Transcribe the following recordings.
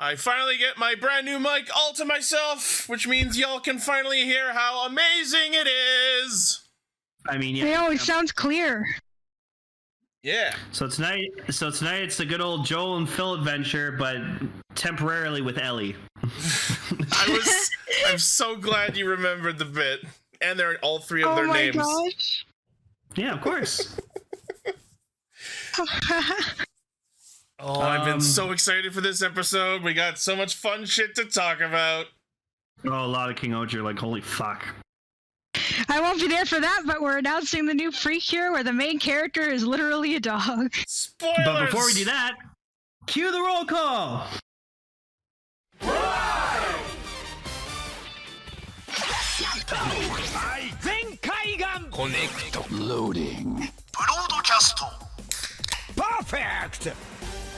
I finally get my brand new mic all to myself, which means y'all can finally hear how amazing it is. I mean, yeah. It always sounds clear. Yeah. So tonight it's the good old Joel and Phil adventure, but temporarily with Ellie. I'm so glad you remembered the bit, and they're all three of their names. Oh my gosh. Yeah, of course. Oh, I've been so excited for this episode. We got so much fun shit to talk about. Oh, a lot of Kingohger, like, holy fuck. I won't be there for that, but we're announcing the new Freak here where the main character is literally a dog. Spoilers! But before we do that, cue the roll call! Connect. Loading. Broadcast. Perfect!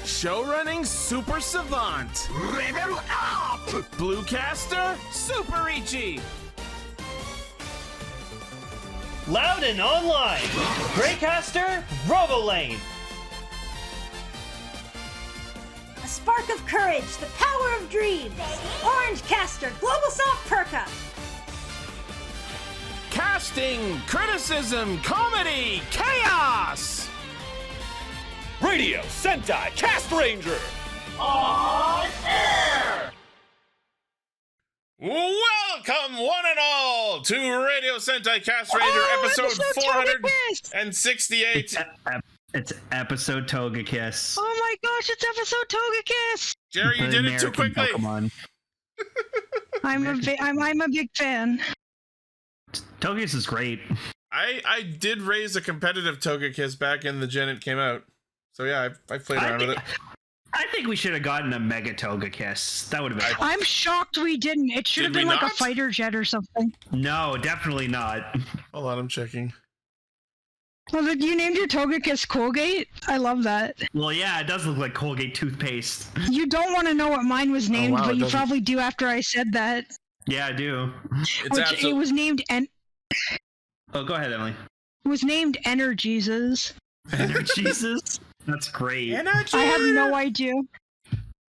Show running super savant. Level up! Bluecaster, super Ichi. Loudon Online, Greycaster, Robolane. A spark of courage, the power of dreams. Orange Caster, Global Soft Perka. Casting, criticism, comedy, chaos. Radio Sentai Castranger. On air. Welcome, one and all, to Radio Sentai Castranger, episode 468. It's episode Togekiss. Oh my gosh, it's episode Togekiss! Jerry, you did it too quickly. Pokemon. I'm a big fan. Togekiss is great. I did raise a competitive Togekiss back in the gen it came out. So yeah, I played around with it. I think we should have gotten a Mega Togekiss. That would have been. I'm shocked we didn't. It should have been like a fighter jet or something. No, definitely not. Hold on, I'm checking. Well, you named your Togekiss Colgate? I love that. Well, yeah, it does look like Colgate toothpaste. You don't want to know what mine was named, but you probably do after I said that. Yeah, I do. It was named Oh, go ahead, Emily. It was named Energiesus. Energiesus? That's great. Energy! I have no idea.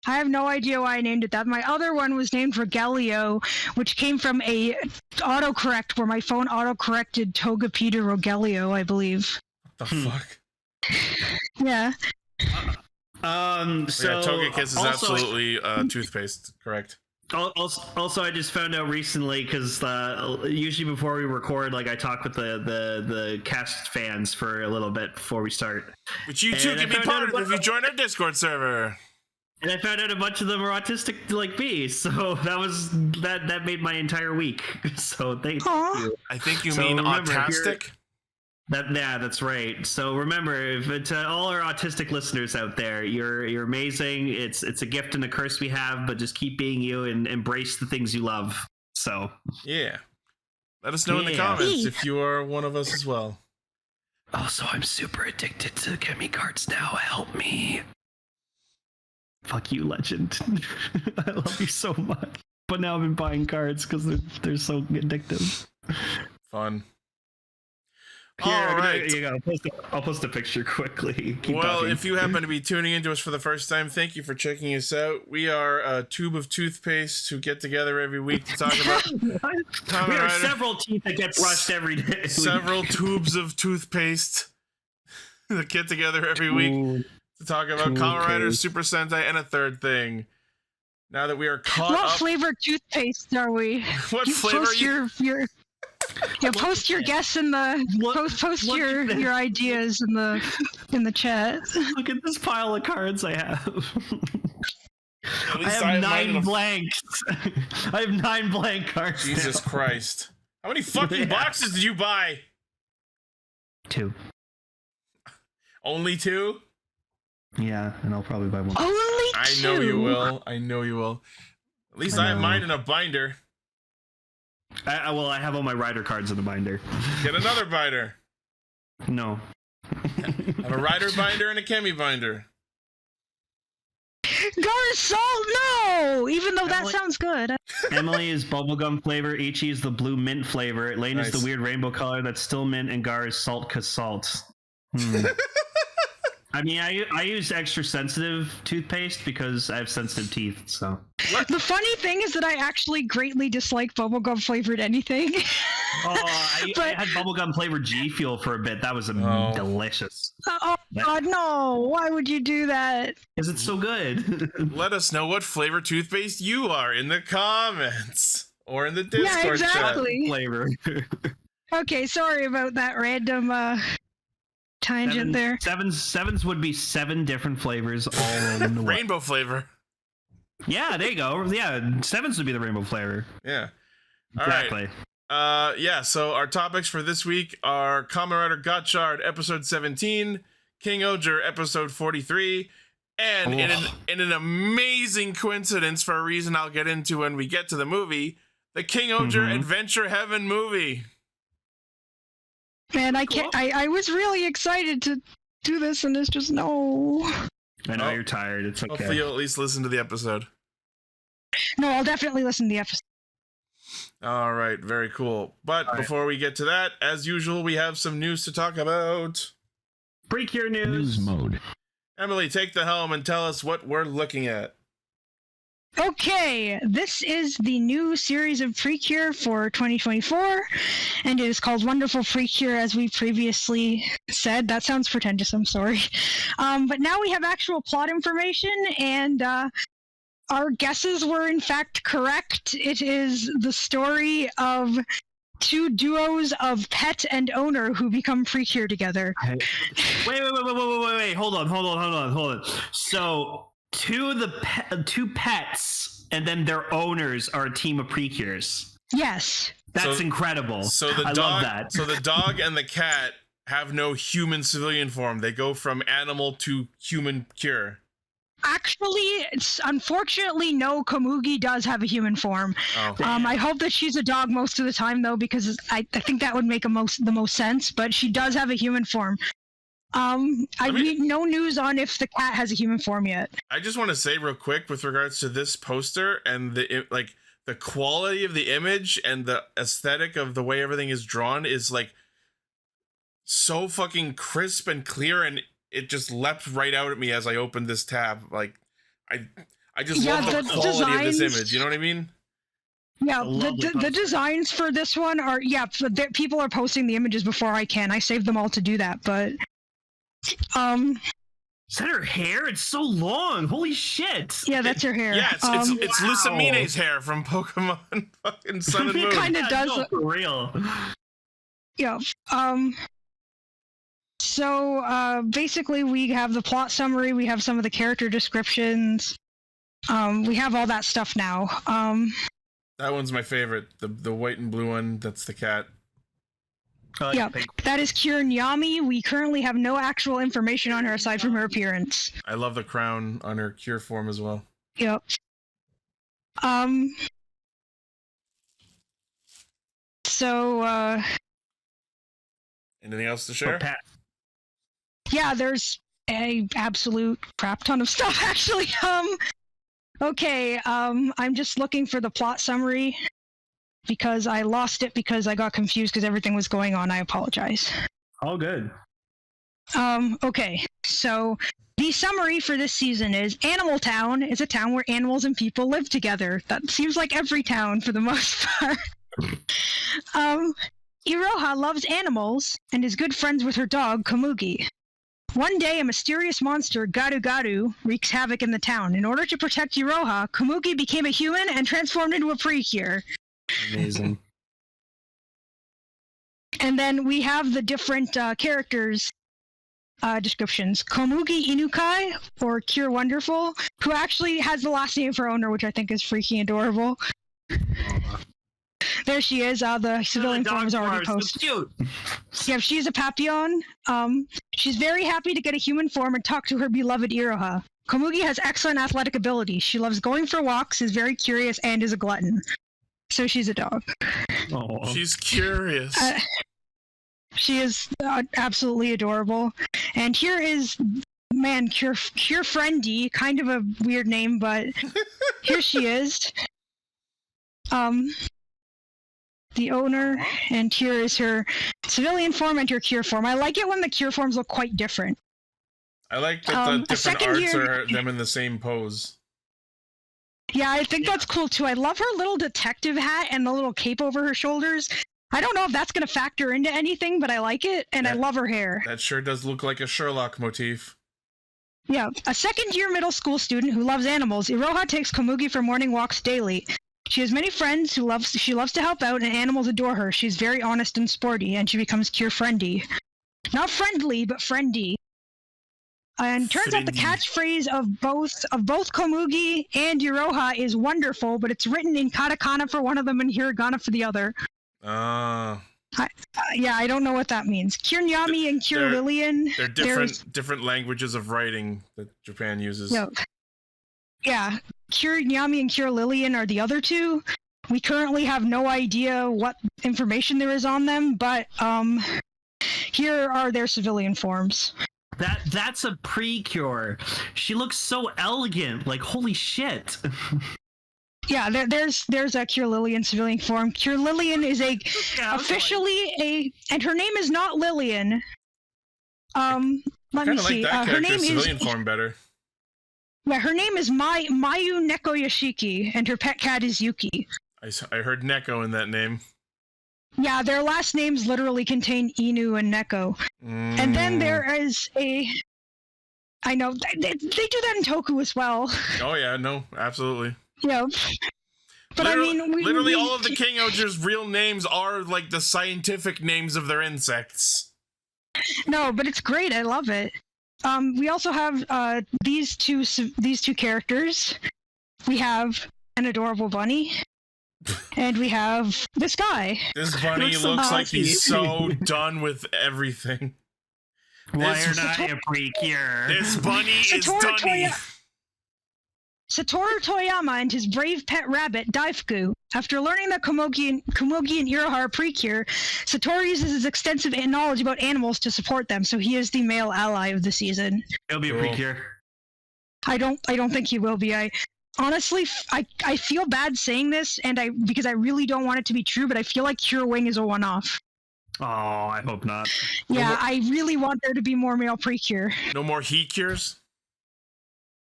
I have no idea why I named it that. My other one was named Rogelio, which came from a autocorrect where my phone autocorrected Togepeter Rogelio, I believe. What the fuck? Yeah. So yeah, Togekiss is absolutely toothpaste, correct? Also, I just found out recently because usually before we record, like I talk with the cast fans for a little bit before we start. Which you too can be part of if you join our Discord server. And I found out a bunch of them are autistic like me, so that made my entire week. So thank you. I think you mean autistic. That's right. So remember, to all our autistic listeners out there, you're amazing. It's a gift and a curse we have, but just keep being you and embrace the things you love. So yeah, let us know in the comments if you are one of us as well. Also, I'm super addicted to Chemi cards now. Help me. Fuck you, Legend. I love you so much. But now I've been buying cards because they're so addictive. Fun. Here, all right. You go. I'll post a picture quickly. Keep well, talking. if you happen to be tuning into us for the first time, thank you for checking us out. We are a tube of toothpaste who get together every week to talk about we are several teeth that get brushed every day. Several tubes of toothpaste that get together every week to talk about Kamen Rider, Super Sentai, and a third thing. Now that we are caught up... What flavored toothpaste are we? What flavor are you... post your guests in the post your ideas in the chat. Look at this pile of cards I have. I have 9 blanks. I have 9 blank cards. Jesus Christ! How many fucking boxes did you buy? 2. Only 2? Yeah, and I'll probably buy 1. Only 2. I know you will. I know you will. At least I have mine in a binder. I have all my rider cards in a binder. Get another binder. No. Have a rider binder and a Chemi binder. Gar's salt, no! Even though that sounds good. Emily is bubblegum flavor. Ichi is the blue mint flavor. Lane is the weird rainbow color that's still mint, and Gar is salt cause salt. I mean, I use extra sensitive toothpaste because I have sensitive teeth. So The funny thing is that I actually greatly dislike bubblegum flavored anything. I had bubblegum flavored G Fuel for a bit. That was delicious. Oh God, no! Why would you do that? Because it's so good. Let us know what flavor toothpaste you are in the comments or in the Discord exactly. Chat. Flavor. Okay, sorry about that random tangent there. Sevens would be 7 different flavors all in the rainbow flavor. Yeah, there you go. Yeah, 7s would be the rainbow flavor. Yeah. All exactly. Right. Yeah, so our topics for this week are Kamen Rider Gotchard, episode 17, Kingohger, episode 43, and in an amazing coincidence for a reason I'll get into when we get to the movie, the Kingohger Adventure Heaven movie. Man, I can't. I was really excited to do this, and it's just no. I know you're tired. It's okay. Hopefully you'll at least listen to the episode. No, I'll definitely listen to the episode. All right, very cool. But before we get to that, as usual, we have some news to talk about. Precure news mode. Emily, take the helm and tell us what we're looking at. Okay, this is the new series of Precure for 2024, and it is called Wonderful Precure, as we previously said. That sounds pretentious, I'm sorry. But now we have actual plot information, and our guesses were in fact correct. It is the story of 2 duos of pet and owner who become Precure together. Wait. Hold on. So... two pets and then their owners are a team of Precures. Yes. That's incredible. So the I love that. So the dog and the cat have no human civilian form. They go from animal to human cure. Actually, unfortunately, no, Komugi does have a human form. Oh. I hope that she's a dog most of the time, though, because I think that would make the most sense, but she does have a human form. I read no news on if the cat has a human form yet. I just want to say real quick with regards to this poster and the quality of the image and the aesthetic of the way everything is drawn is like so fucking crisp and clear, and it just leapt right out at me as I opened this tab. Like I just love the quality of this image. You know what I mean? Yeah, the designs for this one are people are posting the images before I can. I saved them all to do that, but. Is that her hair? It's so long. Holy shit. Yeah, that's her hair. Yeah, it's Lucamine's hair from Pokemon fucking Sun and Moon. It kind of does. No, for real. Yeah. So basically we have the plot summary, we have some of the character descriptions. We have all that stuff now. That one's my favorite. The white and blue one, that's the cat. That is Kira Nyami. We currently have no actual information on her aside from her appearance. I love the crown on her cure form as well. Yep. So, anything else to share? Yeah, there's a absolute crap ton of stuff, actually. Okay, I'm just looking for the plot summary. Because I lost it because I got confused because everything was going on. I apologize. All good. Okay, so the summary for this season is Animal Town is a town where animals and people live together. That seems like every town for the most part. Iroha loves animals and is good friends with her dog, Komugi. One day, a mysterious monster, Garu Garu, wreaks havoc in the town. In order to protect Iroha, Komugi became a human and transformed into a Precure. Amazing. And then we have the different characters descriptions. Komugi Inukai, or Cure Wonderful, who actually has the last name of her owner, which I think is freaking adorable. There she is. The civilian form is already posted. Yeah, she's a Papillon. She's very happy to get a human form and talk to her beloved Iroha. Komugi has excellent athletic ability. She loves going for walks, is very curious, and is a glutton. So she's a dog. Oh, she's curious. She is absolutely adorable. And here is, man, Cure Friendy, kind of a weird name, but here she is. The owner, and here is her civilian form and her cure form. I like it when the cure forms look quite different. I like that the different arts year... are them in the same pose. Yeah, I think that's cool too. I love her little detective hat and the little cape over her shoulders. I don't know if that's going to factor into anything, but I like it, and I love her hair. That sure does look like a Sherlock motif. Yeah, a second-year middle school student who loves animals, Iroha takes Komugi for morning walks daily. She has many friends she loves to help out, and animals adore her. She's very honest and sporty, and she becomes cure-friendly. Not friendly, but friendy. And turns out the catchphrase of both Komugi and Iroha is wonderful, but it's written in katakana for one of them and hiragana for the other. Yeah, I don't know what that means. Kirnyami and Kir Lillian. They're different languages of writing that Japan uses. Yeah, Kirnyami and Kir Lillian are the other two. We currently have no idea what information there is on them, but here are their civilian forms. That's a pre-cure. She looks so elegant. Like, holy shit. Yeah, there's a Cure Lillian civilian form. Cure Lillian is officially and her name is not Lillian. Let me see. Like that her name civilian form better. Yeah, her name is Mayu Neko Yoshiki, and her pet cat is Yuki. I heard Neko in that name. Yeah, their last names literally contain Inu and Neko. And then there is I know, they do that in Toku as well. Oh yeah, no, absolutely. Yeah. But literally all of the Kingohger's real names are like the scientific names of their insects. No, but it's great. I love it. We also have these two characters. We have an adorable bunny, and we have this guy. This bunny looks like he's so done with everything. Why are not a pre-cure? This bunny is dunny. Satoru Toyama and his brave pet rabbit, Daifuku. After learning that Komugi and Iroha are pre-cure, Satoru uses his extensive knowledge about animals to support them, so he is the male ally of the season. He'll be a pre-cure. I don't think he will be. Honestly, I feel bad saying this, because I really don't want it to be true, but I feel like Cure Wing is a one-off. Oh, I hope not. Yeah, I really want there to be more male pre-cure. No more heat cures?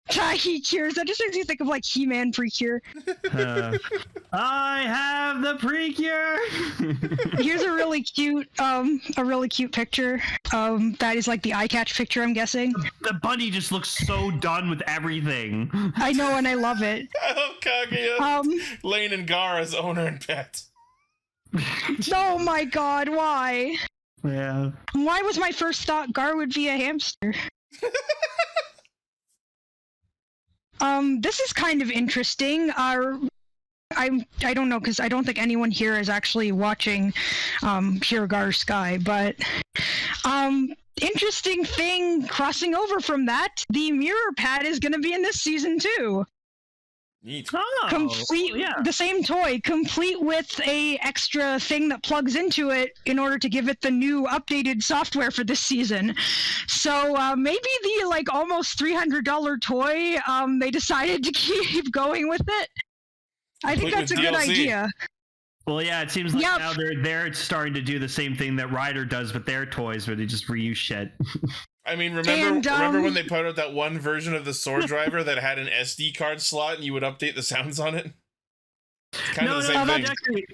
Heat cures. That just makes me think of like He-Man pre-cure. I have the pre-cure. Here's a really cute picture. That is like the eye catch picture, I'm guessing. The bunny just looks so done with everything. I know, and I love it. I love Kaguya. Lane and Gar as owner and pet. Oh my god, why? Yeah. Why was my first thought Gar would be a hamster? This is kind of interesting. I don't know, because I don't think anyone here is actually watching Shiragar Sky, but interesting thing crossing over from that, the mirror pad is going to be in this season too. Neat. The same toy, complete with a extra thing that plugs into it in order to give it the new updated software for this season. So maybe the like almost $300 toy, they decided to keep going with it. I think that's a good idea. Well, yeah, it seems like now they're starting to do the same thing that Ryder does with their toys, where they just reuse shit. I mean, remember when they put out that one version of the Sword Driver that had an SD card slot and you would update the sounds on it? It's kind of the same thing.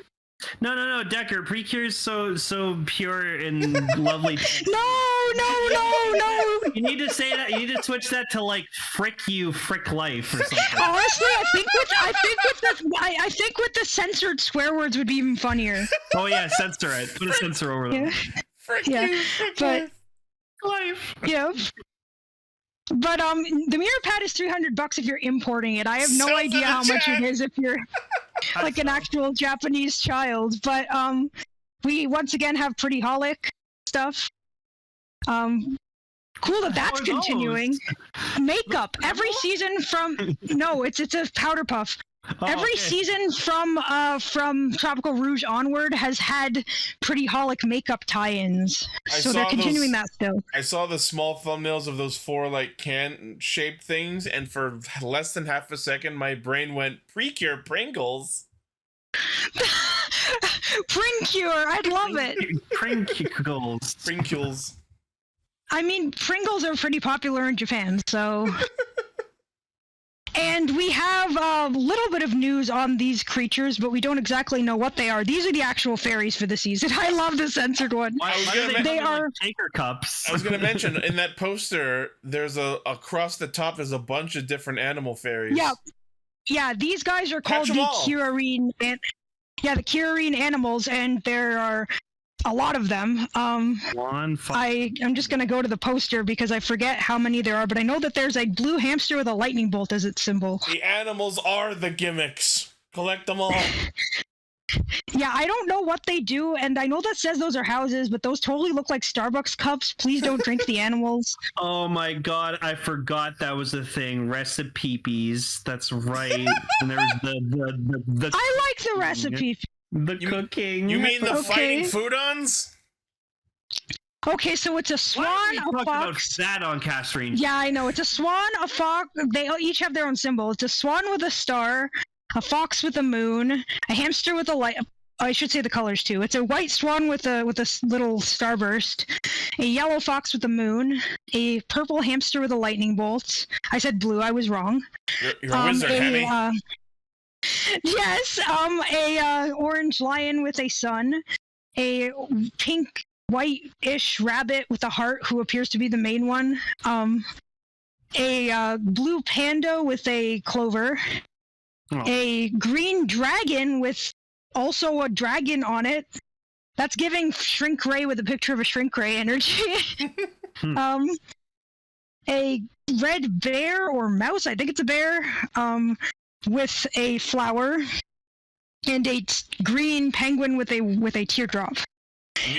No, Decker. Precure's so pure and lovely. No. You need to say that. You need to switch that to like frick life or something. Honestly, I think with the censored swear words would be even funnier. Oh yeah, censor it. Put a censor over them. Yeah. But life. Yeah. But the mirror pad is $300 if you're importing it. I have no idea how much it is if you're like an actual Japanese child. But we once again have Pretty Holic stuff. Cool that's continuing. Makeup every season from it's a powder puff. Every season from Tropical Rouge onward has had Pretty Holic makeup tie-ins, so they're continuing that still. I saw the small thumbnails of those 4 like can-shaped things, and for less than half a second, my brain went Precure Pringles. Pringcure, I'd love it. Pringles. Pringles. I mean, Pringles are pretty popular in Japan, so... And we have a little bit of news on these creatures, but we don't exactly know what they are. These are the actual fairies for the season. I love the censored one. They are like shaker cups. I was going to mention, in that poster, there's across the top is a bunch of different animal fairies. Yeah. Yeah, these guys are called the Kirarine. The Kirarine animals, and there are a lot of them. I'm just going to go to the poster because I forget how many there are, but I know that there's a blue hamster with a lightning bolt as its symbol. The animals are the gimmicks. Collect them all. Yeah, I don't know what they do, and I know that says those are houses, but those totally look like Starbucks cups. Please don't drink the animals. Oh my god, I forgot that was a thing. Recipes. That's right. And there's the I like the recipe. The cooking. You mean the fighting foodons? Okay, so it's a swan, a fox. About that on Castranger. Yeah, I know. It's a swan, a fox. They each have their own symbol. It's a swan with a star, a fox with a moon, a hamster with a light. I should say the colors too. It's a white swan with a little starburst, a yellow fox with a moon, a purple hamster with a lightning bolt. I said blue. I was wrong. You're a wizard, Henny. Yes, a orange lion with a sun, a pink white-ish rabbit with a heart who appears to be the main one, a blue panda with a clover, a green dragon with also a dragon on it. That's giving Shrink Ray with a picture of a Shrink Ray energy. A red bear or mouse, I think it's a bear, with a flower, and a green penguin with a teardrop.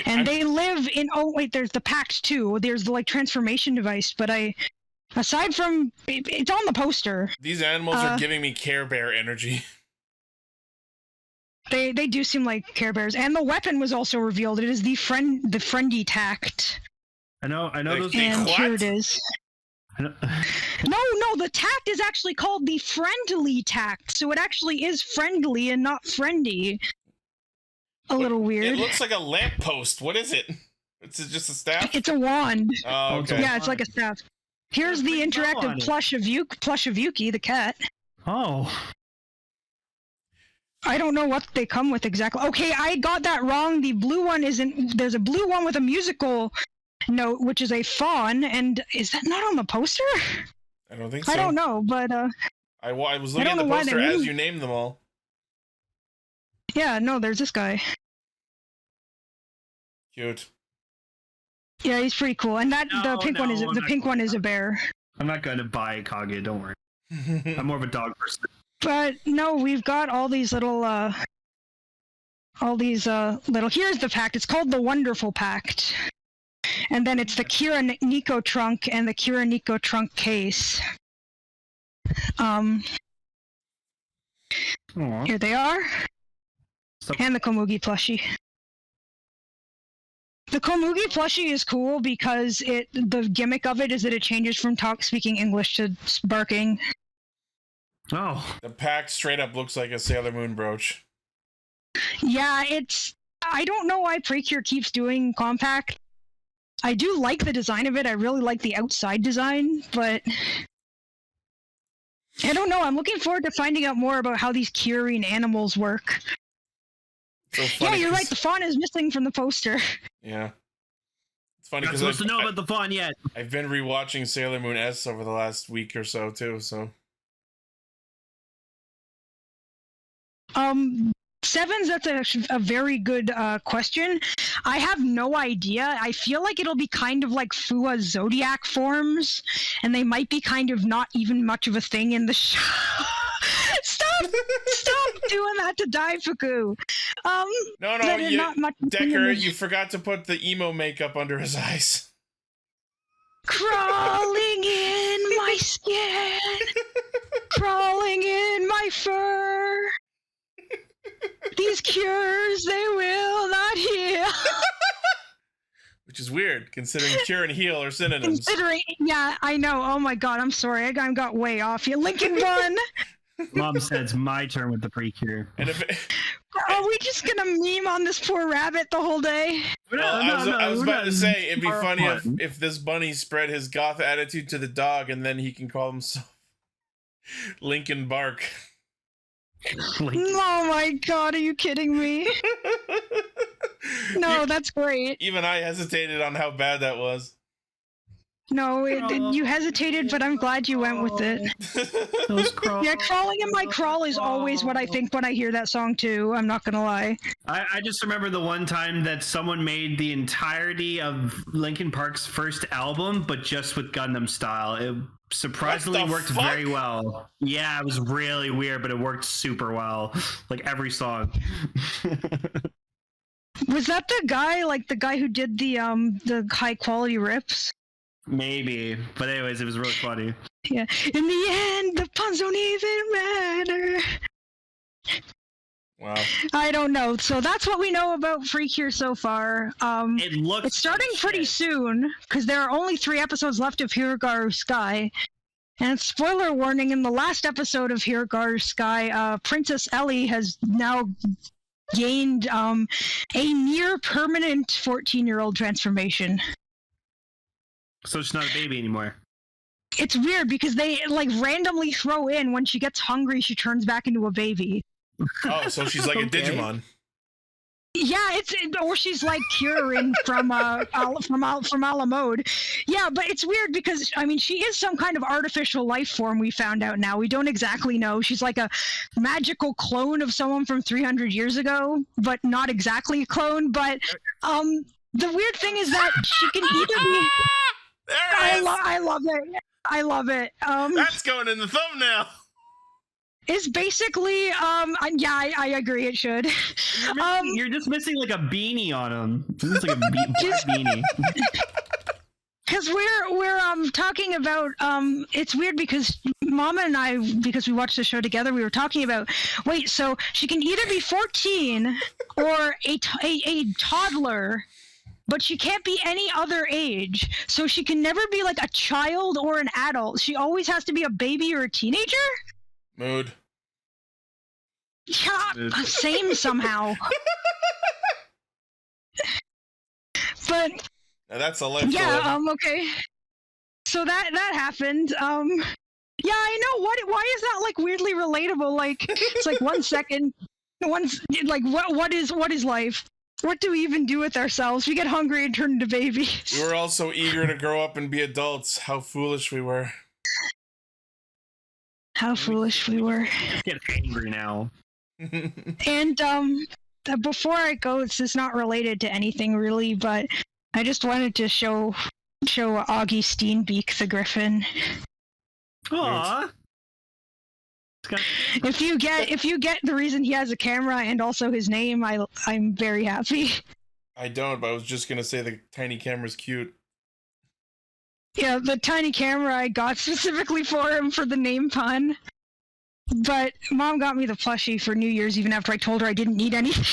And they live in, there's the pact too. There's the transformation device, but aside from, it's on the poster. These animals are giving me Care Bear energy. They do seem like Care Bears, and the weapon was also revealed. It is the friendly tact. I know those. And here it is. No, the tact is actually called the friendly tact, so it actually is friendly and not friendly. A little weird. It looks like a lamppost. What is it? It's just a staff? It's a wand. Oh, okay. Yeah, it's like a staff. Here's the interactive plush of Yuki, the cat. Oh. I don't know what they come with exactly. Okay, I got that wrong. The blue one isn't... There's a blue one with a musical note, which is a fawn, and is that not on the poster? I don't think so. I don't know, but I was looking at the poster as you named them all. Yeah, no, there's this guy. Cute. Yeah, he's pretty cool, and the pink one is a bear. I'm not going to buy Kage, don't worry. I'm more of a dog person. But no, we've got all these little here's the pact. It's called the Wonderful Pact. And then it's the Kira Nico trunk and the Kira Nico trunk case. Here they are. And the Komugi plushie. The Komugi plushie is cool because the gimmick of it is that it changes from speaking English to barking. Oh. The pack straight up looks like a Sailor Moon brooch. Yeah, I don't know why Precure keeps doing compact. I do like the design of it. I really like the outside design, but I don't know. I'm looking forward to finding out more about how these Kirarine animals work. So yeah, you're right. The fawn is missing from the poster. Yeah. It's funny because I'm supposed to know about the fawn yet. I've been rewatching Sailor Moon S over the last week or so, too, so... Sevens, that's a very good question. I have no idea. I feel like it'll be kind of like Fua Zodiac forms, and they might be kind of not even much of a thing in the show. Stop doing that to Daifuku. No, Decker, you forgot to put the emo makeup under his eyes. Crawling in my skin, crawling in my fur. These cures, they will not heal. Which is weird, considering cure and heal are synonyms. Yeah, I know. Oh my god, I'm sorry. I got way off. You Lincoln won. Mom said it's my turn with the Precure. And are we just gonna meme on this poor rabbit the whole day? Well, I was about to say it'd be Far funny apart. if this bunny spread his goth attitude to the dog, and then he can call himself Lincoln Bark. Oh my god, are you kidding me? No, that's great. Even I hesitated on how bad that was. No, you hesitated, but I'm glad you went with it. Those crawls. Yeah, Crawling in My Crawl is always what I think when I hear that song too. I'm not gonna lie. I just remember the one time that someone made the entirety of Linkin Park's first album, but just with Gundam style. It surprisingly What the worked fuck? very well. Yeah, it was really weird, but it worked super well. Like every song. Was that the guy who did the high quality rips? Maybe, but anyways, it was really funny. Yeah. In the end, the puns don't even matter. Wow. I don't know. So that's what we know about Freak here so far. It looks. It's starting pretty soon because there are only 3 episodes left of Hirogaru Sky. And spoiler warning: in the last episode of Hirogaru Sky, Princess Ellie has now gained a near permanent 14-year-old transformation. So she's not a baby anymore. It's weird because they randomly throw in when she gets hungry, she turns back into a baby. Oh, so she's like a Okay. Digimon. Yeah, or she's like Kieran from Alamode. Yeah, but it's weird because she is some kind of artificial life form. We found out now. We don't exactly know. She's like a magical clone of someone from 300 years ago, but not exactly a clone. But the weird thing is that she can either be. There it is. I love it. I love it. That's going in the thumbnail. It's basically I agree it should. You're just missing like a beanie on him. It's like a black beanie. Because we're talking about it's weird because Mama and I, because we watched the show together, we were talking about so she can either be 14 or a toddler, but she can't be any other age. So she can never be like a child or an adult. She always has to be a baby or a teenager. Mood. Yeah, same somehow. But Now that's a life. yeah, okay. So that happened. Yeah, I know. Why is that like weirdly relatable? Like it's like 1 second, like what is life? What do we even do with ourselves? We get hungry and turn into babies. We were all so eager to grow up and be adults. How foolish we were. How foolish we were. Get angry now. And before I go, this is not related to anything really, but I just wanted to show Augie Steenbeek the Griffin. Aww. If you get the reason he has a camera and also his name, I'm very happy. I don't, but I was just gonna say the tiny camera's cute. Yeah, the tiny camera I got specifically for him for the name pun. But Mom got me the plushie for New Year's even after I told her I didn't need anything.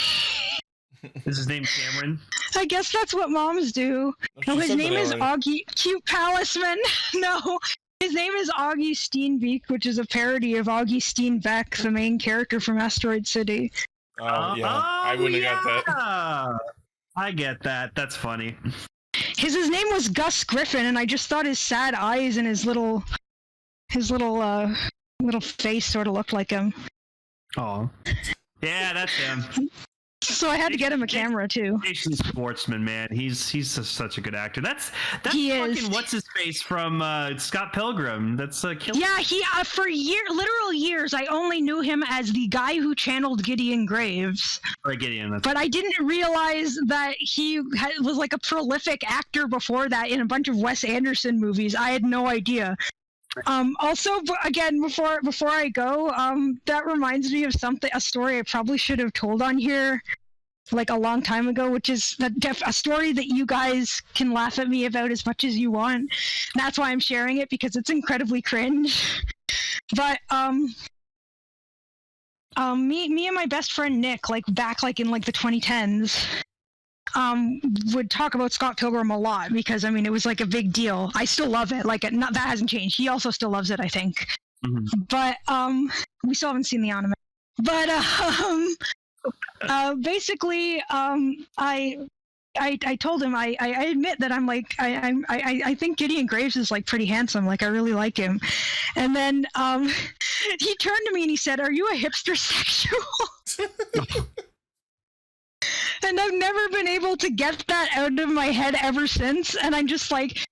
Is his name Cameron? I guess that's what moms do. She No, his said name that is already. Augie Cute Palaceman. No, his name is Augie Steenbeek, which is a parody of Augie Steenbeck, the main character from Asteroid City. Oh yeah, I wouldn't have got that. I get that. That's funny. His name was Gus Griffin, and I just thought his sad eyes and his little face sort of looked like him. Oh. Yeah, that's him. So I had to get him a camera too. Jason Schwartzman, man, he's such a good actor. That's He fucking is. what's his face from Scott Pilgrim. That's Killer. Yeah, he for literal years, I only knew him as the guy who channeled Gideon Graves. Or Gideon. That's But I didn't realize that he was like a prolific actor before that in a bunch of Wes Anderson movies. I had no idea. Also, again, before I go, that reminds me of a story I probably should have told on here, like a long time ago, which is a story that you guys can laugh at me about as much as you want. That's why I'm sharing it, because it's incredibly cringe. But me and my best friend Nick, back in the 2010s. Would talk about Scott Pilgrim a lot because it was like a big deal. I still love it. That hasn't changed. He also still loves it, I think. Mhm. But we still haven't seen the anime. But basically, I I told him I admit that I'm like I think Gideon Graves is like pretty handsome. Like I really like him. And then he turned to me and he said, "Are you a hipster sexual?" And I've never been able to get that out of my head ever since. And I'm just like,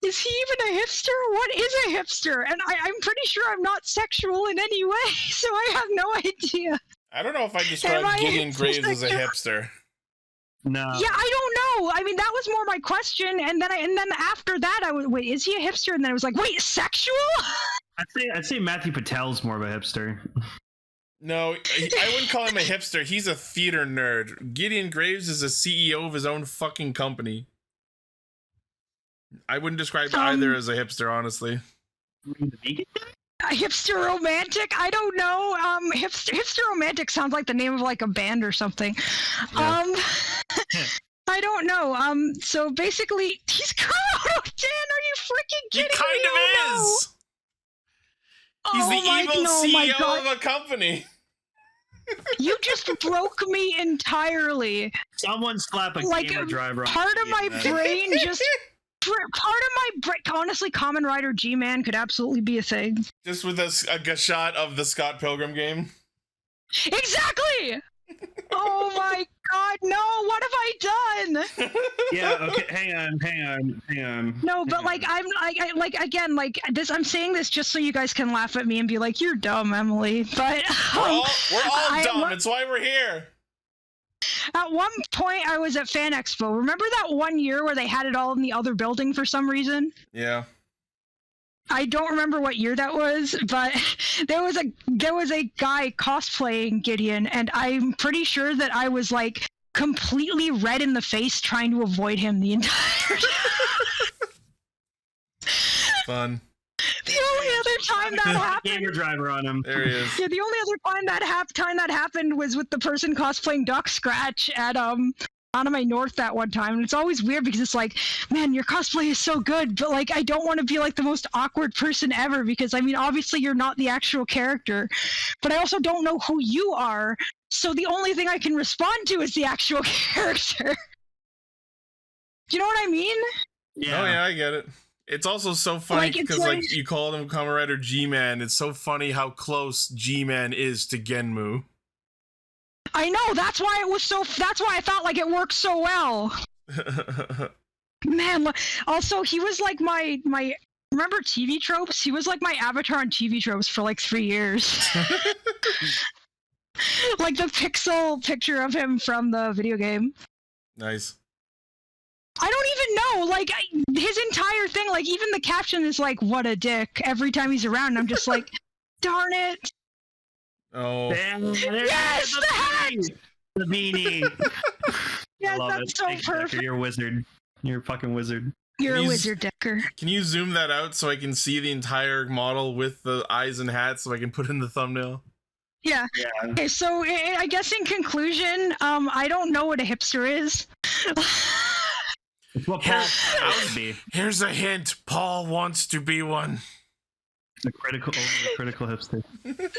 is he even a hipster? What is a hipster? And I'm pretty sure I'm not sexual in any way, so I have no idea. I don't know if I describe Gideon Graves as a hipster. No. Yeah, I don't know. I mean, that was more my question, and then after that, I was, wait, is he a hipster? And then I was like, wait, sexual? I'd say Matthew Patel's more of a hipster. No, I wouldn't call him a hipster. He's a theater nerd. Gideon Graves is a CEO of his own fucking company. I wouldn't describe either as a hipster, honestly. A hipster romantic? I don't know. Hipster romantic sounds like the name of like a band or something. Yeah. I don't know. So basically, he's Kuroto. Dan, are you freaking kidding me? He kind of is. He's the evil CEO of a company. You just broke me entirely. Someone slap a gamer driver on part of my brain just... Part of my brain... Honestly, Kamen Rider G-Man could absolutely be a thing. Just with a shot of the Scott Pilgrim game? Exactly! Oh my god, no! What have I done? Yeah, okay, hang on. No, but like I'm this. I'm saying this just so you guys can laugh at me and be like, "You're dumb, Emily." But we're all dumb. It's why we're here. At one point, I was at Fan Expo. Remember that one year where they had it all in the other building for some reason? Yeah. I don't remember what year that was, but there was a guy cosplaying Gideon, and I'm pretty sure that I was like completely red in the face trying to avoid him the entire time. Fun. The only other time that happened... Gamer driver on him. There he is. Yeah, the only other time that happened was with the person cosplaying Doc Scratch at Anime North that one time. And it's always weird because it's like, man, your cosplay is so good, but like I don't want to be like the most awkward person ever because I mean obviously you're not the actual character, but I also don't know who you are, so the only thing I can respond to is the actual character. Do you know what I mean? Yeah. Oh yeah, I get it. It's also so funny because like you called him Kamen Rider G-Man. It's so funny how close G-Man is to Genmu. I know, that's why I felt like it worked so well. Man, also he was like my remember TV Tropes? He was like my avatar on TV Tropes for like 3 years. Like the pixel picture of him from the video game. Nice. I don't even know, like his entire thing, like even the caption is like, "What a dick," every time he's around, and I'm just like, darn it. Oh. Yes, the hat! The beanie. Yes, that's so perfect. You're a wizard. You're a fucking wizard. You're a wizard, Decker. Can you zoom that out so I can see the entire model with the eyes and hat so I can put in the thumbnail? Yeah. Okay, so I guess in conclusion, I don't know what a hipster is. What Paul wants to be. Here's a hint. Paul wants to be one. A critical hipster.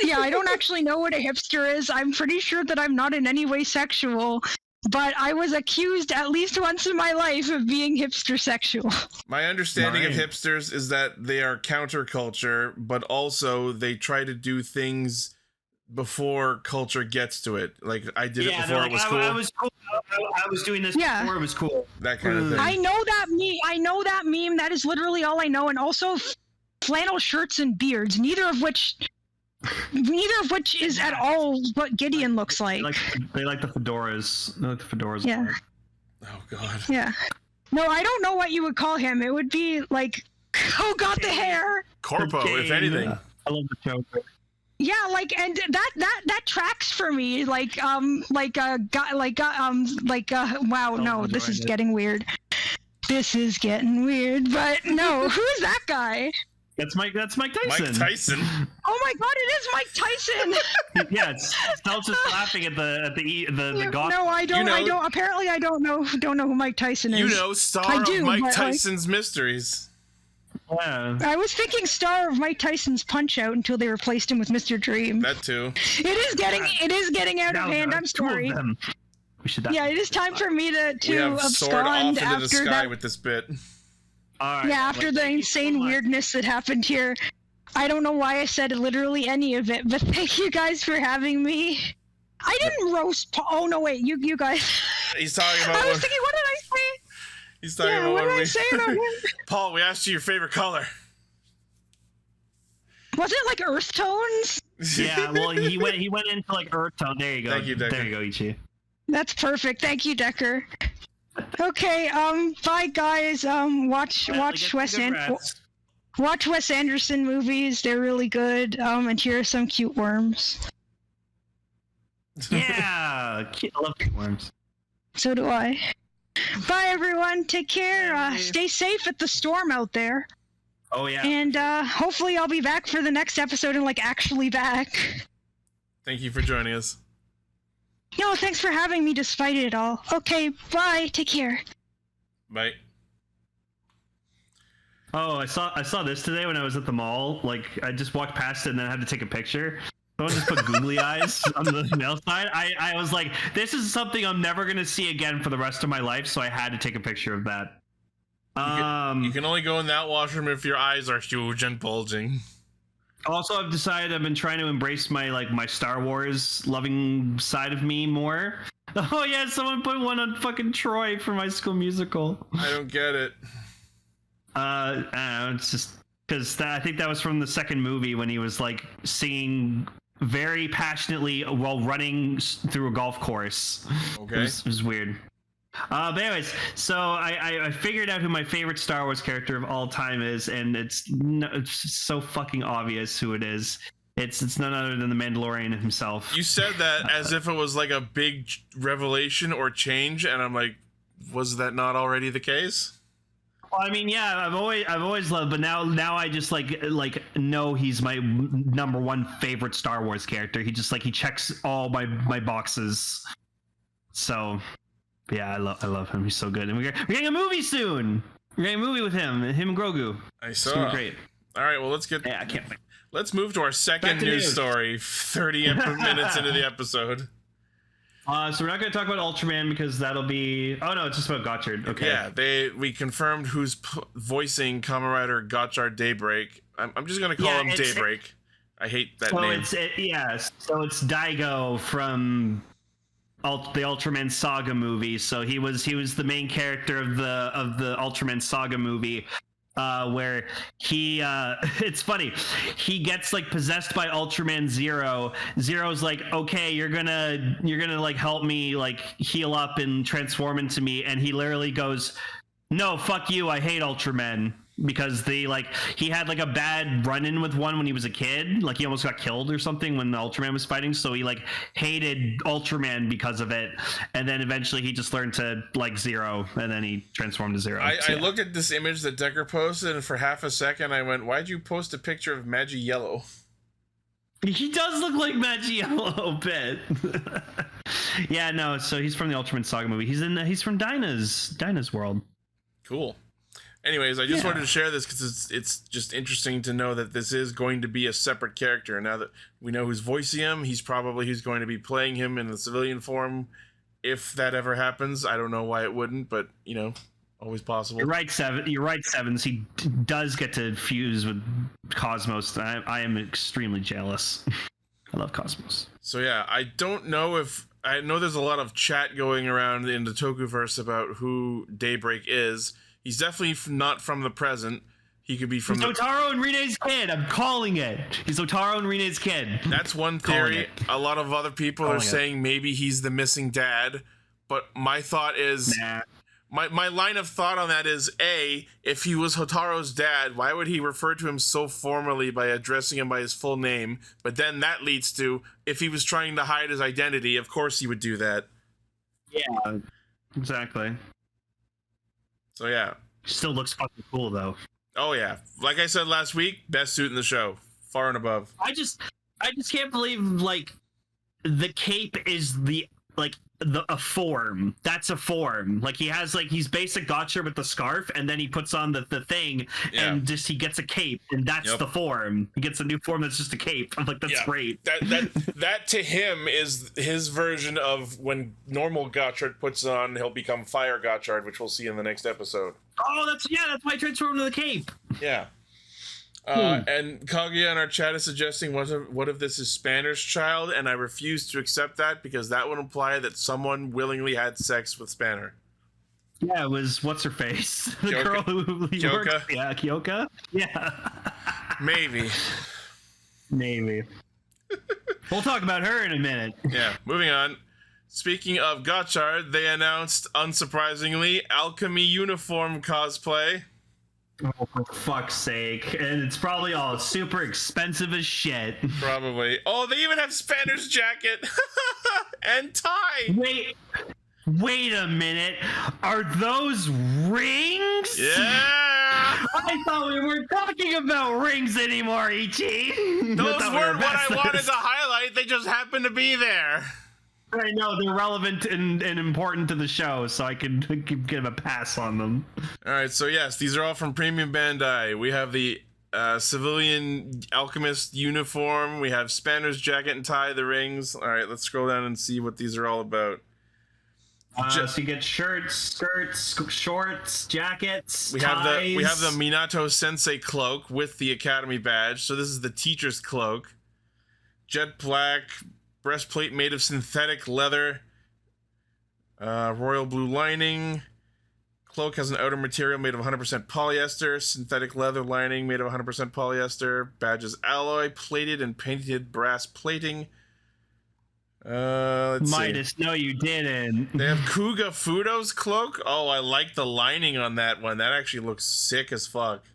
Yeah, I don't actually know what a hipster is. I'm pretty sure that I'm not in any way sexual, but I was accused at least once in my life of being hipster sexual. My understanding of hipsters is that they are counterculture, but also they try to do things before culture gets to it. Like I did it before it was cool. I was cool. I was doing this before it was cool. That kind of thing. I know that meme. That is literally all I know. And also flannel shirts and beards, neither of which is at all what Gideon looks like. They like the fedoras. They like the fedoras. Yeah. Oh god. Yeah. No, I don't know what you would call him. It would be like, oh god, the hair. Corpo, if anything. I love the Joker. Yeah, like, and that tracks for me. Wow, no, this is getting weird. This is getting weird, but no, who is that guy? That's Mike Tyson. Mike Tyson. Oh my god, it is Mike Tyson. Yeah, it's just laughing at the god. No, I don't. Apparently, I don't know who Mike Tyson is. You know, star of Mike Tyson's Mysteries. Yeah. I was thinking star of Mike Tyson's Punch Out until they replaced him with Mr. Dream. That too. It is getting out of hand. I'm sorry. We should. Yeah, it is time for me We to have soared off abscond into the after sky that. with this bit. All right, Yeah, after the insane weirdness that happened here. I don't know why I said literally any of it, but thank you guys for having me. I didn't roast Paul. Oh no, wait, you guys. He's talking about. I was thinking, what did I say? He's talking Yeah, about what when did I we. say about him? Paul, we asked you your favorite color. Was it like earth tones? Yeah, well, he went into like earth tone. There you go. Thank you, Decker. There you go, Ichi. That's perfect. Thank you, Decker. Okay, bye guys. Watch Wes Anderson movies. They're really good. And here are some cute worms. Yeah, I love worms. So do I. Bye everyone. Take care. Stay safe at the storm out there. Oh yeah. And hopefully I'll be back for the next episode and like actually back. Thank you for joining us. No, thanks for having me despite it all. Okay, bye. Take care. Bye. Oh, I saw this today when I was at the mall. Like, I just walked past it and then I had to take a picture. Someone just put googly eyes on the mail sign. I was like, this is something I'm never gonna see again for the rest of my life, so I had to take a picture of that. You can only go in that washroom if your eyes are huge and bulging. Also, I've decided I've been trying to embrace my Star Wars loving side of me more. Oh yeah, someone put one on fucking Troy for My School Musical. I don't get it. I don't know, it's just because I think that was from the second movie when he was like singing very passionately while running through a golf course. Okay. It was weird. But anyways, so I figured out who my favorite Star Wars character of all time is, and it's so fucking obvious who it is. It's none other than the Mandalorian himself. You said that as if it was like a big revelation or change, and I'm like, was that not already the case? Well, I mean, yeah, I've always loved, but now I just like know he's my number one favorite Star Wars character. He checks all my boxes. So. Yeah, I love him. He's so good, and we're getting a movie soon. We're getting a movie with him and Grogu. I saw. It's gonna be great. All right, well, let's Yeah, I can't wait. Let's move to our second news story. 30 minutes into the episode. So we're not going to talk about Ultraman because that'll be. Oh no, it's just about Gotchard. Okay. Yeah, we confirmed who's voicing Kamen Rider Gotchard Daybreak. I'm just going to call him Daybreak. I hate that name. So it's Daigo from the Ultraman Saga movie. So he was the main character of the Ultraman Saga movie, where he it's funny, he gets like possessed by Ultraman Zero. Zero's like, okay, you're gonna like help me like heal up and transform into me, and he literally goes, no, fuck you, I hate Ultramen. Because he had like a bad run-in with one when he was a kid, like he almost got killed or something when the Ultraman was fighting, so he like hated Ultraman because of it, and then eventually he just learned to like Zero, and then he transformed to Zero. I looked at this image that Decker posted, and for half a second I went, why'd you post a picture of Magi Yellow? He does look like Magi Yellow a bit. Yeah, no, so he's from the Ultraman Saga movie. He's from Dinah's world. Cool. Anyways, I just wanted to share this because it's just interesting to know that this is going to be a separate character. Now that we know who's voicing him, he's going to be playing him in the civilian form. If that ever happens, I don't know why it wouldn't, but always possible. You're right, Sevens. He does get to fuse with Cosmos. I am extremely jealous. I love Cosmos. So yeah, I don't know I know there's a lot of chat going around in the Tokuverse about who Daybreak is. He's definitely not from the present. He could be from Otaro and Rine's kid. I'm calling it. He's Otaro and Rine's kid. That's one theory. A lot of other people are saying maybe he's the missing dad. But my thought is, my line of thought on that is, A, if he was Hotaro's dad, why would he refer to him so formally by addressing him by his full name? But then that leads to, if he was trying to hide his identity, of course he would do that. Yeah, exactly. So yeah. Still looks fucking cool though. Oh yeah. Like I said last week, best suit in the show. Far and above. I just can't believe like the cape is the a form. That's a form. Like, he has, like, he's basic Gotchard with the scarf, and then he puts on the thing, and just he gets a cape, and that's the form. He gets a new form that's just a cape. I'm like, that's great. That to him is his version of when normal Gotchard puts on, he'll become Fire Gotchard, which we'll see in the next episode. Oh, that's why I transformed into the cape. Yeah. And Kaguya in our chat is suggesting, what if this is Spanner's child? And I refuse to accept that, because that would imply that someone willingly had sex with Spanner. Yeah, it was, what's her face? The girl who Kyoka? Yeah, Kyoka? Yeah. Maybe. We'll talk about her in a minute. Yeah, moving on. Speaking of Gotchard, they announced, unsurprisingly, alchemy uniform cosplay. Oh, for fuck's sake. And it's probably all super expensive as shit. Probably. Oh, they even have Spanner's jacket and tie. Wait a minute. Are those rings? Yeah. I thought we weren't talking about rings anymore, Ichi. Those weren't what I wanted to highlight. They just happened to be there. I know, they're relevant and important to the show, so I can give a pass on them. Alright, so yes, these are all from Premium Bandai. We have the civilian alchemist uniform. We have Spanner's jacket and tie, the rings. Alright, let's scroll down and see what these are all about. So you get shirts, skirts, shorts, jackets, we ties. We have the Minato Sensei cloak with the Academy badge. So this is the teacher's cloak. Jet black breastplate made of synthetic leather. Royal blue lining. Cloak has an outer material made of 100% polyester. Synthetic leather lining made of 100% polyester. Badges alloy, plated and painted brass plating. Let's Midas, see. no you didn't. They have Kuga Fudo's cloak. Oh, I like the lining on that one. That actually looks sick as fuck.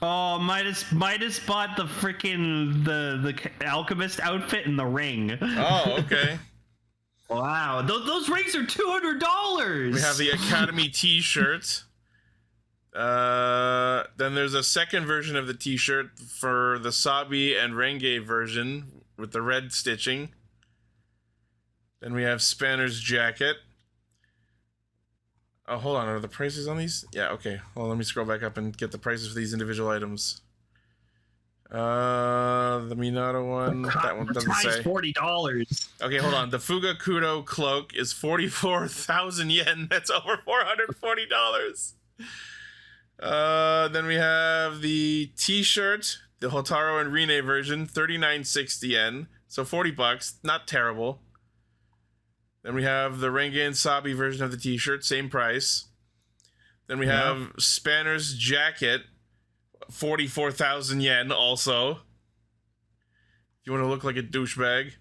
Oh, Midas bought the freaking the alchemist outfit and the ring. Oh, okay. Wow, those rings are $200. We have the Academy T-shirt. Then there's a second version of the T-shirt for the Sabi and Renge version with the red stitching. Then we have Spanner's jacket. Oh, hold on. Are the prices on these? Yeah, okay. Well, let me scroll back up and get the prices for these individual items. The Minato one. That one doesn't say. $40. Okay, hold on. the Fuga Kudo cloak is 44,000 yen. That's over $440. Then we have the T-shirt, the Hotaro and Rine version, 3960 yen. So $40. Not terrible. Then we have the Renge and Sabi version of the T-shirt, same price. Then we have Spanner's jacket, 44,000 yen also. If you want to look like a douchebag.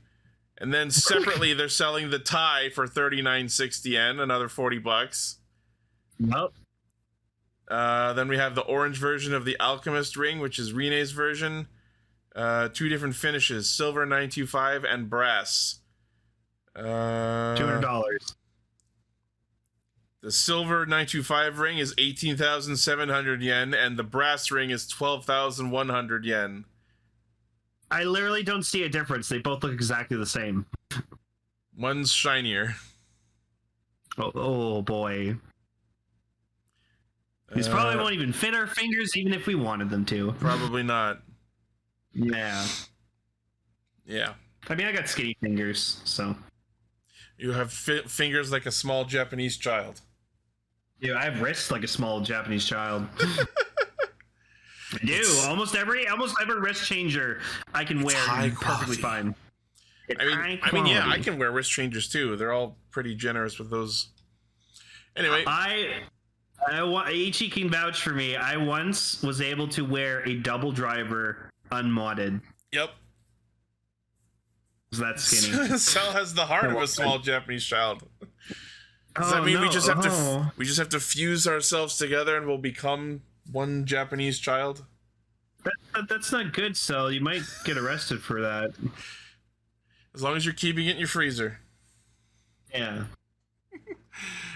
And then separately, they're selling the tie for 3960 yen, another $40. Nope. Then we have the orange version of the Alchemist ring, which is Rine's version. Two different finishes, silver 925 and brass. $200. The silver 925 ring is 18,700 yen, and the brass ring is 12,100 yen. I literally don't see a difference. They both look exactly the same. One's shinier. Oh boy. These probably won't even fit our fingers, even if we wanted them to. Probably not. Yeah. Yeah. I mean, I got skinny fingers, so. You have fingers like a small Japanese child. Yeah, I have wrists like a small Japanese child. I do. Almost every wrist changer I can wear perfectly fine. I mean, yeah, I can wear wrist changers too. They're all pretty generous with those. Anyway, Ichi can vouch for me. I once was able to wear a double driver unmodded. Yep. Was that skinny? Cell has the heart of a small Japanese child. Does that mean we just have to fuse ourselves together and we'll become one Japanese child? That's not good, Cell. You might get arrested for that. As long as you're keeping it in your freezer. Yeah.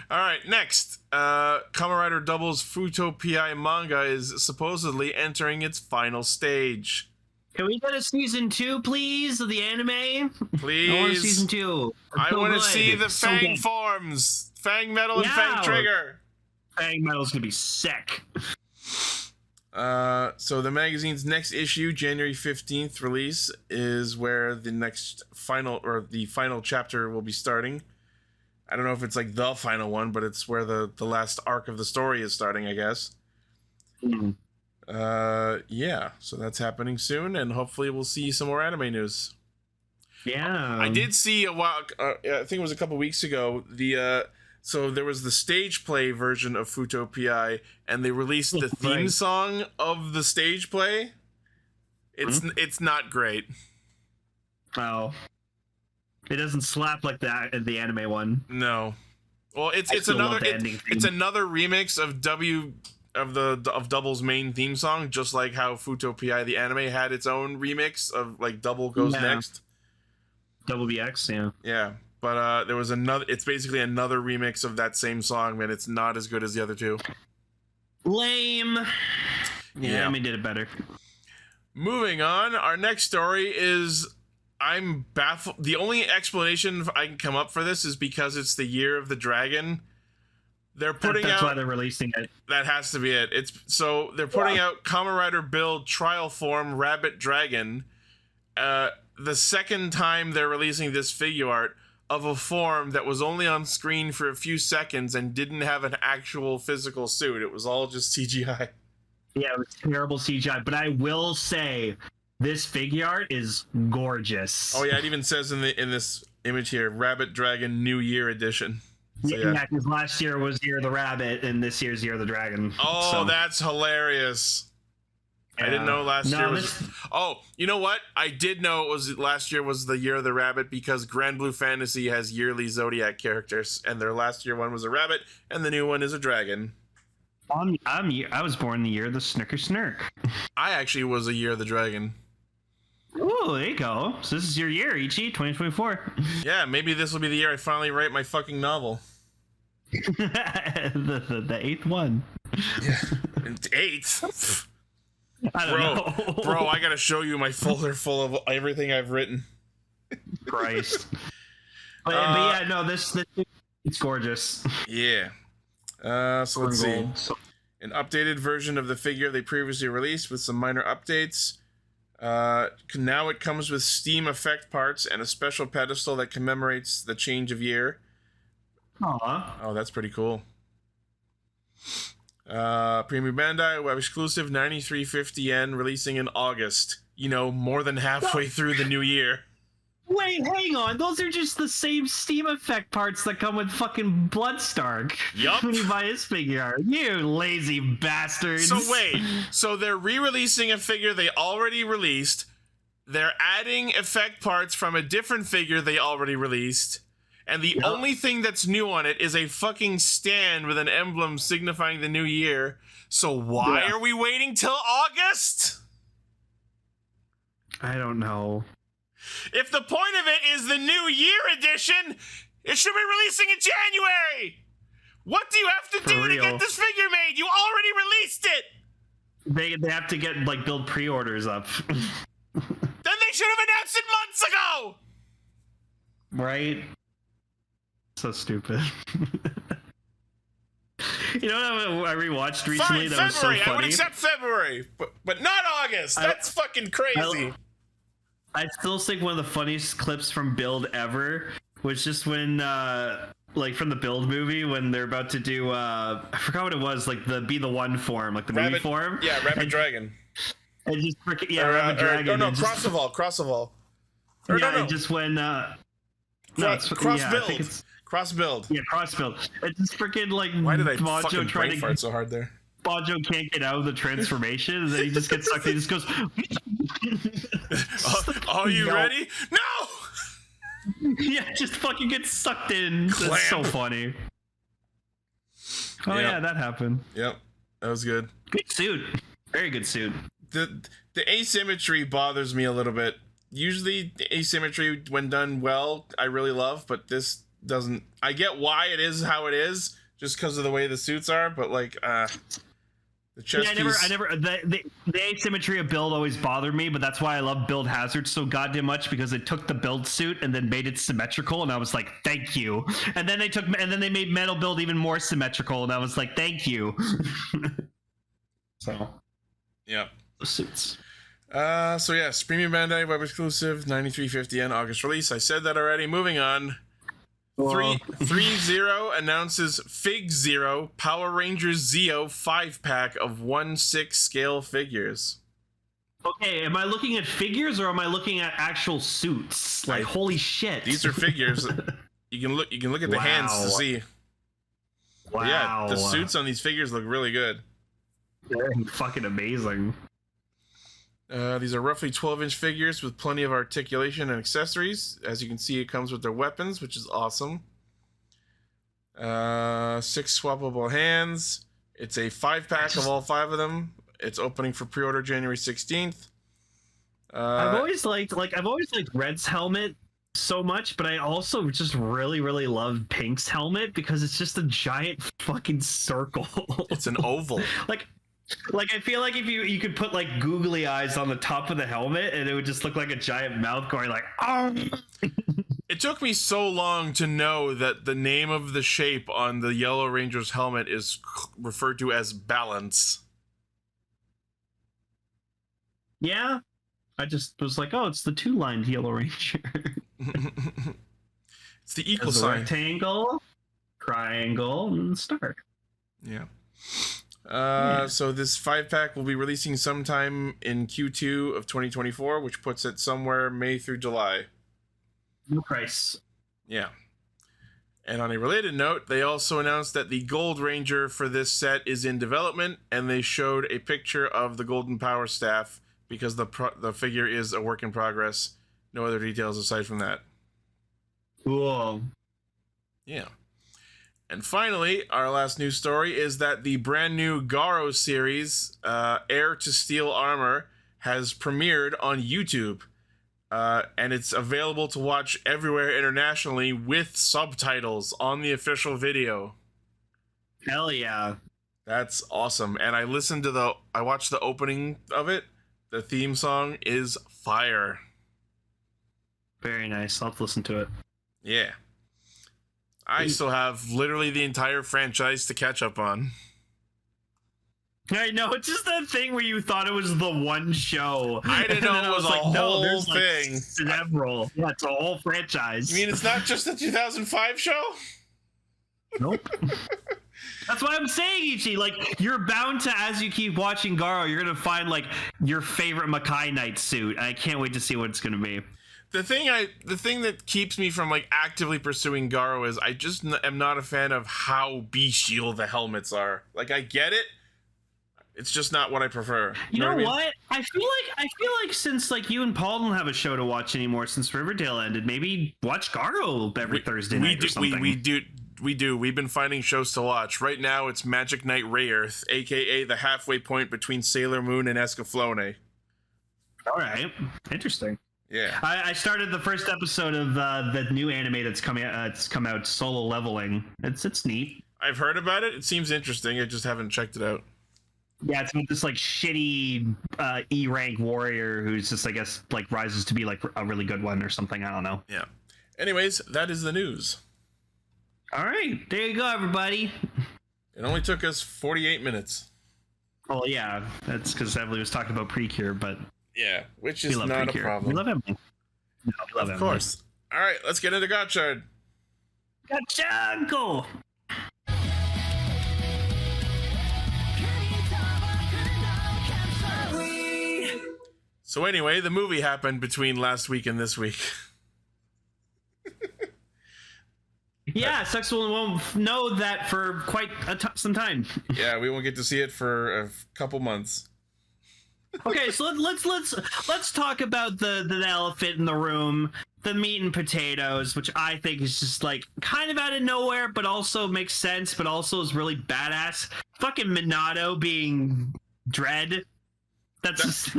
All right, next. Kamen Rider Double's Futo PI manga is supposedly entering its final stage. Can we get a season 2, please, of the anime? Please. I want a season 2. I want to see the Fang forms. Fang Metal and Fang Trigger. Fang Metal's gonna be sick. So the magazine's next issue, January 15th release, is where the final chapter will be starting. I don't know if it's like the final one, but it's where the last arc of the story is starting, I guess. Mm. Yeah, so that's happening soon, and hopefully we'll see some more anime news. Yeah. I did see a while, I think it was a couple weeks ago, so there was the stage play version of Futopia, and they released the theme song of the stage play. It's not great. Oh. It doesn't slap like that in the anime one. No. Well, it's another remix of Double's main theme song, just like how Futopia the anime had its own remix of like Double Goes Next. Double BX, yeah. Yeah. But there was another. It's basically another remix of that same song, and it's not as good as the other two. Lame. Yeah, anime did it better. Moving on, our next story is. I'm baffled. The only explanation I can come up for this is because it's the year of the dragon. They're putting That's out. why they're releasing it. That has to be it. They're putting out Kamen Rider Build Trial Form Rabbit Dragon. The second time they're releasing this figure art of a form that was only on screen for a few seconds and didn't have an actual physical suit. It was all just CGI. Yeah, it was terrible CGI. But I will say, this figure art is gorgeous. Oh yeah, it even says in this image here, Rabbit Dragon New Year Edition. So, yeah, because last year was Year of the Rabbit, and this year's Year of the Dragon. Oh, so. That's hilarious. I didn't know last year was... Oh, you know what? I did know it was last year was the Year of the Rabbit because Grand Blue Fantasy has yearly Zodiac characters, and their last year one was a rabbit, and the new one is a dragon. I was born the year of the Snicker Snurk. I actually was a Year of the Dragon. Oh, there you go. So this is your year, Ichi, 2024. Yeah, maybe this will be the year I finally write my fucking novel. the eighth one. Yeah, eighth. I don't know. Bro, I gotta show you my folder full of everything I've written. Christ. But yeah, no, this it's gorgeous. Yeah. So let's see. An updated version of the figure they previously released with some minor updates. Now it comes with Steam effect parts and a special pedestal that commemorates the change of year. Aww. Oh, that's pretty cool. Premium Bandai, web exclusive, 93.50 yen, releasing in August. You know, more than halfway through the new year. Wait, hang on. Those are just the same Steam effect parts that come with fucking Bloodstark. Yup. When you buy his figure art. You lazy bastards. So wait, so they're re-releasing a figure they already released. They're adding effect parts from a different figure they already released. And the only thing that's new on it is a fucking stand with an emblem signifying the new year. So why are we waiting till August? I don't know. If the point of it is the new year edition, it should be releasing in January. What do you have to do to get this figure made? You already released it. They have to get build pre-orders up. Then they should have announced it months ago. Right? So stupid. You know what I rewatched recently? Fine, that was so February. funny. I would accept February, but not August. That's fucking crazy. I still think one of the funniest clips from Build ever was just when, from the Build movie, when they're about to do, I forgot what it was, like the Be the One form, like the movie form. Yeah, Rabbit Dragon. And just Rabbit Dragon. No, Cross of All. Or no. Just when, Cross Build. Cross Build. Yeah, Cross Build. It's just freaking Why did I fucking brain fart so hard there? Banjo can't get out of the transformation, and then he just gets sucked. He just goes. Are you ready? No. Yeah, just fucking gets sucked in. Clamp. That's so funny. Oh yeah, that happened. Yep, that was good. Good suit. Very good suit. The asymmetry bothers me a little bit. Usually, the asymmetry, when done well, I really love, but this doesn't. I get why it is how it is, just because of the way the suits are, but The chest piece. I never. The asymmetry of build always bothered me, but that's why I love Build Hazard so goddamn much, because it took the build suit and then made it symmetrical, and I was like, thank you. And then they made Metal Build even more symmetrical, and I was like, thank you. So, yeah, the suits. So yes, Premium Bandai web exclusive, 93.50 yen August release. I said that already. Moving on. 3-0 announces Fig Zero Power Rangers Zeo 5-pack of 1/6 scale figures. Okay, am I looking at figures or am I looking at actual suits? Like, holy shit! These are figures. You can look at the hands to see. Wow. But yeah, the suits on these figures look really good. They're fucking amazing. These are roughly 12-inch figures with plenty of articulation and accessories. As you can see, it comes with their weapons, which is awesome. 6 swappable hands. It's a 5-pack of all 5 of them. It's opening for pre-order January 16th. I've always liked Red's helmet so much, but I also just really love Pink's helmet because it's just a giant fucking circle. It's an oval. Like I feel like if you could put like googly eyes on the top of the helmet and it would just look like a giant mouth going like, oh. It took me so long to know that the name of the shape on the Yellow Ranger's helmet is referred to as balance. Yeah, I just was like, oh, it's the 2-lined Yellow Ranger. It's the equal There's a sign. Rectangle, triangle, and star. Yeah. So this 5-pack will be releasing sometime in Q2 of 2024, which puts it somewhere May through July. No price. Yeah. And on a related note, they also announced that the Gold Ranger for this set is in development, and they showed a picture of the Golden Power Staff because the figure is a work in progress. No other details aside from that. Cool. Yeah. And finally, our last news story is that the brand new Garo series, Heir to Steel Armor, has premiered on YouTube. And it's available to watch everywhere internationally with subtitles on the official video. Hell yeah. That's awesome. And I watched the opening of it. The theme song is fire. Very nice. I'll have to listen to it. Yeah. I still have literally the entire franchise to catch up on. I know, it's just that thing where you thought it was the one show. I didn't know it was a whole thing. Several. Yeah, it's a whole franchise. You mean it's not just the 2005 show? Nope. That's what I'm saying, Ichi. Like, you're bound to, as you keep watching Garo, you're going to find, like, your favorite Makai Knight suit. I can't wait to see what it's going to be. The thing that keeps me from like actively pursuing Garo is I just am not a fan of how bestial the helmets are. Like I get it, it's just not what I prefer. You know what I mean? what? I feel like since like you and Paul don't have a show to watch anymore since Riverdale ended, maybe watch Garo every Thursday night or something. We do. We've been finding shows to watch. Right now, it's Magic Knight Rayearth, aka the halfway point between Sailor Moon and Escaflowne. All right, interesting. Yeah, I started the first episode of the new anime that's coming out. It's come out, Solo Leveling. It's neat. I've heard about it. It seems interesting. I just haven't checked it out. Yeah, it's about this like shitty E rank warrior who's just, I guess, like rises to be like a really good one or something. I don't know. Yeah. Anyways, that is the news. All right, there you go, everybody. It only took us 48 minutes. Well, yeah, that's because Emily was talking about Precure, but. Yeah, which is not a problem. We love Emily. No, we love Emily. Of course. All right, let's get into Gotchard. Gotchard, go! So anyway, the movie happened between last week and this week. Yeah, Sexual won't know that for quite some time. Yeah, we won't get to see it for a couple months. Okay, so let's talk about the elephant in the room, the meat and potatoes, which I think is just like kind of out of nowhere, but also makes sense, but also is really badass. Fucking Minato being Dredd. That's just,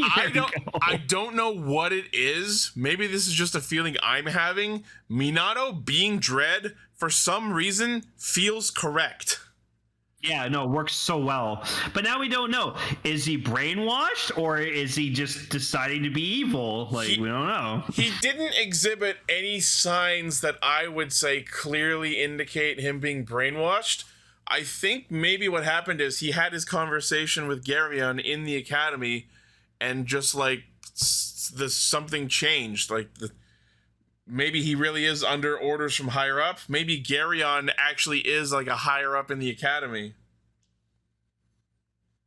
I don't know what it is. Maybe this is just a feeling I'm having. Minato being Dredd for some reason feels correct. Yeah, no, it works so well. But now we don't know. Is he brainwashed or is he just deciding to be evil? Like, we don't know. He didn't exhibit any signs that I would say clearly indicate him being brainwashed. I think maybe what happened is he had his conversation with Garyon in the academy, and just like something changed. Like maybe he really is under orders from higher up. Maybe Garyon actually is like a higher up in the academy.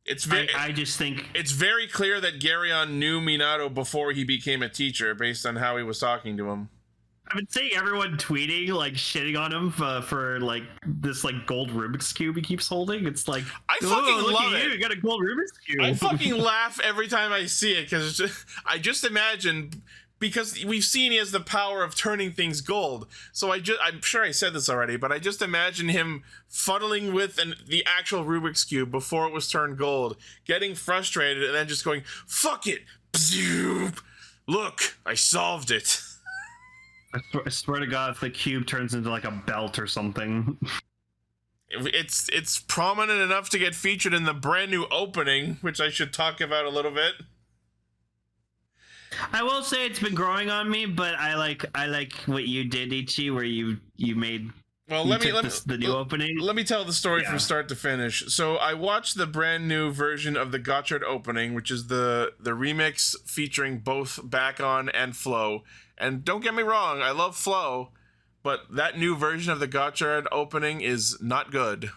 I just think it's very clear that Garyon knew Minato before he became a teacher, based on how he was talking to him. I've been seeing everyone tweeting, like, shitting on him for like, this, like, gold Rubik's Cube he keeps holding. It's like, I fucking love it. You got a gold Rubik's Cube. I fucking laugh every time I see it, because I just imagine, because we've seen he has the power of turning things gold. So I'm sure I said this already, but I just imagine him fuddling with the actual Rubik's Cube before it was turned gold, getting frustrated, and then just going, fuck it! Bzoop. Look, I solved it. I swear to God, if the cube turns into like a belt or something. It's prominent enough to get featured in the brand new opening, which I should talk about a little bit. I will say it's been growing on me, but I like what you did, Ichi, where you made. Well, the new opening. Let me tell the story from start to finish. So I watched the brand new version of the Gotchard opening, which is the remix featuring both Back On and Flow. And don't get me wrong, I love Flow, but that new version of the Gotchard opening is not good.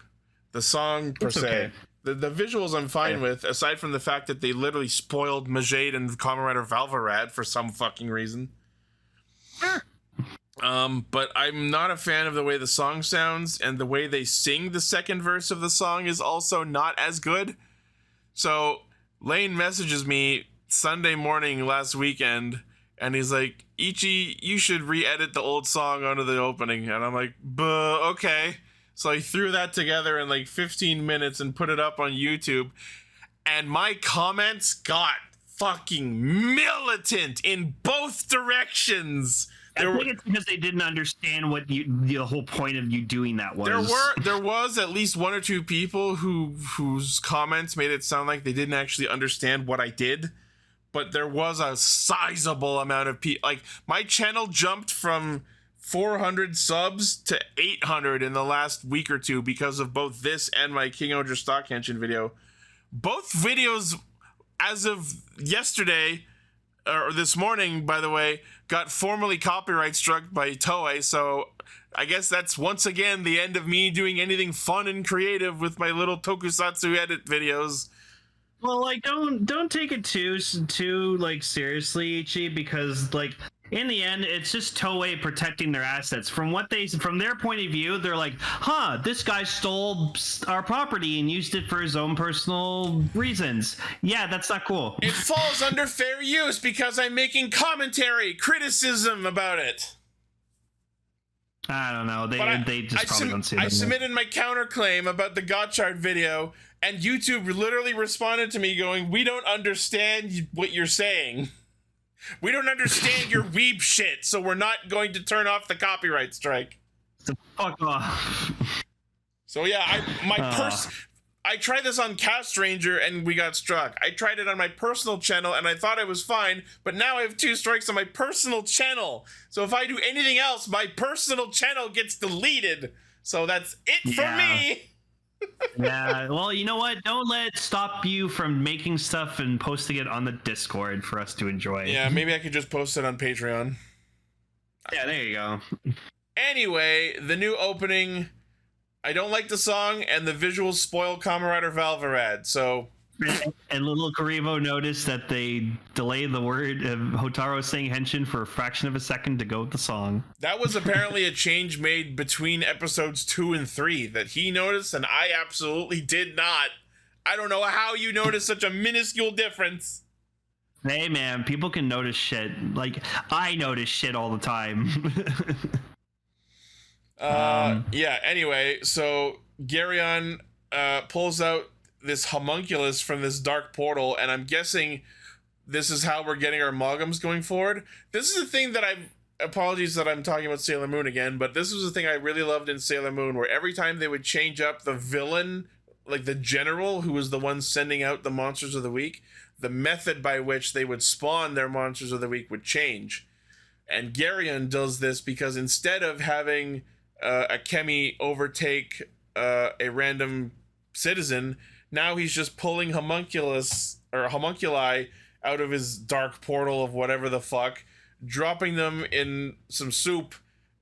The song per se. Okay. The visuals I'm fine with, aside from the fact that they literally spoiled Majade and Kamen Rider Valvarad for some fucking reason. Sure. But I'm not a fan of the way the song sounds, and the way they sing the second verse of the song is also not as good. So Lane messages me Sunday morning last weekend, and he's like, Ichi, you should re-edit the old song onto the opening. And I'm like, okay. So I threw that together in like 15 minutes and put it up on YouTube. And my comments got fucking militant in both directions. I think it's because they didn't understand what the whole point of you doing that was. There was at least one or two people whose comments made it sound like they didn't actually understand what I did. But there was a sizable amount of people. Like, my channel jumped from 400 subs to 800 in the last week or two because of both this and my Kingohger Stock Henshin video. Both videos, as of yesterday, or this morning, by the way, got formally copyright struck by Toei, so I guess that's once again the end of me doing anything fun and creative with my little tokusatsu edit videos. Well, like, don't take it too like seriously, Ichi, because like in the end, it's just Toei protecting their assets. From their point of view, they're like, huh, this guy stole our property and used it for his own personal reasons. Yeah, that's not cool. It falls under fair use because I'm making commentary, criticism about it. I don't know. They just probably don't see it. I submitted my counterclaim about the Gotchard video, and YouTube literally responded to me going, we don't understand what you're saying. We don't understand your weeb shit, so we're not going to turn off the copyright strike. So fuck off. So yeah, I tried this on Castranger and we got struck. I tried it on my personal channel and I thought I was fine, but now I have 2 strikes on my personal channel. So if I do anything else, my personal channel gets deleted. So that's it for me. Yeah, well, you know what? Don't let it stop you from making stuff and posting it on the Discord for us to enjoy. Yeah, maybe I could just post it on Patreon. Yeah, there you go. Anyway, the new opening, I don't like the song, and the visuals spoil Kamen Rider Valvarad, so... And little Karibo noticed that they delayed the word of Hotaru saying Henshin for a fraction of a second to go with the song. That was apparently a change made between episodes 2 and 3 that he noticed, and I absolutely did not. I don't know how you noticed such a minuscule difference. Hey man, people can notice shit. Like, I notice shit all the time. Yeah, anyway, so Garyon pulls out this homunculus from this dark portal, and I'm guessing this is how we're getting our Malgams going forward. This is the thing that apologies that I'm talking about Sailor Moon again, but this was the thing I really loved in Sailor Moon, where every time they would change up the villain like the general who was the one sending out the monsters of the week, the method by which they would spawn their monsters of the week would change. And Geryon does this because instead of having a Kemi overtake a random citizen, now he's just pulling homunculi out of his dark portal of whatever the fuck, dropping them in some soup,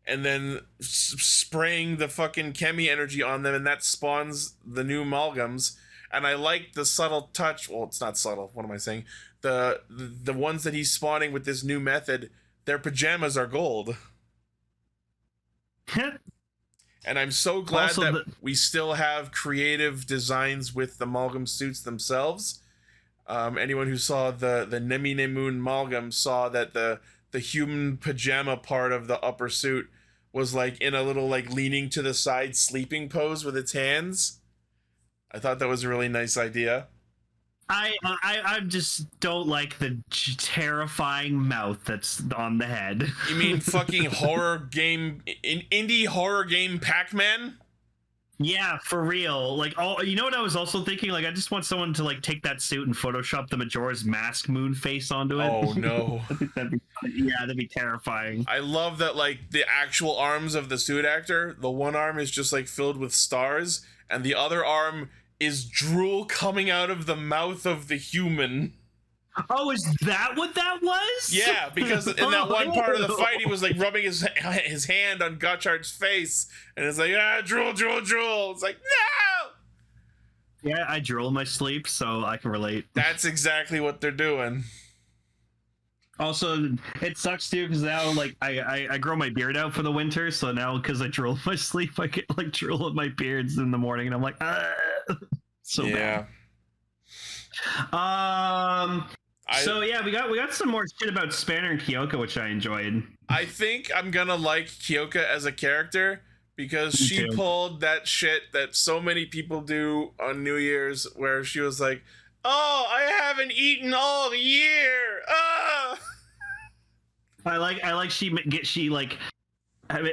and then spraying the fucking Kemi energy on them, and that spawns the new Malgams. And I like the subtle touch. Well, it's not subtle. What am I saying? The ones that he's spawning with this new method, their pajamas are gold. And I'm so glad also that we still have creative designs with the Malgam suits themselves. Anyone who saw the Nemine Moon Malgam saw that the human pajama part of the upper suit was like in a little like leaning to the side sleeping pose with its hands. I thought that was a really nice idea. I just don't like the terrifying mouth that's on the head. You mean fucking horror game, indie horror game Pac-Man? Yeah, for real. Like, oh, you know what I was also thinking? Like, I just want someone to like take that suit and Photoshop the Majora's Mask moon face onto it. Oh no! that'd be terrifying. I love that. Like the actual arms of the suit actor, the one arm is just like filled with stars, and the other arm is drool coming out of the mouth of the human. Oh, is that what that was? Yeah, because in that one part of the fight, he was like rubbing his hand on Gotchard's face, and it's like, drool, drool, drool. It's like, no! Yeah, I drool in my sleep, so I can relate. That's exactly what they're doing. Also, it sucks too, because now, like, I grow my beard out for the winter, so now, because I drool in my sleep, I get, like, drool in my beards in the morning, and I'm like, so yeah. Bad. So yeah, we got some more shit about Spanner and Kyoka, which I enjoyed. I think I'm gonna like Kyoka as a character because she pulled that shit that so many people do on New Year's, where she was like, "Oh, I haven't eaten all year." I like she like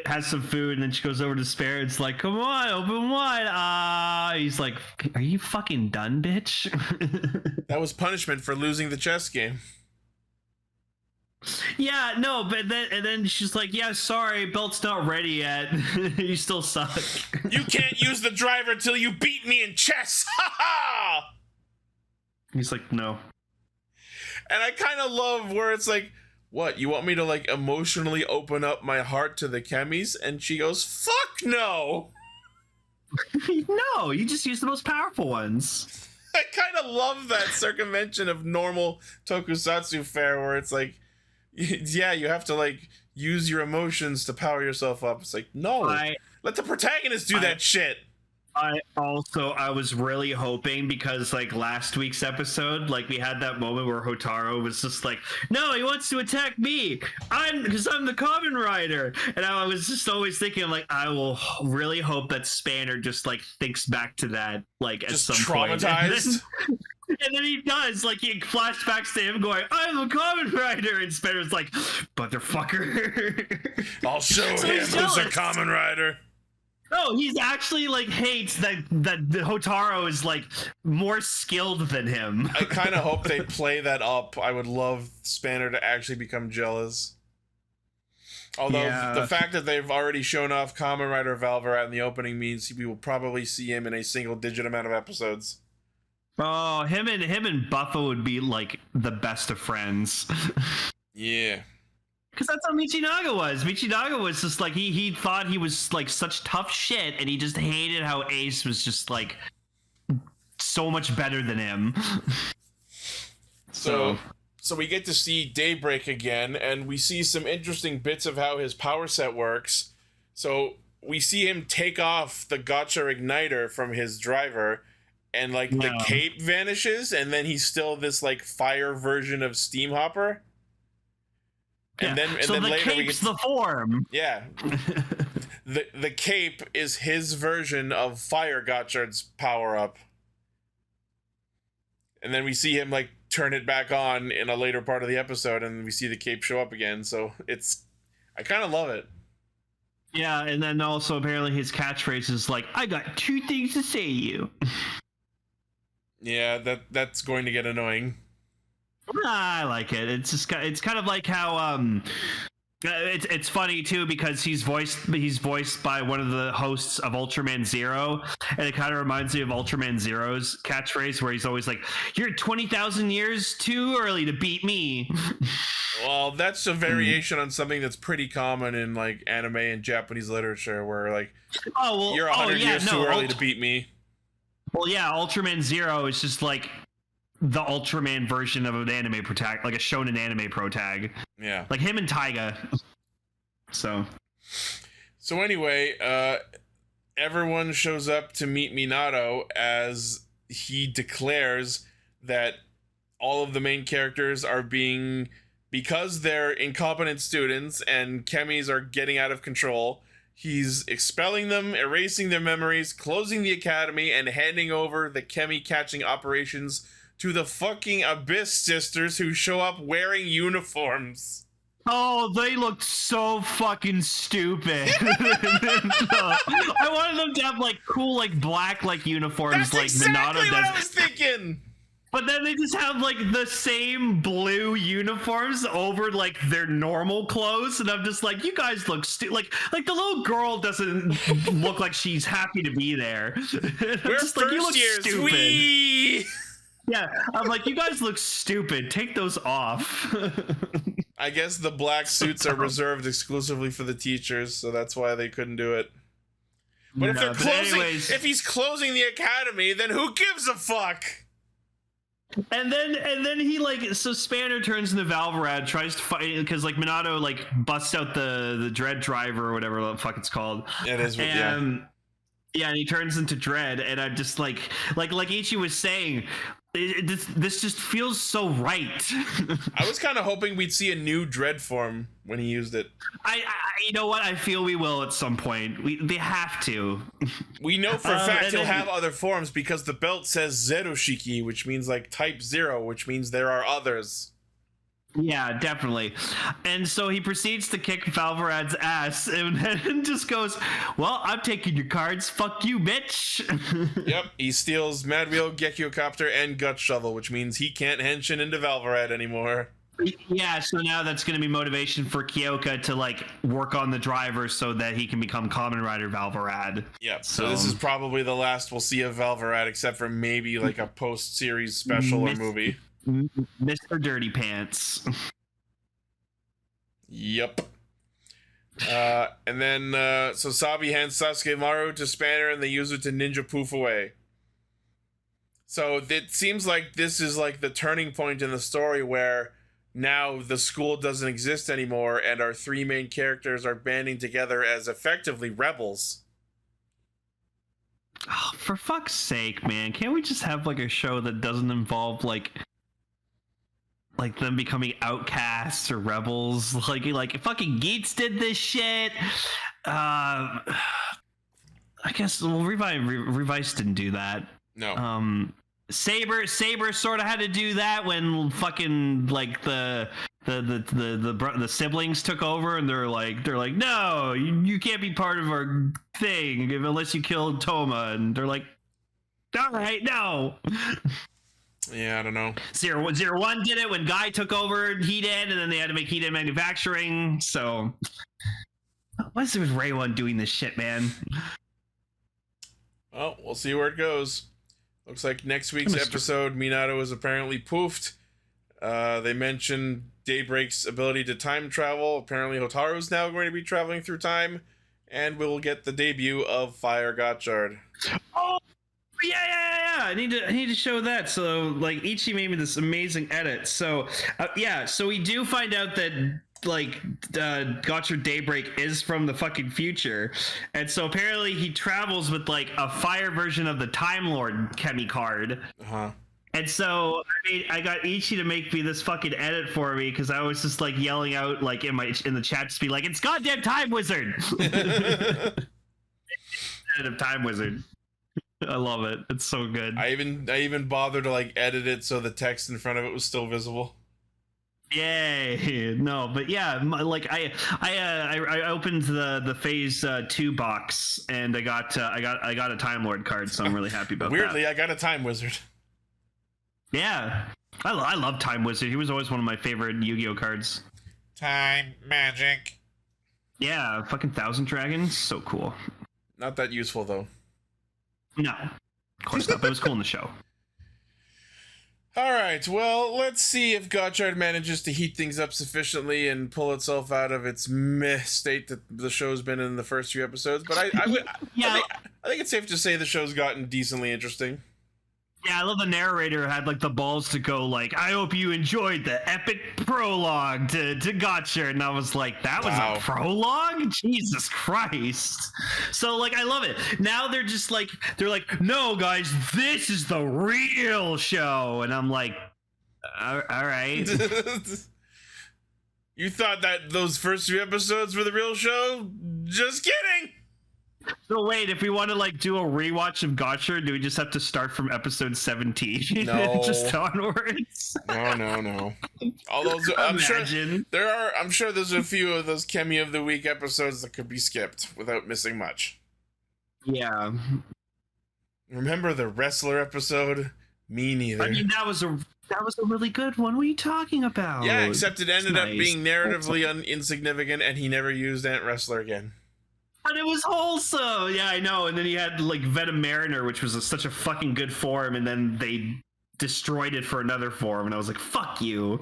has some food, and then she goes over to Spanner. It's like, come on, open wide. He's like, are you fucking done, bitch? That was punishment for losing the chess game. Yeah, no, but then she's like, yeah, sorry, belt's not ready yet. You still suck. You can't use the driver till you beat me in chess. Ha ha! He's like, no. And I kind of love where it's like, what, you want me to like emotionally open up my heart to the Kemis? And she goes, fuck no! No, you just use the most powerful ones. I kind of love that circumvention of normal tokusatsu fare where it's like, yeah, you have to like use your emotions to power yourself up. It's like, no, let the protagonist do that shit. I was really hoping, because like last week's episode, like we had that moment where Hotaru was just like, no, he wants to attack me, because I'm the Kamen Rider. And I was just always thinking, like, I will really hope that Spanner just like thinks back to that, like just at some traumatized point. And then he does, like, he flashbacks to him going, I'm a Kamen Rider, and Spanner's like, motherfucker. I'll show him who's a Kamen Rider. No, he's actually like hates that Hotaru is like more skilled than him. I kind of hope they play that up. I would love Spanner to actually become jealous. Although the fact that they've already shown off Kamen Rider Valverat in the opening means we will probably see him in a single-digit amount of episodes. Oh, him and Buffa would be like the best of friends. Yeah. Because that's how Michinaga was. Michinaga was just like, he thought he was like such tough shit, and he just hated how Ace was just like so much better than him. So we get to see Daybreak again, and we see some interesting bits of how his power set works. So we see him take off the Gotchard igniter from his driver, and like the cape vanishes, and then he's still this like fire version of Steam Hopper. And then later we get the form. Yeah. the cape is his version of Fire Gotchard's power up. And then we see him like turn it back on in a later part of the episode, and we see the cape show up again. So I kind of love it. Yeah, and then also apparently his catchphrase is like, I got two things to say to you. Yeah, that's going to get annoying. I like it. It's kind of like how it's funny too because he's voiced by one of the hosts of Ultraman Zero, and it kind of reminds me of Ultraman Zero's catchphrase where he's always like, "You're 20,000 years too early to beat me." Well, that's a variation on something that's pretty common in like anime and Japanese literature, where like, you're 100 years too early to beat me. Well, yeah, Ultraman Zero is just like the Ultraman version of an anime protag, like a shonen anime protag. Yeah, like him and Taiga. So anyway, everyone shows up to meet Minato as he declares that all of the main characters are because they're incompetent students and chemis are getting out of control. He's expelling them, erasing their memories, closing the academy, and handing over the chemi catching operations to the fucking Abyss sisters who show up wearing uniforms. Oh, they looked so fucking stupid. I wanted them to have like cool, like black, like uniforms. That's like exactly Minato what does. I was thinking. But then they just have like the same blue uniforms over like their normal clothes, and I'm just like, you guys look like the little girl doesn't look like she's happy to be there. We're just first like, you look years. stupid. Yeah, I'm like, you guys look stupid. Take those off. I guess the black suits are reserved exclusively for the teachers, so that's why they couldn't do it. But if they're closing, if he's closing the academy, then who gives a fuck? And then he like, so Spanner turns into Valvarad, tries to fight because like Minato like busts out the Dredd driver or whatever the fuck it's called. It is, and and he turns into Dredd, and I'm just like Ichi was saying, this just feels so right. I was kind of hoping we'd see a new Dredd form when he used it. I you know what? I feel we will at some point. They have to. We know for a fact he'll have other forms because the belt says Zeroshiki, which means like type 0, which means there are others. Yeah, definitely. And so he proceeds to kick Valvarad's ass and then just goes, well, I'm taking your cards. Fuck you, bitch. Yep, he steals Mad Wheel, Gekyocopter, and Gut Shovel, which means he can't henshin into Valvarad anymore. Yeah, so now that's going to be motivation for Kyoka to like work on the driver so that he can become Kamen Rider Valvarad. Yep, so this is probably the last we'll see of Valvarad, except for maybe like a post-series special or movie. Mr. Dirty Pants. Yep. And then so Sabi hands Sasuke Maru to Spanner and they use it to ninja poof away. So it seems like this is like the turning point in the story where now the school doesn't exist anymore and our three main characters are banding together as effectively rebels. Oh, for fuck's sake, man. Can't we just have like a show that doesn't involve like them becoming outcasts or rebels? Like fucking Geats did this shit. I guess Revice didn't do that. No. Saber sort of had to do that when fucking like the siblings took over and they're like no, you can't be part of our thing unless you killed Toma, and they're like, all right, no. Yeah, I don't know. 001 did it when Guy took over Heat-En, and then they had to make Heat-En manufacturing. So what's with Ray One doing this shit, man? Well, we'll see where it goes. Looks like next week's episode, Minato is apparently poofed. They mentioned Daybreak's ability to time travel. Apparently Hotaru's now going to be traveling through time, and we'll get the debut of Fire Gotchard. Oh, yeah. I need to show that. So like Ichi made me this amazing edit. So so we do find out that like Gotchard Daybreak is from the fucking future, and so apparently he travels with like a fire version of the Time Lord Chemi card. And so I got Ichi to make me this fucking edit for me because I was just like yelling out like in the chat to be like, it's goddamn Time Wizard. Edit of Time Wizard. I love it. It's so good. I even bothered to like edit it so the text in front of it was still visible. Yay! No, but yeah, like I opened the Phase 2 box and I got a Time Lord card, so I'm really happy about Weirdly, that. I got a Time Wizard. Yeah. I love Time Wizard. He was always one of my favorite Yu-Gi-Oh cards. Time magic. Yeah, fucking Thousand Dragons. So cool. Not that useful, though. No. Of course not, but it was cool in the show. All right, well, let's see if Gotchard manages to heat things up sufficiently and pull itself out of its meh state that the show's been in the first few episodes. But I think it's safe to say the show's gotten decently interesting. Yeah, I love the narrator had like the balls to go like, I hope you enjoyed the epic prologue to Gotchard, and I was like, that was a prologue? Jesus Christ. So like I love it. Now they're like, no guys, this is the real show, and I'm like, all right. You thought that those first few episodes were the real show? Just kidding. So wait, if we want to like do a rewatch of Gotchard, do we just have to start from episode 17? No. Just onwards? No. All those, I'm sure there's a few of those Kemi of the Week episodes that could be skipped without missing much. Yeah. Remember the wrestler episode? Me neither. I mean, that was a really good one. What are you talking about? Yeah, except it ended up being narratively insignificant, and he never used Ant Wrestler again. But it was wholesome. Yeah, I know. And then he had like Venom Mariner, which was such a fucking good form, and then they destroyed it for another form, and I was like, fuck you.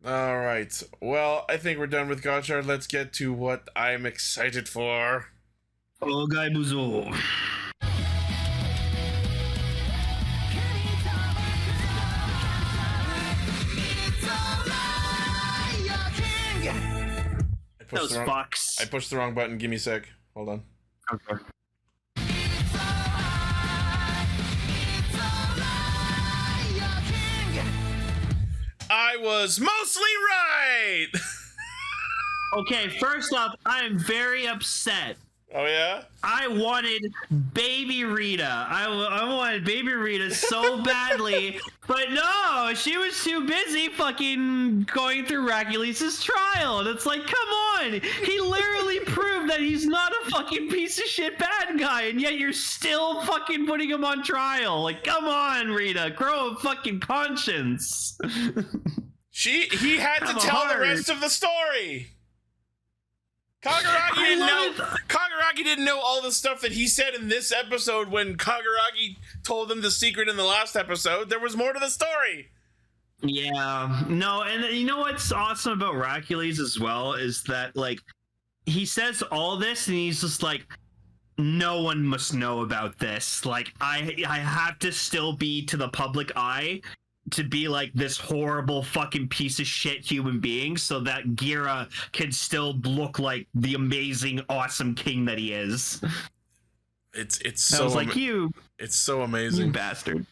All right. Well, I think we're done with Gotchard. Let's get to what I'm excited for. Oh, Guy Busou. Those fucks. I pushed the wrong button. Give me a sec. Hold on. Okay. I was mostly right. Okay, first off, I am very upset. Oh yeah? I wanted Baby Rita. I wanted Baby Rita so badly, but no, she was too busy fucking going through Raculis's trial. And it's like, come on, he literally proved that he's not a fucking piece of shit bad guy, and yet you're still fucking putting him on trial. Like, come on, Rita, grow a fucking conscience. He had to tell the rest of the story. Kagaraki didn't know all the stuff that he said in this episode when Kagaraki told him the secret in the last episode. There was more to the story. Yeah, no, and you know what's awesome about Racules as well is that, like, he says all this and he's just like, no one must know about this. Like, I have to still be to the public eye to be like this horrible fucking piece of shit human being so that Gira can still look like the amazing, awesome king that he is. It's I so was like, it's so amazing. You bastard.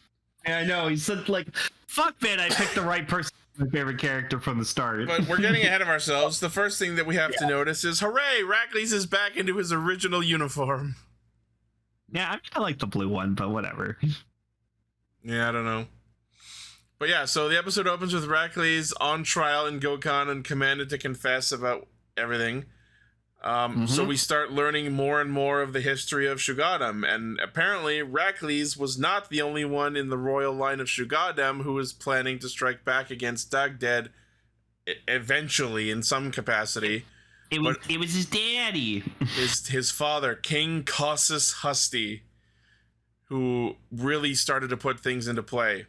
Yeah, I know. He said like, fuck man, I picked the right person. My favorite character from the start. But we're getting ahead of ourselves. The first thing that we have to notice is, hooray, Racules is back into his original uniform. Yeah, I kind of like the blue one, but whatever. Yeah, I don't know. But yeah, so the episode opens with Racules on trial in Gokhan and commanded to confess about everything. So we start learning more and more of the history of Shugoddom, and apparently Racules was not the only one in the royal line of Shugoddom who was planning to strike back against Dredd eventually in some capacity. It was his daddy. His father, King Casus Husty, who really started to put things into play.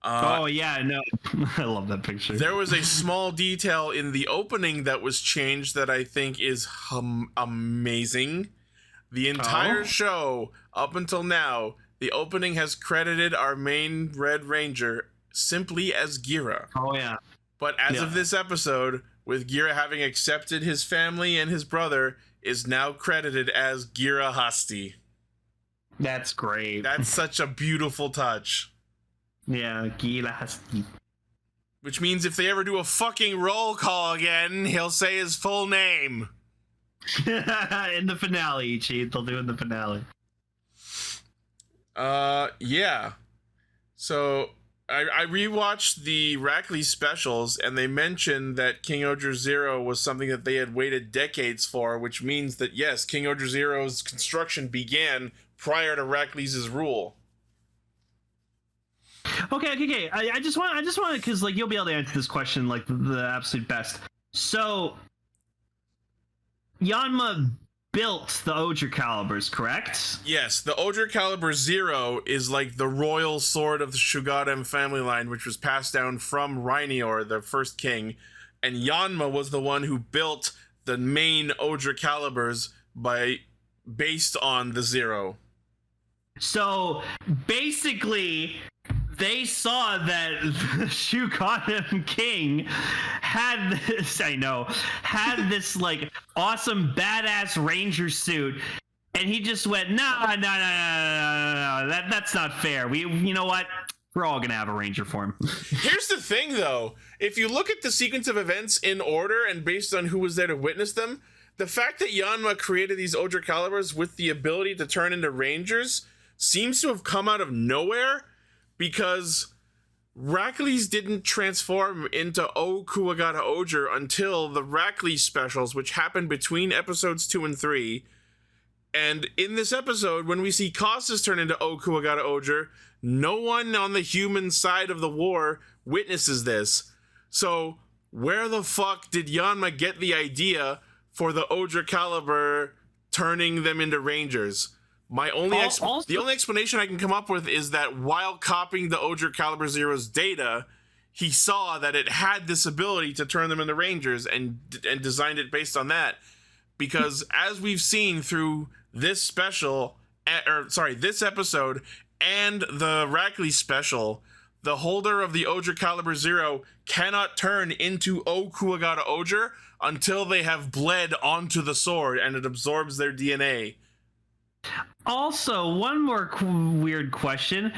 Oh yeah, no, I love that picture. There was a small detail in the opening that was changed that I think is amazing. The entire show, up until now, the opening has credited our main Red Ranger simply as Gira. Oh yeah. But as of this episode, with Gira having accepted his family and his brother, is now credited as Gira Husty. That's great. That's such a beautiful touch. Yeah, Gira Husty. Which means if they ever do a fucking roll call again, he'll say his full name. In the finale, Ichi. They'll do in the finale. Yeah. So, I rewatched the Racules specials, and they mentioned that Kingohger Zero was something that they had waited decades for, which means that, yes, Kingohger Zero's construction began prior to Racules' rule. Okay. I just want because like you'll be able to answer this question like the absolute best. So, Yanma built the Ohsama calibers, correct? Yes, the Ohsama Caliber 0 is like the royal sword of the Shugoddom family line, which was passed down from Rainior, the first king, and Yanma was the one who built the main Ohsama calibers based on the 0. So basically, they saw that the Shugoddom king had this like awesome badass ranger suit, and he just went, no, that's not fair. You know what? We're all gonna have a ranger form. Here's the thing, though. If you look at the sequence of events in order and based on who was there to witness them, the fact that Yanma created these Ohsama calibers with the ability to turn into rangers seems to have come out of nowhere, because Rackley's didn't transform into O Kuwagata Ohsama until the Rackley specials, which happened between episodes 2 and 3. And in this episode, when we see Casas turn into O Kuwagata Ohsama, no one on the human side of the war witnesses this. So where the fuck did Yanma get the idea for the Ohsama caliber turning them into rangers? The only explanation I can come up with is that while copying the Ohsama Caliber Zero's data, he saw that it had this ability to turn them into rangers and designed it based on that. Because as we've seen through this this episode and the Rackley special, the holder of the Ohsama Caliber Zero cannot turn into O Kuwagata Ohsama until they have bled onto the sword and it absorbs their DNA. Also, one more weird question.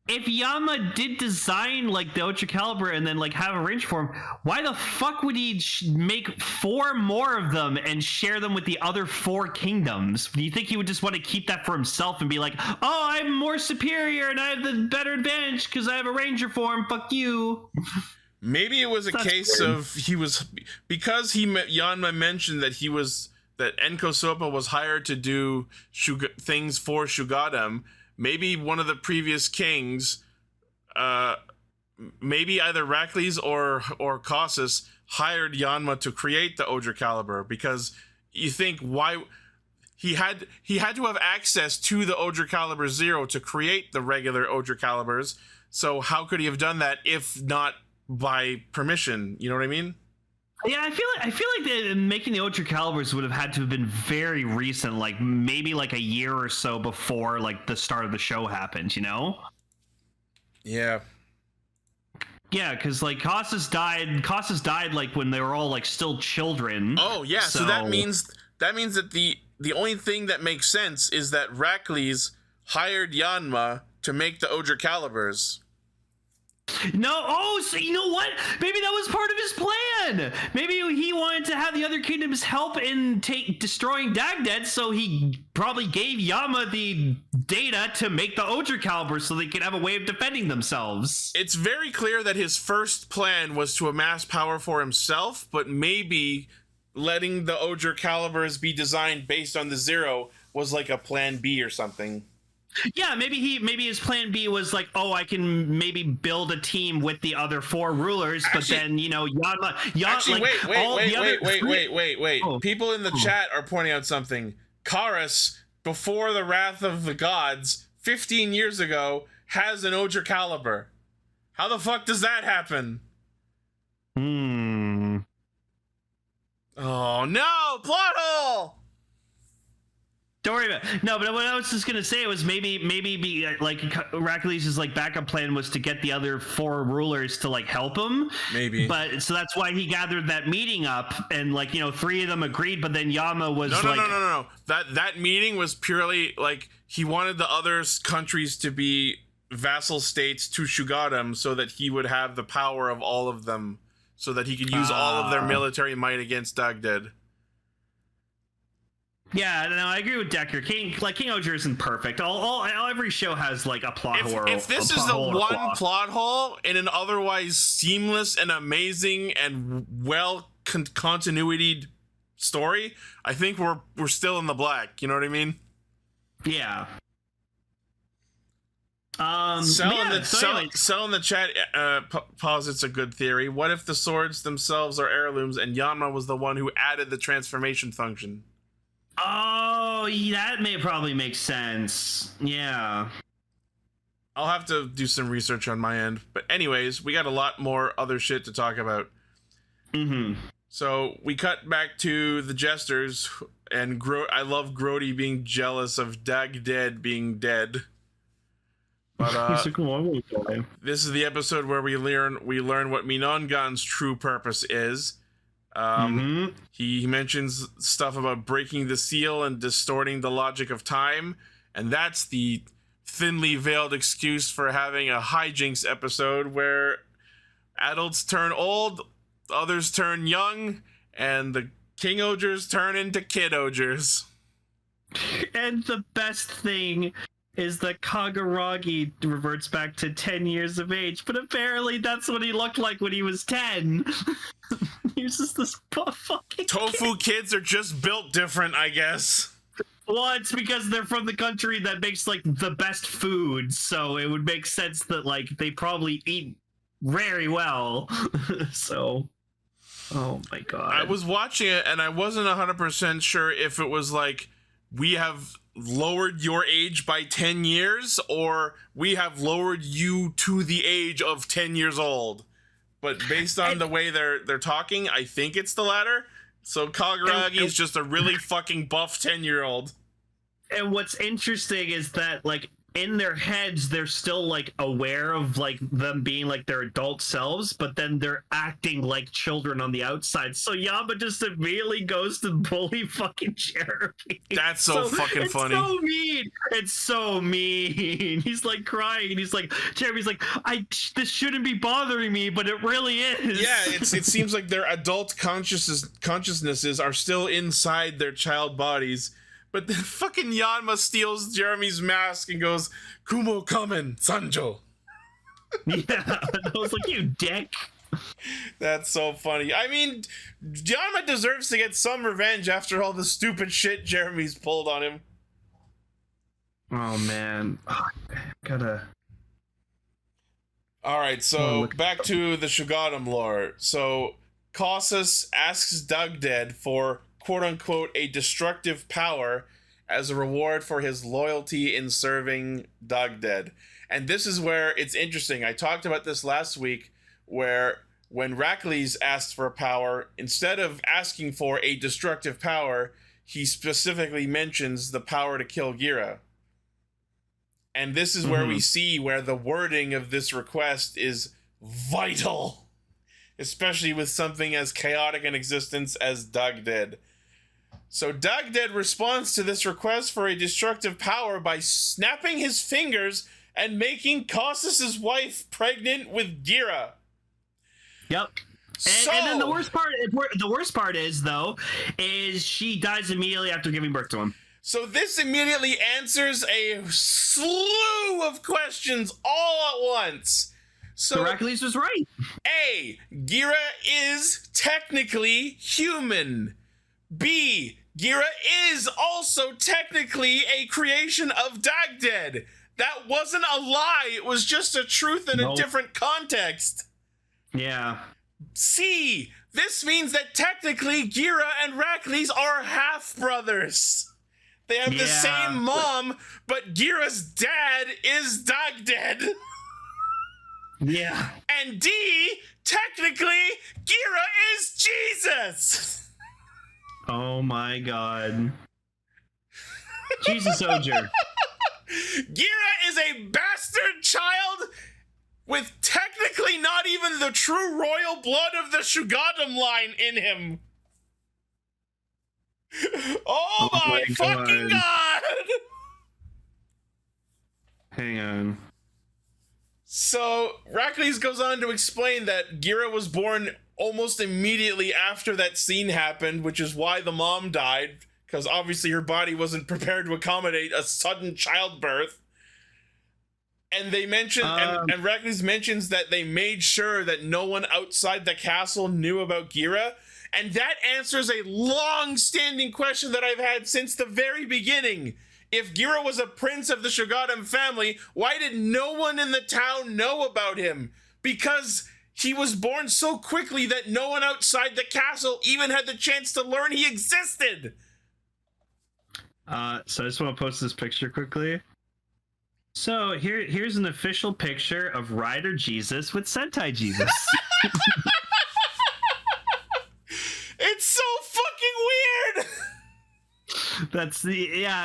If Yanma did design like the Ohsama caliber and then like have a range form, why the fuck would he make 4 more of them and share them with the other 4 kingdoms? Do you think he would just want to keep that for himself and be like, oh, I'm more superior and I have the better advantage because I have a ranger form, fuck you? Maybe it was a case of Yanma mentioned that that Enko Sopa was hired to do things for Shugoddom. Maybe one of the previous kings, maybe either Rackley's or Casas, hired Yanma to create the Ohsama caliber, because you think why he had to have access to the Ohsama caliber 0 to create the regular Ohsama calibers. So how could he have done that if not by permission? You know what I mean? Yeah, I feel like making the Ohsama calibers would have had to have been very recent, like maybe like a year or so before like the start of the show happened, you know? Yeah. Yeah, because like Casas died like when they were all like still children. Oh yeah, so that means that the only thing that makes sense is that Rackley's hired Yanma to make the Ohsama calibers. No, so you know what? Maybe that was part of his plan. Maybe he wanted to have the other kingdoms help in destroying Dagdead, so he probably gave Yanma the data to make the Ohsama caliber so they could have a way of defending themselves. It's very clear that his first plan was to amass power for himself, but maybe letting the Ohsama calibers be designed based on the 0 was like a plan B or something. Yeah, maybe his plan B was like, oh, I can maybe build a team with the other 4 rulers, but then, you know, Yanma actually, wait. Oh. People in the chat are pointing out something. Karas, before the Wrath of the Gods, 15 years ago, has an Ohsama caliber. How the fuck does that happen? Oh no, plot hole! Don't worry about it. No, but what I was just gonna say was maybe like Rackley's like backup plan was to get the other 4 rulers to like help him. Maybe. But so that's why he gathered that meeting up, and like, you know, 3 of them agreed, but then Yanma was no. That meeting was purely like he wanted the other countries to be vassal states to Shugoddom so that he would have the power of all of them, so that he could use all of their military might against Dagdead. Yeah, no, I agree with Decker. King Ohsama isn't perfect. Every show has like a plot hole. If this is the one plot hole in an otherwise seamless and amazing and well continuity story, I think we're still in the black. You know what I mean? Yeah. Sell in yeah, the chat posits a good theory. What if the swords themselves are heirlooms and Yanma was the one who added the transformation function? Oh, that may probably make sense. Yeah. I'll have to do some research on my end. But anyways, we got a lot more other shit to talk about. Mm-hmm. So we cut back to the jesters, and I love Grody being jealous of Dredd being dead. But this is the episode where we learn what Minongan's true purpose is. He mentions stuff about breaking the seal and distorting the logic of time, and that's the thinly veiled excuse for having a hijinks episode where adults turn old, others turn young, and the Kingohgers turn into kidogers. And the best thing is that Kaguragi reverts back to 10 years of age, but apparently that's what he looked like when he was 10. He was just this fucking Tofu kids are just built different, I guess. Well, it's because they're from the country that makes, like, the best food, so it would make sense that, like, they probably eat very well. So, oh my god. I was watching it, and I wasn't 100% sure if it was, like, we have lowered your age by 10 years, or we have lowered you to the age of 10 years old. But based on the way they're talking, I think it's the latter. So Kaguragi is just a really fucking buff 10-year-old. And what's interesting is that, like, in their heads, they're still, like, aware of, like, them being, like, their adult selves, but then they're acting like children on the outside. So Yama just immediately goes to bully fucking Jeremy. That's so fucking funny. It's so mean. It's so mean. He's, like, crying, and he's like, Jeremy's like, this shouldn't be bothering me, but it really is. Yeah, it seems like their adult consciousnesses are still inside their child bodies. But then fucking Yanma steals Jeremy's mask and goes, Kumo Kamen, Sanjo. Yeah, I was like, you dick. That's so funny. I mean, Yanma deserves to get some revenge after all the stupid shit Jeremy's pulled on him. Oh, man. Gotta... Alright, so back to the Shugoddom lore. So, Cautious asks Dredd for quote-unquote a destructive power as a reward for his loyalty in serving Dredd. And this is where it's interesting. I talked about this last week, where when Rackley's asked for a power, instead of asking for a destructive power, he specifically mentions the power to kill Gira. And this is where we see where the wording of this request is vital, especially with something as chaotic in existence as Dredd. So Dredd responds to this request for a destructive power by snapping his fingers and making Cautious' wife pregnant with Gira. Yep. And then the worst part is, though, is she dies immediately after giving birth to him. So this immediately answers a slew of questions all at once. So Heracles was right. A, Gira is technically human. B, Gira is also technically a creation of Dredd. That wasn't a lie. It was just a truth in a different context. Yeah. C, this means that technically Gira and Rackley's are half-brothers. They have the same mom, but Gira's dad is Dredd. Yeah. And D, technically, Gira is Jesus. Oh my god. Jesus Oger. Gira is a bastard child with technically not even the true royal blood of the Shugoddom line in him. Oh my fucking god! Hang on. So, Rackley's goes on to explain that Gira was born almost immediately after that scene happened, which is why the mom died, because obviously her body wasn't prepared to accommodate a sudden childbirth. And they mention, and Rackley's mentions that they made sure that no one outside the castle knew about Gira, and that answers a long-standing question that I've had since the very beginning. if Gira was a prince of the Shugoddom family, why did no one in the town know about him? Because he was born so quickly that no one outside the castle even had the chance to learn he existed. So I just want to post this picture quickly. So here's an official picture of Rider Jesus with Sentai Jesus. It's so fucking weird.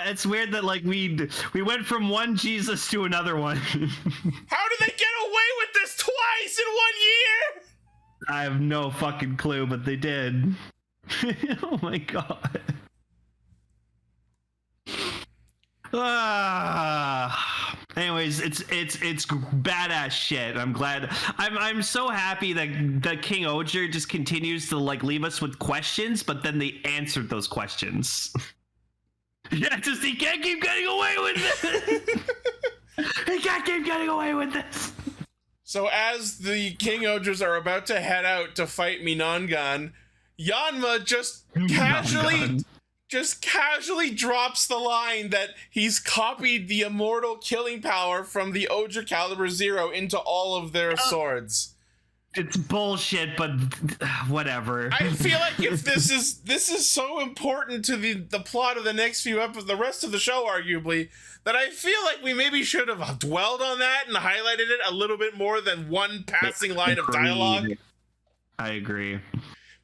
It's weird that like we went from one Jesus to another one. How did they get away with this twice in 1 year? I have no fucking clue, but they did. Oh my god. Anyways, it's badass shit. I'm glad. I'm so happy that Kingohger just continues to like leave us with questions, but then they answered those questions. Yeah, just he can't keep getting away with this. He can't keep getting away with this. So as the Kingohgers are about to head out to fight Minongan, Yanma just casually drops the line that he's copied the immortal killing power from the Ohsama Caliber 0 into all of their swords. It's bullshit, but whatever. I feel like if this is so important to the plot of the next few episodes, the rest of the show, arguably, that I feel like we maybe should have dwelled on that and highlighted it a little bit more than one passing line of dialogue. I agree.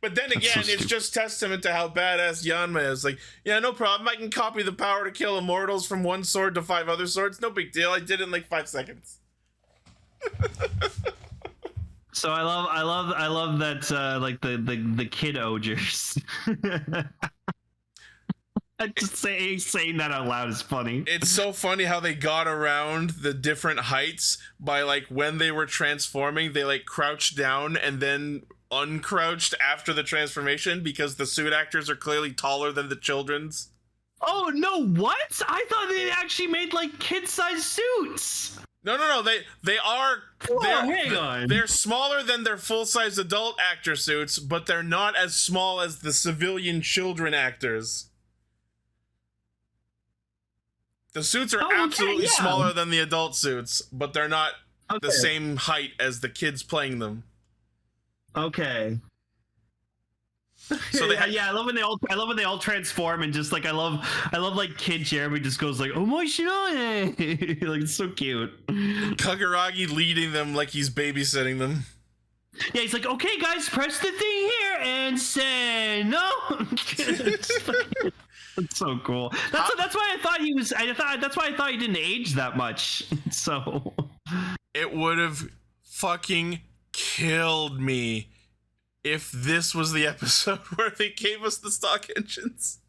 But then again, it's just testament to how badass Yanma is. Like, yeah, no problem. I can copy the power to kill immortals from one sword to 5 other swords. No big deal. I did it in like 5 seconds. So I love that like the kid ogers. I just saying that out loud is funny. It's so funny how they got around the different heights by like when they were transforming, they like crouched down and then uncrouched after the transformation because the suit actors are clearly taller than the children's. Oh no, what? I thought they actually made like kid-sized suits. No. They are. Hang on. They're smaller than their full-size adult actor suits, but they're not as small as the civilian children actors. The suits are absolutely smaller than the adult suits, but they're not the same height as the kids playing them. Okay. So they I love when they all transform and just like I love like kid Jeremy just goes like, oh my shit. Like it's so cute. Kaguragi leading them like he's babysitting them. Yeah, he's like, okay guys, press the thing here and say no. That's so cool. That's why I thought he was that's why I thought he didn't age that much. So it would have fucking killed me if this was the episode where they gave us the stock engines.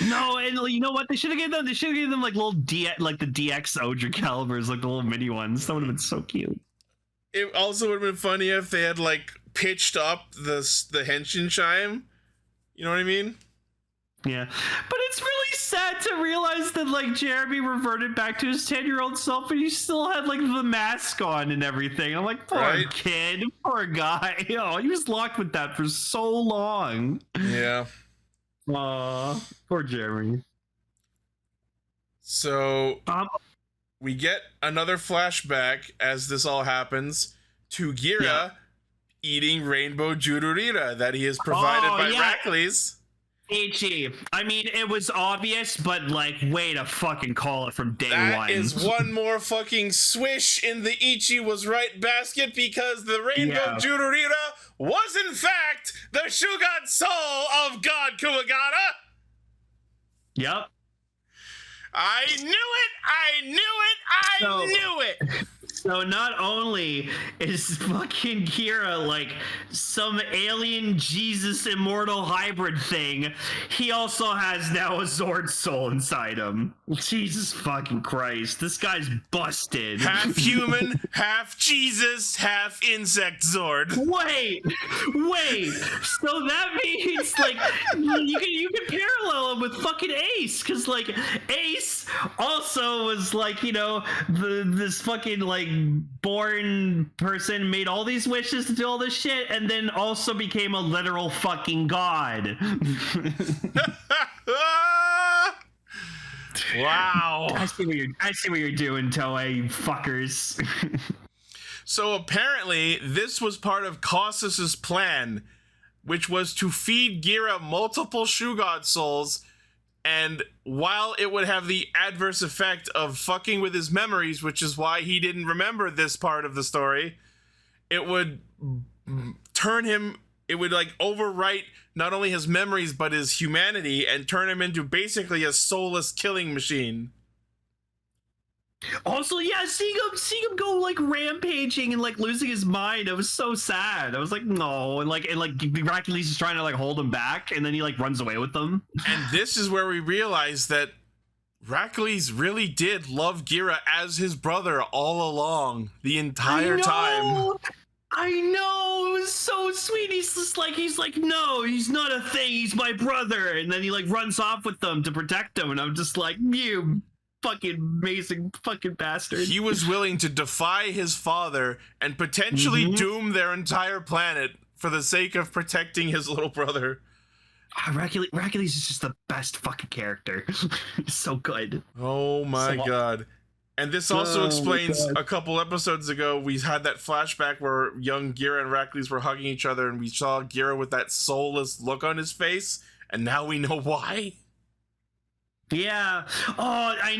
No, and you know what? They should have given them like little like the DX Ohsama calibers, like the little mini ones. That would have been so cute. It also would have been funny if they had like pitched up the henshin chime. You know what I mean? Yeah, but it's really sad to realize that like Jeremy reverted back to his 10-year-old self, and he still had like the mask on and everything. I'm like, poor kid, poor guy. Oh, he was locked with that for so long. Yeah. Aw, poor Jeremy. So we get another flashback as this all happens to Gira eating rainbow jururira that he is provided by Rackley's. Ichi. I mean, it was obvious, but like, way to fucking call it from day one. That is one more fucking swish in the Ichi was right basket because the rainbow jururira was in fact the Shugad soul of God Kumagata. Yep. I knew it. So not only is fucking Kira like some alien Jesus immortal hybrid thing, he also has now a Zord soul inside him. Jesus fucking Christ, this guy's busted. Half human, half Jesus, half insect Zord. Wait. So that means like you can parallel him with fucking Ace, because like Ace also was like, you know, this fucking like born person made all these wishes to do all this shit and then also became a literal fucking god. Wow. I see what you're doing, Toei, you fuckers. So apparently, this was part of Caustic's plan, which was to feed Gira multiple Shugod souls, and while it would have the adverse effect of fucking with his memories, which is why he didn't remember this part of the story, it would turn him, it would like overwrite not only his memories but his humanity and turn him into basically a soulless killing machine. Also, yeah, seeing him go like rampaging and like losing his mind, it was so sad. I was like, no, and Hercules is trying to like hold him back, and then he like runs away with them. And this is where we realize that Hercules really did love Gira as his brother all along, the entire time. I know, it was so sweet. He's like, no, he's not a thing. He's my brother, and then he like runs off with them to protect him, and I'm just like, you fucking amazing fucking bastard. He was willing to defy his father and potentially doom their entire planet for the sake of protecting his little brother. Hercules is just the best fucking character. He's so good. Oh my god. And this also explains a couple episodes ago, we had that flashback where young Gira and Hercules were hugging each other, and we saw Gira with that soulless look on his face, and now we know why. Yeah. Oh, I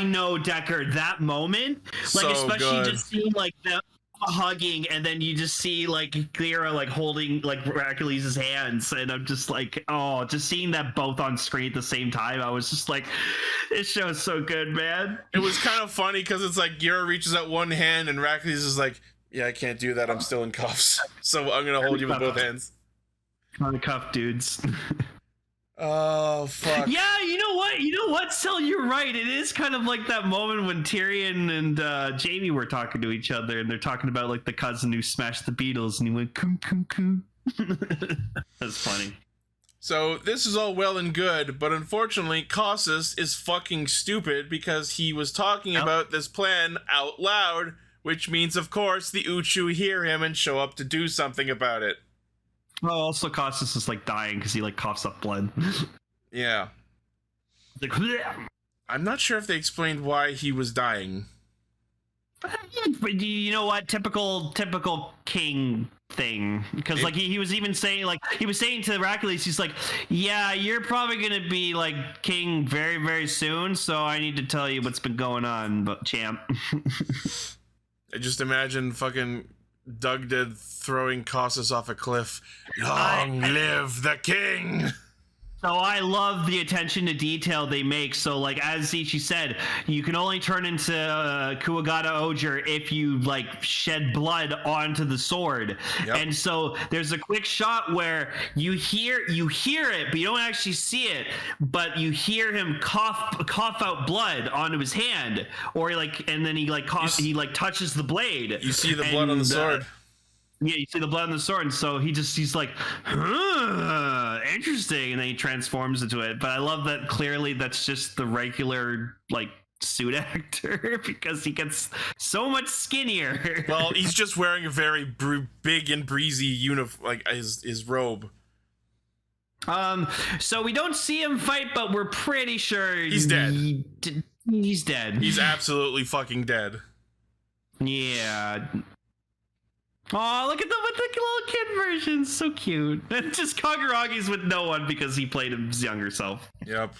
know, Decker. That moment, like, So especially good. just seeing like them hugging, and then you just see like Gira like holding like Hercules' hands, and I'm just like, oh, just seeing that both on screen at the same time, I was just like, this show is so good, man. It was kind of funny because it's like Gira reaches out one hand and Hercules is like, yeah, I can't do that. I'm still in cuffs. So I'm going to hold you with both hands. Uncuffed dudes. Oh, fuck. Yeah, you know what, Sel, you're right. It is kind of like that moment when Tyrion and Jamie were talking to each other, and they're talking about like the cousin who smashed the Beatles, and he went coom coom coom. That's funny. So this is all well and good, but unfortunately Caustic is fucking stupid because he was talking about this plan out loud, which means of course the Uchu hear him and show up to do something about it. Oh, also Caustic is like dying because he like coughs up blood. Yeah. Like, I'm not sure if they explained why he was dying. but you know what? Typical king thing. Because like he was even saying, like, he was saying to Hercules, he's like, yeah, you're probably gonna be like king very, very soon, so I need to tell you what's been going on, but champ. I just imagine fucking Doug did throwing Caustic off a cliff. Long live the king! So I love the attention to detail they make. So like as Ichi said, you can only turn into Kuwagata Ohsama if you like shed blood onto the sword. Yep. And so there's a quick shot where you hear it, but you don't actually see it. But you hear him cough out blood onto his hand, or and then he like coughs, he like touches the blade. You see the blood on the sword. Yeah, you see the blood on the sword, and so he's like, interesting, and then he transforms into it. But I love that clearly that's just the regular like suit actor because he gets so much skinnier. Well, he's just wearing a very big and breezy uniform, like his robe. So we don't see him fight, but we're pretty sure he's dead. He's dead. He's absolutely fucking dead. Yeah. Oh, look at the little kid version. So cute. And just Kaguragi's with no one because he played his younger self. Yep.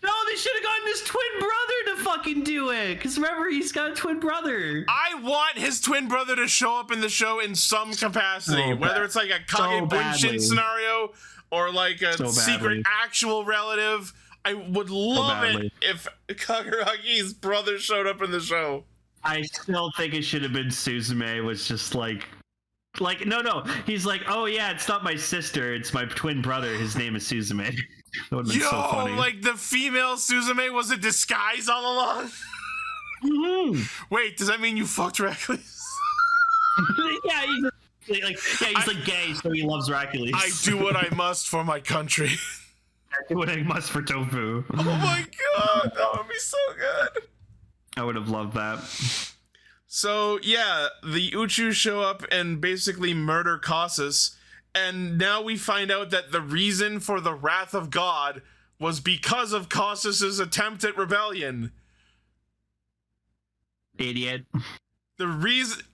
No, they should have gotten his twin brother to fucking do it. Because remember, he's got a twin brother. I want his twin brother to show up in the show in some capacity. Whether it's like a Kage Bunshin scenario or like a secret actual relative. I would love it if Kaguragi's brother showed up in the show. I still think it should have been Suzume was just like no. He's like, oh yeah, it's not my sister, it's my twin brother. His name is Suzume. That would have been so funny. Like the female Suzume was a disguise all along. Mm-hmm. Wait, does that mean you fucked Hercules? Yeah, he's like gay, so he loves Hercules. I do what I must for my country. I do what I must for tofu. Oh my god, that would be so good. I would have loved that. So, yeah, the Uchu show up and basically murder Caustic, and now we find out that the reason for the wrath of God was because of Caustic's attempt at rebellion. Idiot. The reason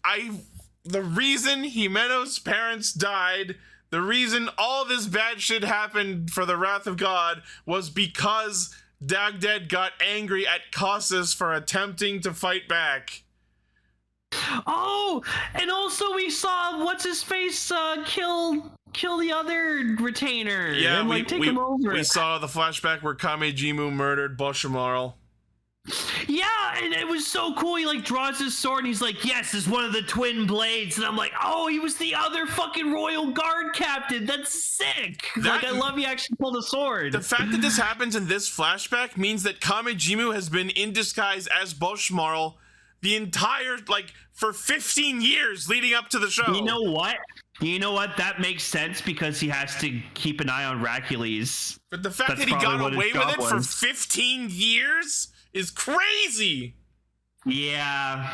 Himeno's parents died, the reason all this bad shit happened for the Wrath of God was because Dagdead got angry at Caustic for attempting to fight back. Oh, and also we saw what's his face kill the other retainer. Yeah, and take him over. We saw the flashback where Kamejimu murdered Bushimaru. Yeah, and it was so cool. He like draws his sword and he's like, yes, it's one of the twin blades. And I'm like, oh, he was the other fucking royal guard captain. That's sick. Like, I love he actually pulled a sword. The fact that this happens in this flashback means that Kamejimu has been in disguise as Bushimaru the entire, like, for 15 years leading up to the show. You know what? That makes sense because he has to keep an eye on Racules. But the fact that he got away with it for 15 years is crazy. Yeah.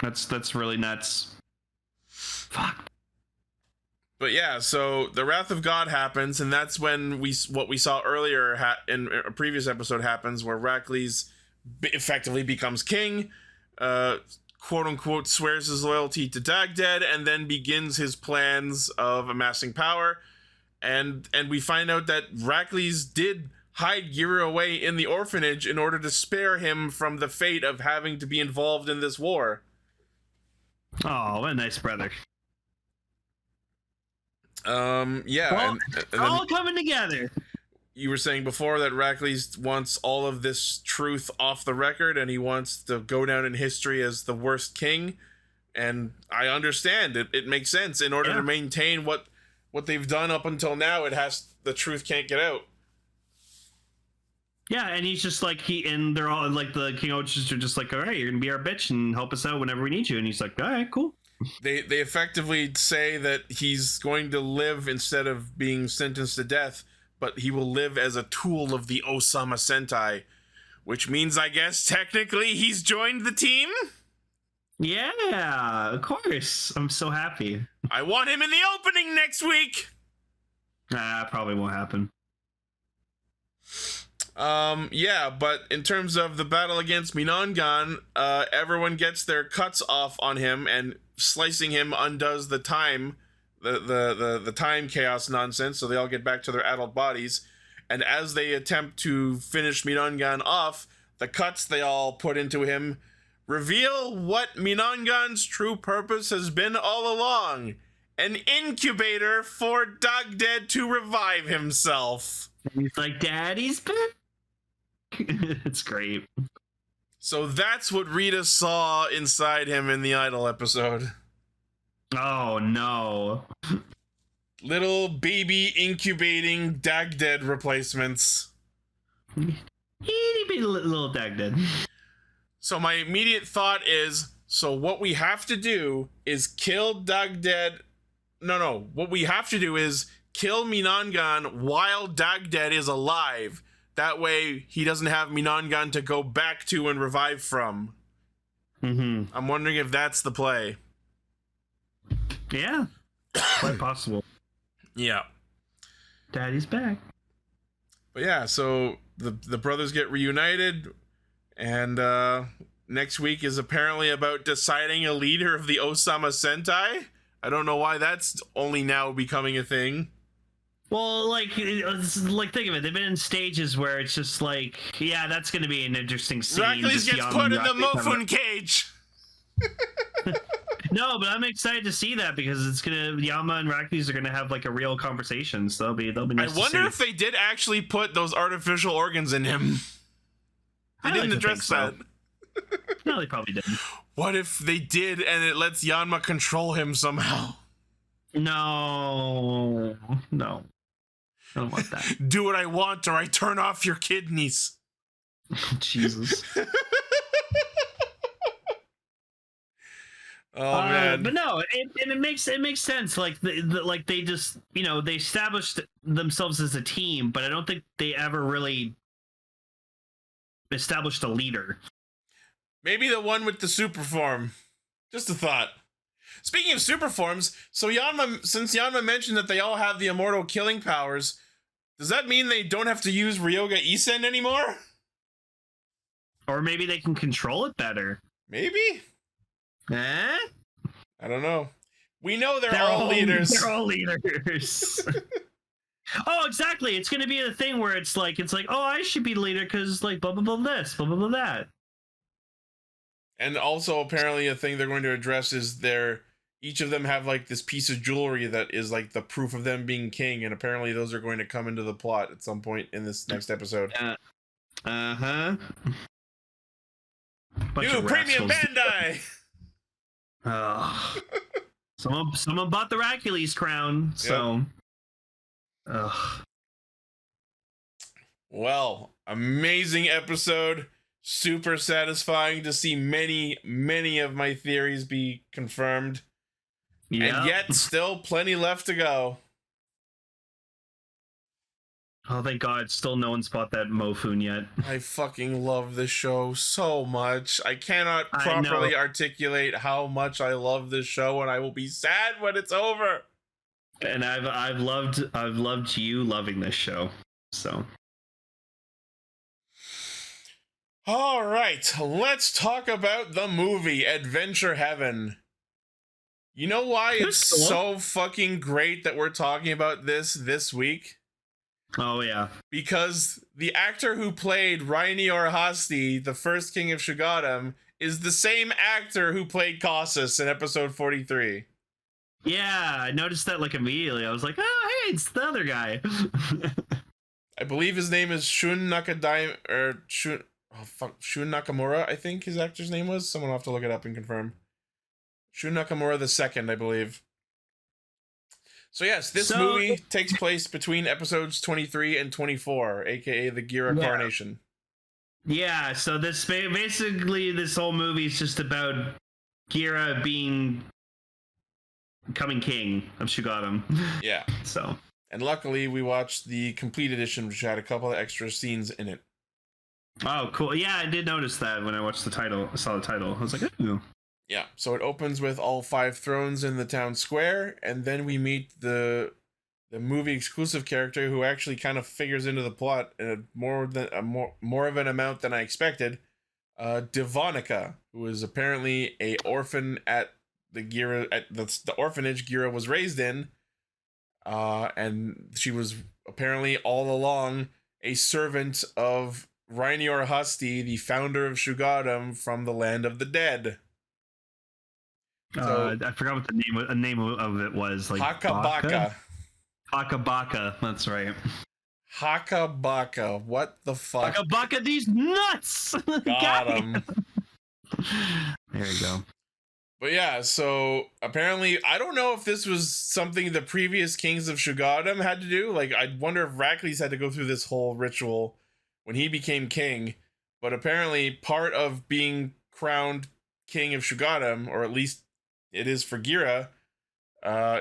That's really nuts. Fuck. But yeah, so the Wrath of God happens, and that's when what we saw earlier in a previous episode happens, where Racules effectively becomes king, quote unquote swears his loyalty to Dagdead, and then begins his plans of amassing power. And we find out that Racules did hide Giro away in the orphanage in order to spare him from the fate of having to be involved in this war. Oh, what a nice brother. Yeah. Well, and all coming together. You were saying before that Racules wants all of this truth off the record, and he wants to go down in history as the worst king. And I understand it. It makes sense. In order to maintain what they've done up until now, the truth can't get out. Yeah, and he's just like, and they're all like, the Kingohgers are just like, all right, you're gonna be our bitch and help us out whenever we need you. And he's like, all right, cool. They effectively say that he's going to live instead of being sentenced to death, but he will live as a tool of the Ohsama Sentai, which means, I guess, technically he's joined the team? Yeah, of course. I'm so happy. I want him in the opening next week! Nah, probably won't happen. Yeah, but in terms of the battle against Minongan, everyone gets their cuts off on him, and slicing him undoes the time, the time chaos nonsense, so they all get back to their adult bodies. And as they attempt to finish Minongan off, the cuts they all put into him reveal what Minongan's true purpose has been all along: an incubator for Dagdead to revive himself. And he's like, Daddy's back. It's great. So that's what Rita saw inside him in the Idol episode. Oh no. Little baby incubating Dagdead replacements. Itty bitty little Dagdead. So my immediate thought is, so what we have to do is kill Dagdead. No. What we have to do is kill Minongan while Dagdead is alive. That way he doesn't have Minongan to go back to and revive from. Mm-hmm. I'm wondering if that's the play. Yeah. Quite possible. Yeah. Daddy's back. But yeah, so the brothers get reunited, and next week is apparently about deciding a leader of the Ohsama Sentai. I don't know why that's only now becoming a thing. Well, like think of it. They've been in stages where it's just like, yeah, that's going to be an interesting scene. Racules gets put in the Mofun cage. No, but I'm excited to see that because it's Yama and Racules are gonna have like a real conversation. So they'll be nice. I wonder if they did actually put those artificial organs in him. They didn't address that. No, they probably didn't. What if they did and it lets Yanma control him somehow? No. I don't want that. Do what I want or I turn off your kidneys. Jesus. Oh man. But no, it makes sense. Like they just they established themselves as a team, but I don't think they ever really established a leader. Maybe the one with the super form. Just a thought. Speaking of super forms, so since Yanma mentioned that they all have the immortal killing powers, Does that mean they don't have to use Ryoga Isen anymore? Or maybe they can control it better. Maybe? Eh? I don't know. We know they're all leaders. They're all leaders. Oh, exactly. It's going to be a thing where it's like, oh, I should be the leader because like blah, blah, blah, this, blah, blah, blah, that. And also apparently a thing they're going to address is each of them have like this piece of jewelry that is like the proof of them being king. And apparently those are going to come into the plot at some point in this next episode. Uh-huh. New premium Bandai! Someone bought the Hercules crown, so... Yep. Well, amazing episode. Super satisfying to see many of my theories be confirmed. Yep. And yet, still plenty left to go. Oh, thank God. Still no one spot that Mofun yet. I fucking love this show so much. I cannot properly articulate how much I love this show, and I will be sad when it's over. And I've loved you loving this show. So. All right, let's talk about the movie Adventure Heaven. You know why it's so fucking great that we're talking about this week? Oh, yeah. Because the actor who played Rainior Hasti, the first king of Shugoddom, is the same actor who played Kossus in episode 43. Yeah, I noticed that like immediately. I was like, oh, hey, it's the other guy. I believe his name is Shun Nakamura, I think his actor's name was. Someone will have to look it up and confirm. Shun Nakamura II, I believe. So yes, this movie takes place between episodes 23 and 24, aka the Gira coronation. Yeah, so this basically this whole movie is just about Gira becoming king of Shugoddom. Yeah. So. And luckily we watched the complete edition, which had a couple of extra scenes in it. Oh, cool. Yeah, I did notice that when I watched the title. I saw the title. I was like, ooh. Yeah, so it opens with all 5 thrones in the town square, and then we meet the movie exclusive character who actually kind of figures into the plot in a more of an amount than I expected. Devonica, who is apparently a orphan at the orphanage Gira was raised in, and she was apparently all along a servant of Rainior Hasti, the founder of Shugoddom from the land of the dead. So, I forgot what the name of it was. Like Hakabaka. Hakabaka, that's right. Hakabaka, what the fuck? Hakabaka, these nuts! Got him. There you go. But yeah, so apparently, I don't know if this was something the previous kings of Shugoddom had to do. Like, I wonder if Heracles had to go through this whole ritual when he became king. But apparently, part of being crowned king of Shugoddom, or at least it is for Gira,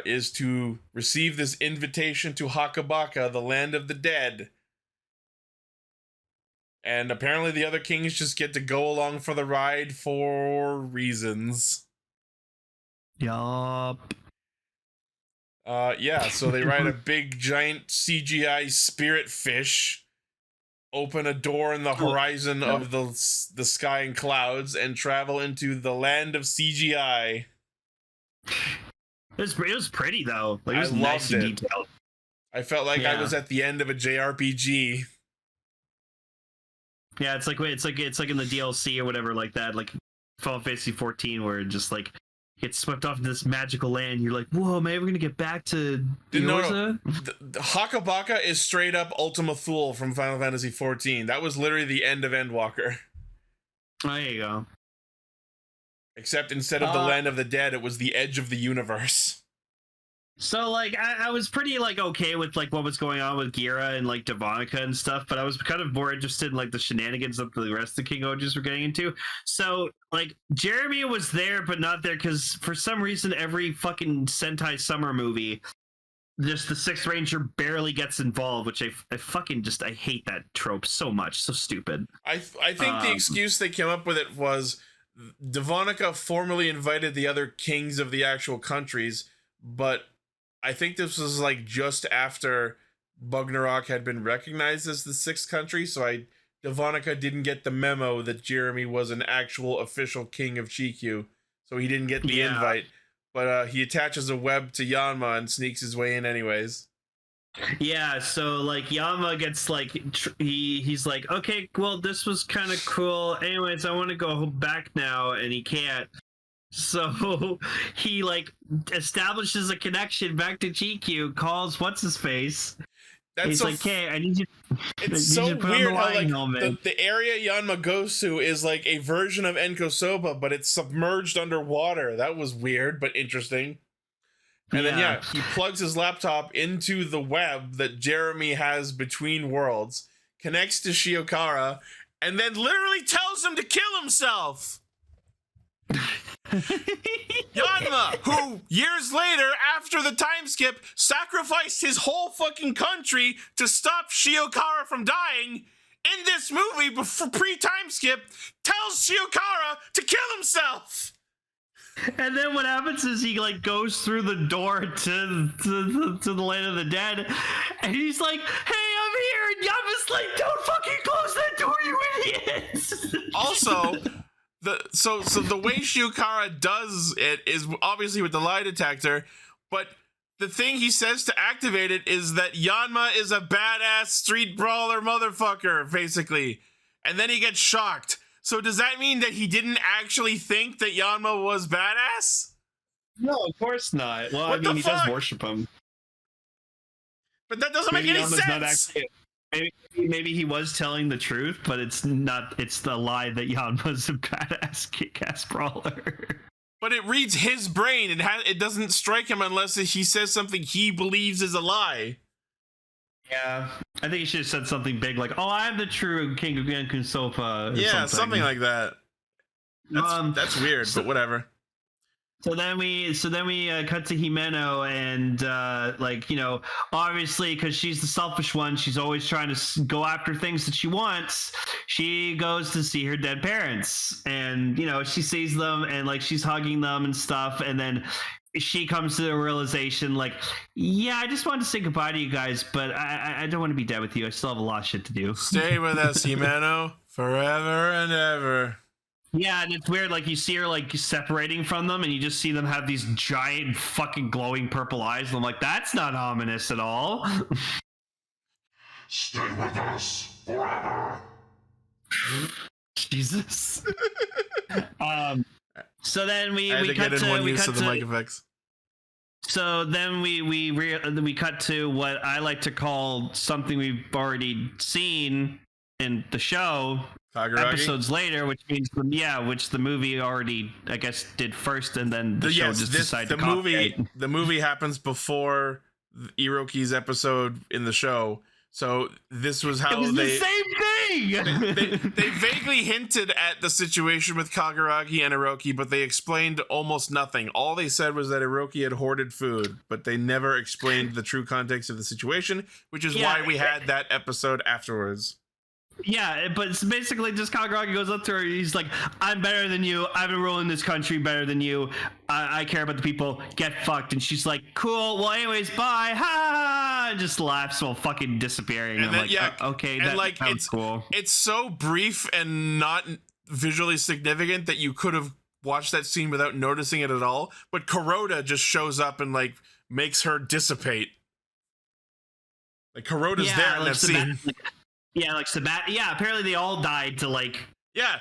is to receive this invitation to Hakabaka, the land of the dead. And apparently the other kings just get to go along for the ride for reasons. Yup. Yeah, so they ride a big giant CGI spirit fish, open a door in the horizon of the sky and clouds, and travel into the land of CGI. It was pretty though. Like, it was I nice loved and it. detailed. I felt like I was at the end of a JRPG. Yeah, it's like in the DLC or whatever, like that, like Final Fantasy 14, where it just like gets swept off into this magical land. You're like, whoa, am I ever gonna get back to No. The Hakabaka is straight up Ultima Thule from Final Fantasy 14. That was literally the end of Endwalker. Oh, there you go. Except instead of the land of the dead, it was the edge of the universe. So, like, I was pretty, like, okay with, like, what was going on with Gira and, like, Devonica and stuff, but I was kind of more interested in, like, the shenanigans that the rest of the Kingohgers were getting into. So, like, Jeremy was there, but not there, because for some reason, every fucking Sentai summer movie, just the Sixth Ranger barely gets involved, which I fucking just, I hate that trope so much. So stupid. I think the excuse they came up with it was Devonica formally invited the other kings of the actual countries, but I think this was like just after Bugnarok had been recognized as the sixth country, so Devonica didn't get the memo that Jeremy was an actual official king of GQ, so he didn't get the invite. But he attaches a web to Yanma and sneaks his way in anyways. Yeah, so like Yanma gets like he's like, okay, well, this was kind of cool. Anyways, I want to go back now, and he can't. So he like establishes a connection back to GQ, calls what's his face. He's like, "Okay, I need you." It's so weird how like the area Yanma goes to is like a version of Enkosoba, but it's submerged underwater. That was weird but interesting. And then he plugs his laptop into the web that Jeremy has between worlds, connects to Shiokara, and then literally tells him to kill himself. Yanma, who years later, after the time skip, sacrificed his whole fucking country to stop Shiokara from dying, in this movie, before pre-time skip, tells Shiokara to kill himself. And then what happens is he like goes through the door to the land of the dead, and he's like, "Hey, I'm here," and Yama's like, "Don't fucking close that door, you idiots!" Also, so the way Shiokara does it is obviously with the lie detector, but the thing he says to activate it is that Yanma is a badass street brawler motherfucker, basically, and then he gets shocked. So does that mean that he didn't actually think that Yanma was badass? No, of course not. Well, What I mean, he fuck? does worship him. But that doesn't make any Yama's sense. Not actually, maybe he was telling the truth, but it's not. It's the lie that Yanma's a badass kick-ass brawler. But it reads his brain. It doesn't strike him unless he says something he believes is a lie. Yeah, I think he should have said something big like, "Oh, I'm the true king of Genkusopa." Yeah, something like that. That's weird, but whatever. So then we cut to Himeno, and like, you know, obviously because she's the selfish one, she's always trying to go after things that she wants. She goes to see her dead parents, and you know, she sees them and like she's hugging them and stuff, and then she comes to the realization like, yeah, I just wanted to say goodbye to you guys, but I don't want to be dead with you. I still have a lot of shit to do. Stay with us, Himeno, forever and ever. Yeah, and it's weird, like you see her like separating from them, and you just see them have these giant fucking glowing purple eyes, and I'm like, that's not ominous at all. Stay with us forever. Jesus. So then we cut to the mic effects. So then we cut to what I like to call something we've already seen in the show. Kagaragi? Episodes later, which means which the movie already, I guess, did first, and then the show just decided to copy. The movie happens before Iroki's episode in the show, so this was how the same thing. they vaguely hinted at the situation with Kagaragi and Iroki, but they explained almost nothing. All they said was that Iroki had hoarded food, but they never explained the true context of the situation, which is why we had that episode afterwards. Yeah, but it's basically just Kagaragi goes up to her. He's like, "I'm better than you. I've been ruling this country better than you. I care about the people. Get fucked." And she's like, "Cool. Well, anyways, bye." Ha! And just laughs while fucking disappearing. And I'm like, okay, that sounds cool. It's so brief and not visually significant that you could have watched that scene without noticing it at all. But Kuroda just shows up and like makes her dissipate. Like Kuroda's there in that scene. Yeah, like Sabat. Yeah, apparently they all died to like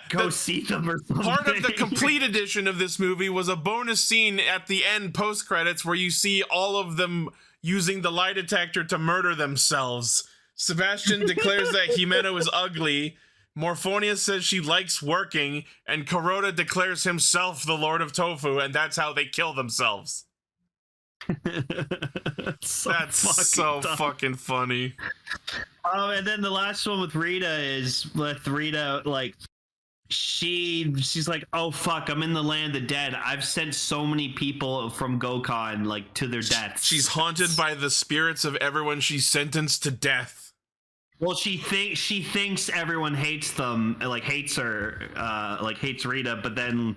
go see them or something. Part of the complete edition of this movie was a bonus scene at the end post credits where you see all of them using the lie detector to murder themselves. Sebastian declares that Himeno is ugly. Morphonia says she likes working, and Kuroda declares himself the Lord of Tofu, and that's how they kill themselves. That's so fucking funny. And then the last one with Rita is with Rita, like she's like, "Oh fuck, I'm in the land of the dead. I've sent so many people from Gokon like to their deaths." She's haunted by the spirits of everyone she's sentenced to death. Well, she thinks everyone hates them, like hates her, like hates Rita, but then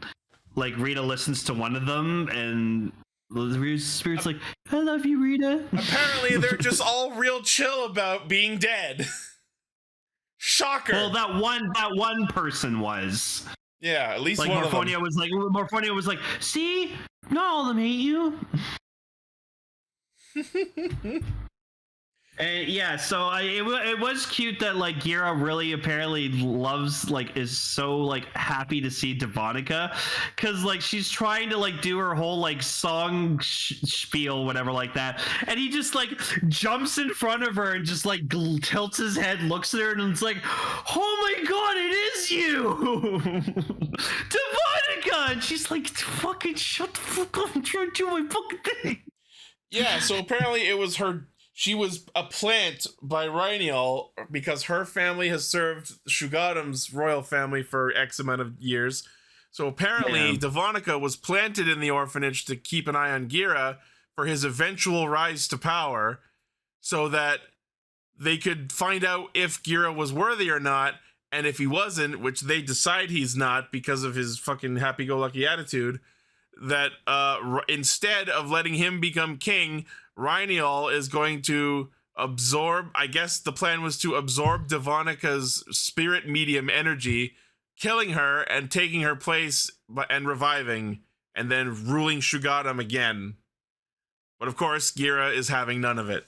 like Rita listens to one of them and The spirit's like, I love you, Rita. Apparently, they're just all real chill about being dead. Shocker. Well, that one person was. Yeah, at least like one Morphonia of them. Morphonia was like, see, not all of them hate you. And yeah, so it was cute that like Gira really apparently loves, like, is so like happy to see Devonica, because like she's trying to like do her whole like song spiel, whatever, like that, and he just like jumps in front of her and just like tilts his head, looks at her, and it's like, oh my god, it is you, Devonica, and she's like, fucking shut the fuck up, I'm trying to do my fucking thing. Yeah, so apparently it was her. She was a plant by Rhynial because her family has served Shugoddom's royal family for X amount of years. So apparently Devonica was planted in the orphanage to keep an eye on Gira for his eventual rise to power, so that they could find out if Gira was worthy or not, and if he wasn't, which they decide he's not because of his fucking happy-go-lucky attitude, that instead of letting him become king, Rhynial is going to absorb, I guess the plan was to absorb Devonica's spirit medium energy, killing her and taking her place and reviving, and then ruling Shugoddom again. But of course, Gira is having none of it.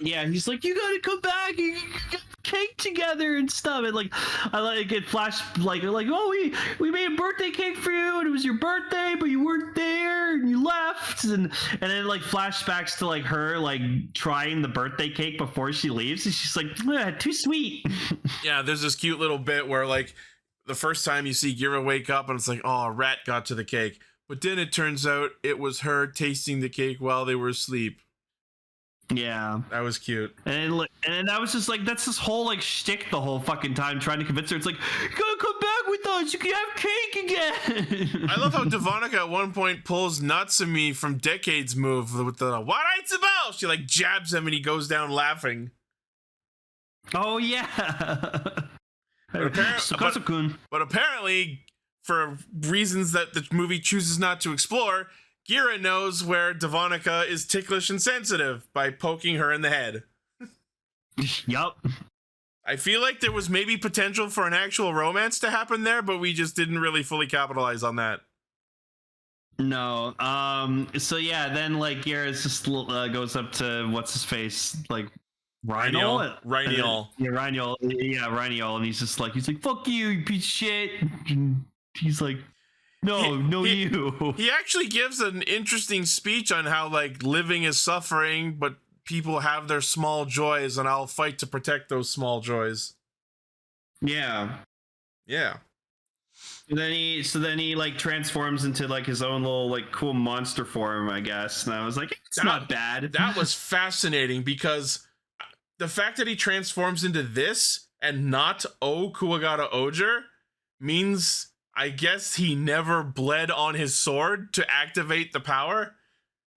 Yeah, he's like, you gotta come back, you got cake together and stuff, and like, I like it flashed like, oh, we made a birthday cake for you, and it was your birthday, but you weren't there, and you left, and then like flashbacks to like her like trying the birthday cake before she leaves, and she's like, too sweet. Yeah, there's this cute little bit where like the first time you see Gira wake up, and it's like, oh, a rat got to the cake, but then it turns out it was her tasting the cake while they were asleep. Yeah, that was cute. And I was just like, that's this whole like shtick the whole fucking time, trying to convince her. It's like, you gotta come back with us, you can have cake again. I love how Devonica at one point pulls Natsumi from Decade's move with the "What it's about." She like jabs him and he goes down laughing. Oh yeah. But apparently, for reasons that the movie chooses not to explore, Gira knows where Devonica is ticklish and sensitive by poking her in the head. Yup. I feel like there was maybe potential for an actual romance to happen there, but we just didn't really fully capitalize on that. No. So yeah, then like Gira just goes up to what's his face, like Rhynial. Yeah, Rhynial, and he's like, fuck you piece of shit. And he's like, you. He actually gives an interesting speech on how like living is suffering, but people have their small joys, and I'll fight to protect those small joys. Yeah. And then he like transforms into like his own little like cool monster form, I guess. And I was like, it's not bad. That was fascinating, because the fact that he transforms into this and not Kuwagata Oger means, I guess, he never bled on his sword to activate the power.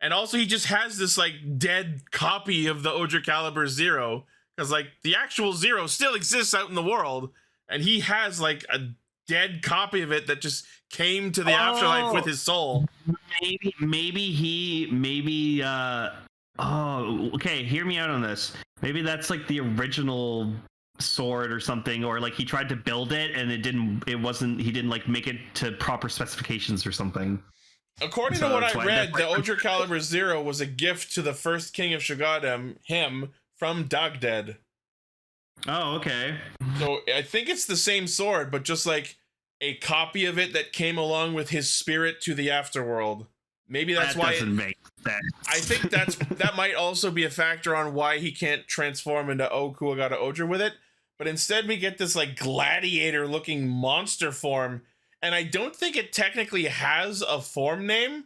And also he just has this like dead copy of the Oger Caliber Zero, because like the actual Zero still exists out in the world, and he has like a dead copy of it that just came to the afterlife with his soul. Okay, hear me out on this. Maybe that's like the original sword or something, or like he tried to build it and he didn't like make it to proper specifications or something. According to what I read, the Oger Caliber Zero was a gift to the first king of Shugoddom, him, from Dogdead. Oh, okay. So I think it's the same sword, but just like a copy of it that came along with his spirit to the afterworld. Maybe that's why. Doesn't make sense. I think that might also be a factor on why he can't transform into Kuwagata Oger with it. But instead, we get this like gladiator-looking monster form, and I don't think it technically has a form name.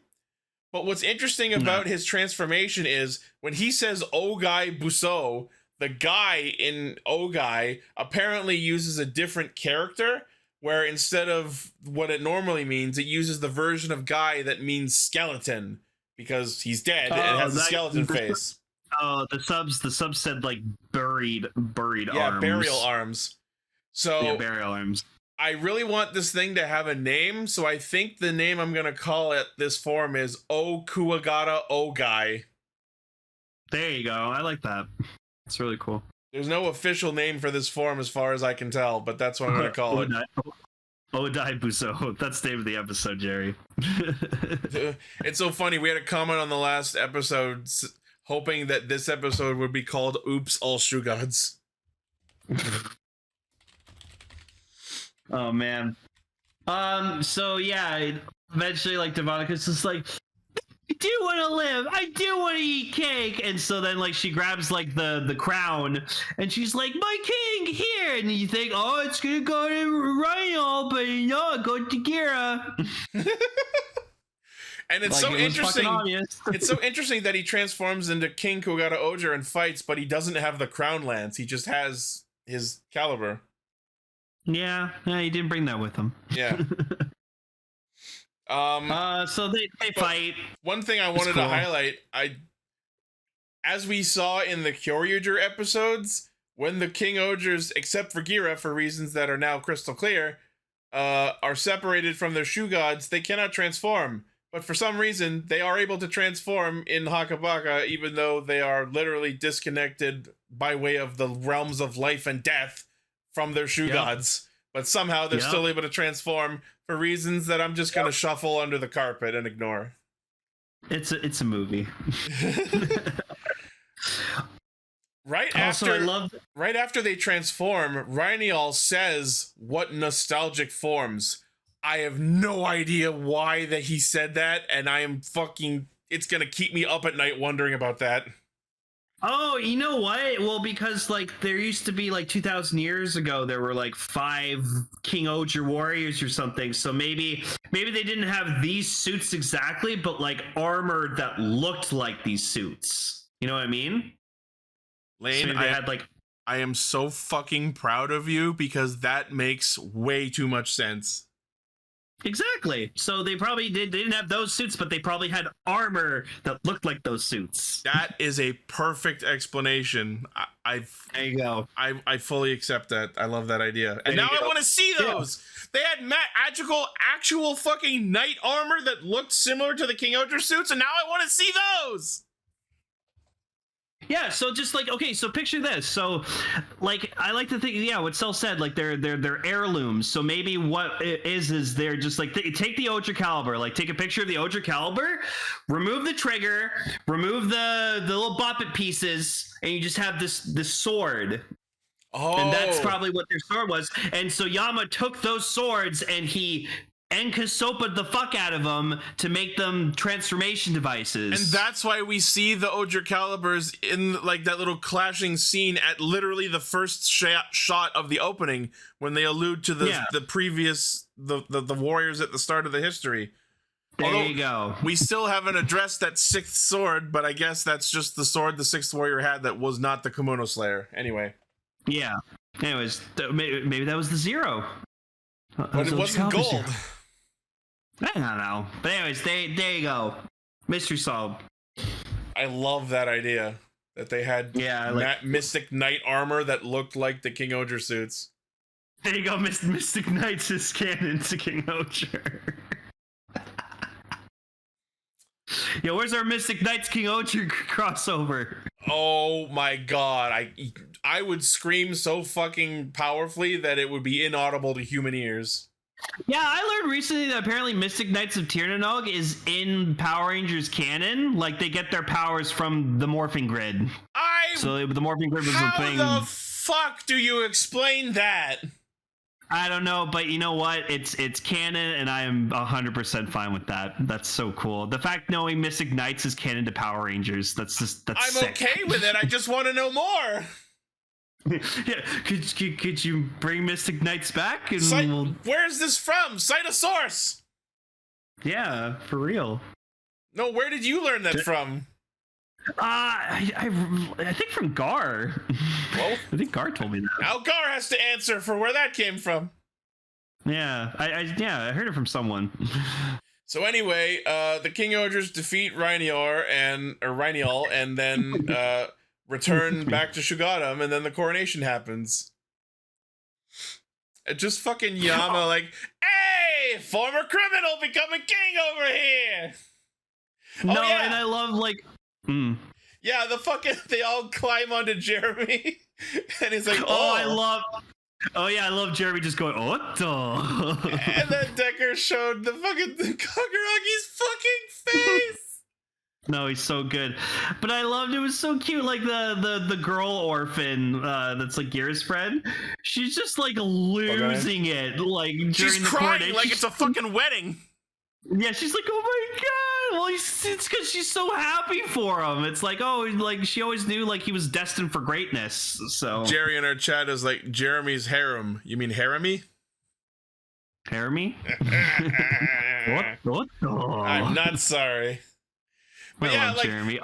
But what's interesting about his transformation is when he says Ogai Busou, the guy in Ogai apparently uses a different character, where instead of what it normally means, it uses the version of guy that means skeleton, because he's dead and has a skeleton face. Oh, the subs said like buried arms. Yeah, burial arms. So yeah, burial arms. I really want this thing to have a name, so I think the name I'm gonna call it this form is O Kuwagata O Guy. There you go. I like that. It's really cool. There's no official name for this form as far as I can tell, but that's what I'm gonna call it. Odai Busou. That's the name of the episode, Jerry. It's so funny. We had a comment on the last episode hoping that this episode would be called Oops, All Shoe Gods. Oh man. So yeah, eventually like Devonica's just like, I do want to live. I do want to eat cake. And so then like she grabs like the crown and she's like, my king here. And you think, oh, it's gonna go to Rhino, but no, it goes to Gira. And it's like, so interesting. It's so interesting that he transforms into King Kogata Oger and fights, but he doesn't have the crown lance. He just has his caliber. Yeah, he didn't bring that with him. Yeah. So they fight. One thing I wanted to highlight, as we saw in the Kyoryuger episodes, when the King Ogers, except for Gira, for reasons that are now crystal clear, are separated from their shoe gods, they cannot transform. But for some reason, they are able to transform in Hakabaka, even though they are literally disconnected by way of the realms of life and death from their shoe gods. But somehow they're still able to transform for reasons that I'm just going to shuffle under the carpet and ignore. It's a movie. Right after they transform, Rhynial says, "What nostalgic forms." I have no idea why that he said that, and I am fucking... It's gonna keep me up at night wondering about that. Oh, you know what? Well, because, like, there used to be, like, 2,000 years ago, there were, like, 5 King Oger warriors or something, so maybe they didn't have these suits exactly, but, like, armor that looked like these suits. You know what I mean? Lane, so I am so fucking proud of you, because that makes way too much sense. Exactly. So they didn't have those suits, but they probably had armor that looked like those suits. That is a perfect explanation. There you go. I fully accept that. I love that idea. And now I want to see those. Yeah. They had magical, actual fucking knight armor that looked similar to the King Oger suits, and now I want to see those. Yeah, so just like, okay, so picture this. So, like, I like to think, yeah, what Cell said, like, they're heirlooms. So maybe what it is they're just like, take the Oger caliber, like, take a picture of the Oger caliber, remove the trigger, remove the little boppet pieces, and you just have this sword. Oh. And that's probably what their sword was. And so Yama took those swords and he Enkasopa the fuck out of them to make them transformation devices. And that's why we see the Oger calibers in like that little clashing scene at literally the first shot of the opening when they allude to the previous the warriors at the start of the history. There you go. We still haven't addressed that 6th sword, but I guess that's just the sword the 6th warrior had that was not the Kimono Slayer. Anyway. Yeah. Anyways, maybe that was the 0. But it wasn't gold. I don't know. But anyways, there you go. Mystery solved. I love that idea. That they had Mystic Knight armor that looked like the King Oger suits. There you go, Mystic Knights is canon to King Oger. Yo, where's our Mystic Knights King Oger crossover? Oh my god. I would scream so fucking powerfully that it would be inaudible to human ears. Yeah, I learned recently that apparently Mystic Knights of Tirnanog is in Power Rangers canon. Like, they get their powers from the morphing grid. So the morphing grid was a thing. How the fuck do you explain that? I don't know, but you know what? It's canon, and I am 100% fine with that. That's so cool. The fact knowing Mystic Knights is canon to Power Rangers, that's I'm sick. Okay with it. I just want to know more. Yeah, could you bring Mystic Knights back? And where's this from? Cite a source. Yeah, for real. No, where did you learn that from? I think from Gar. Well, I think Gar told me that. Now Gar has to answer for where that came from. Yeah, I heard it from someone. So anyway, the King Ogers defeat Rhynial and then return back to Shugoddom, and then the coronation happens. Just fucking Yama like, hey, former criminal becoming king over here. No, and I love like, yeah, the fucking they all climb onto Jeremy, and he's like, I love Jeremy just going, Otto. And then Decker showed the fucking Kaguragi's fucking face. No, he's so good. But I loved it was so cute. Like the girl orphan that's like Gear's friend. She's just like losing it. Like she's during crying the like it's a fucking wedding. Yeah, she's like, oh my god. Well, it's because she's so happy for him. It's like, oh, like she always knew like he was destined for greatness. So Jerry in our chat is like Jeremy's harem. You mean harem-y? Harem-y? What? Oh. I'm not sorry. But yeah, like Jeremy.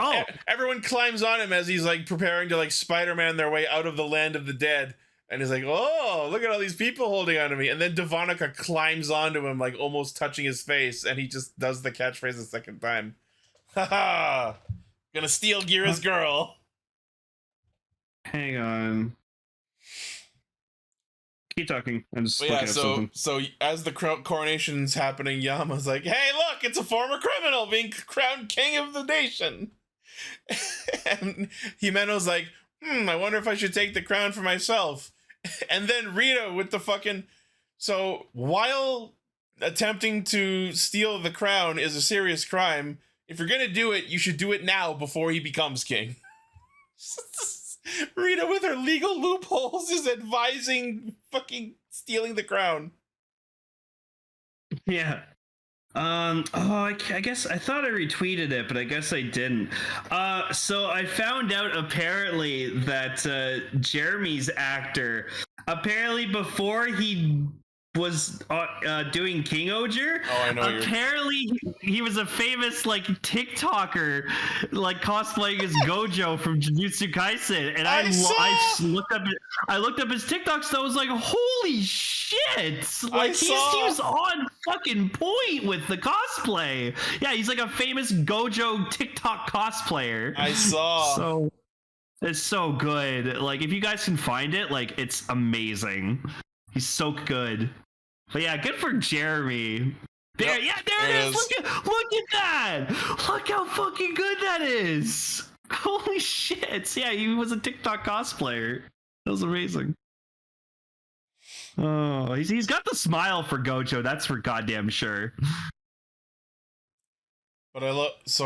Everyone climbs on him as he's like preparing to like Spider-Man their way out of the land of the dead, and he's like, "Oh, look at all these people holding onto me!" And then Devonica climbs onto him, like almost touching his face, and he just does the catchphrase a second time. Haha! Gonna steal Gira's girl. Hang on. Keep talking. I'm just looking at something. So as the coronation's happening, Yama's like, "Hey, look, it's a former criminal being crowned king of the nation." And Himeno's like, I wonder if I should take the crown for myself. And then Rita with the fucking... So while attempting to steal the crown is a serious crime, if you're gonna do it, you should do it now before he becomes king. Rita with her legal loopholes is advising fucking stealing the crown. Yeah. I guess I thought I retweeted it, but I guess I didn't. So I found out apparently that Jeremy's actor, apparently before he was doing Kingohger. Oh, I know. Apparently, he was a famous like TikToker, like cosplaying as Gojo from Jujutsu Kaisen, and I looked up his TikToks. So I was like, holy shit! Like he was on fucking point with the cosplay. Yeah, he's like a famous Gojo TikTok cosplayer. I saw. So it's so good. Like if you guys can find it, like it's amazing. He's so good. But yeah, good for Jeremy. There it is. Look at that. Look how fucking good that is. Holy shit. Yeah, he was a TikTok cosplayer. That was amazing. Oh, he's got the smile for Gojo. That's for goddamn sure. But I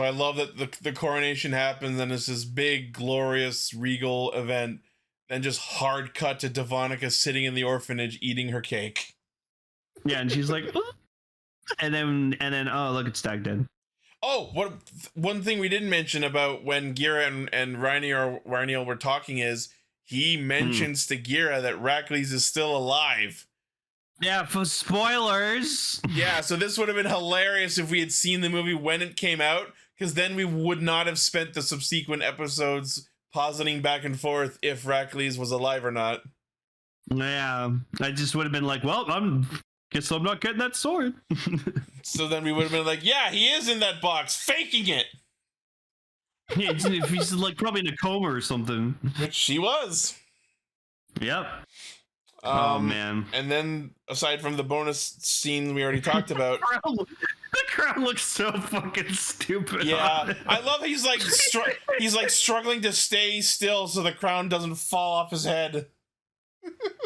love that the coronation happens and it's this big, glorious, regal event. Then just hard cut to Devonica sitting in the orphanage eating her cake. Yeah, and she's like, oh. and then oh look, it's Stag dead. Oh, one thing we didn't mention about when Gira and Rhaenyra were talking is he mentions to Gira that Rackley's is still alive. Yeah, for spoilers. Yeah, so this would have been hilarious if we had seen the movie when it came out, because then we would not have spent the subsequent episodes positing back and forth if Rackley's was alive or not. Yeah, I just would have been like, well, guess I'm not getting that sword. So then we would have been like, yeah, he is in that box, faking it. Yeah, if he's like probably in a coma or something. Which she was. Yep. Oh man. And then aside from the bonus scene we already talked about, the crown looks so fucking stupid. Yeah, I love he's like struggling to stay still so the crown doesn't fall off his head.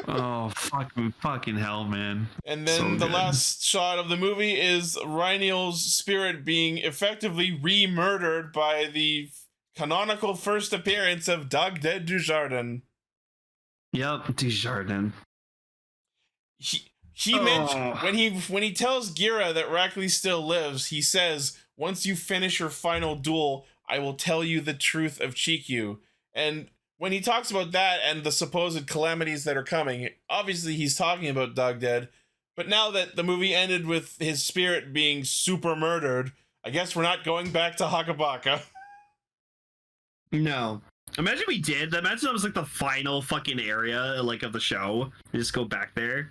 Oh fucking hell, man! And then the last shot of the movie is Rhaenyl's spirit being effectively re-murdered by the canonical first appearance of Dredd Dujardin. Yep, Dujardin. He mentioned when he tells Gira that Rackley still lives, he says, "Once you finish your final duel, I will tell you the truth of Chikyu." And when he talks about that and the supposed calamities that are coming, obviously he's talking about Dredd. But now that the movie ended with his spirit being super murdered, I guess we're not going back to Hakabaka. No. Imagine we did. Imagine that was like the final fucking area like of the show. We just go back there.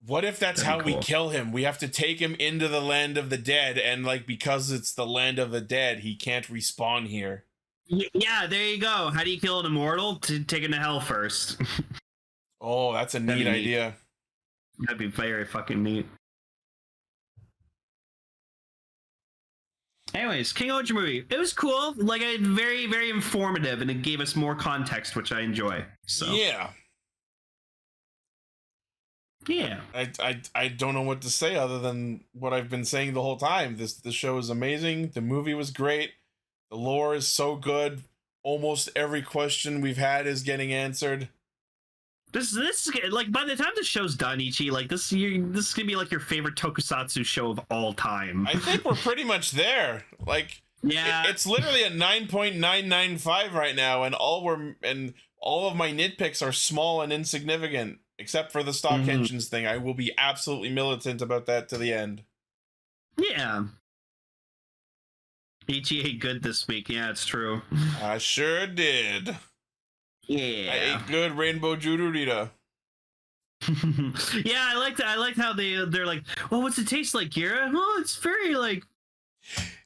What if that's how we kill him? We have to take him into the land of the dead, and like because it's the land of the dead, he can't respawn here. Yeah, there you go. How do you kill an immortal? To take him to hell first. Oh, that's a neat idea. That'd be very fucking neat. Anyways, Kingohger movie. It was cool. Like, very, very informative, and it gave us more context, which I enjoy. So Yeah. yeah. I don't know what to say other than what I've been saying the whole time. The show is amazing. The movie was great. The lore is so good. Almost every question we've had is getting answered. This is like, by the time the show's done, Ichi, like this is gonna be like your favorite tokusatsu show of all time. I think we're pretty much there. Like, yeah, it's literally a 9.995 right now, and all of my nitpicks are small and insignificant, except for the stock engines thing. I will be absolutely militant about that to the end. Yeah. Ichi ate good this week. Yeah, it's true. I sure did. Yeah. I ate good rainbow judurita. Yeah, I liked how they're like, well, what's it taste like, Gira? Well, it's very like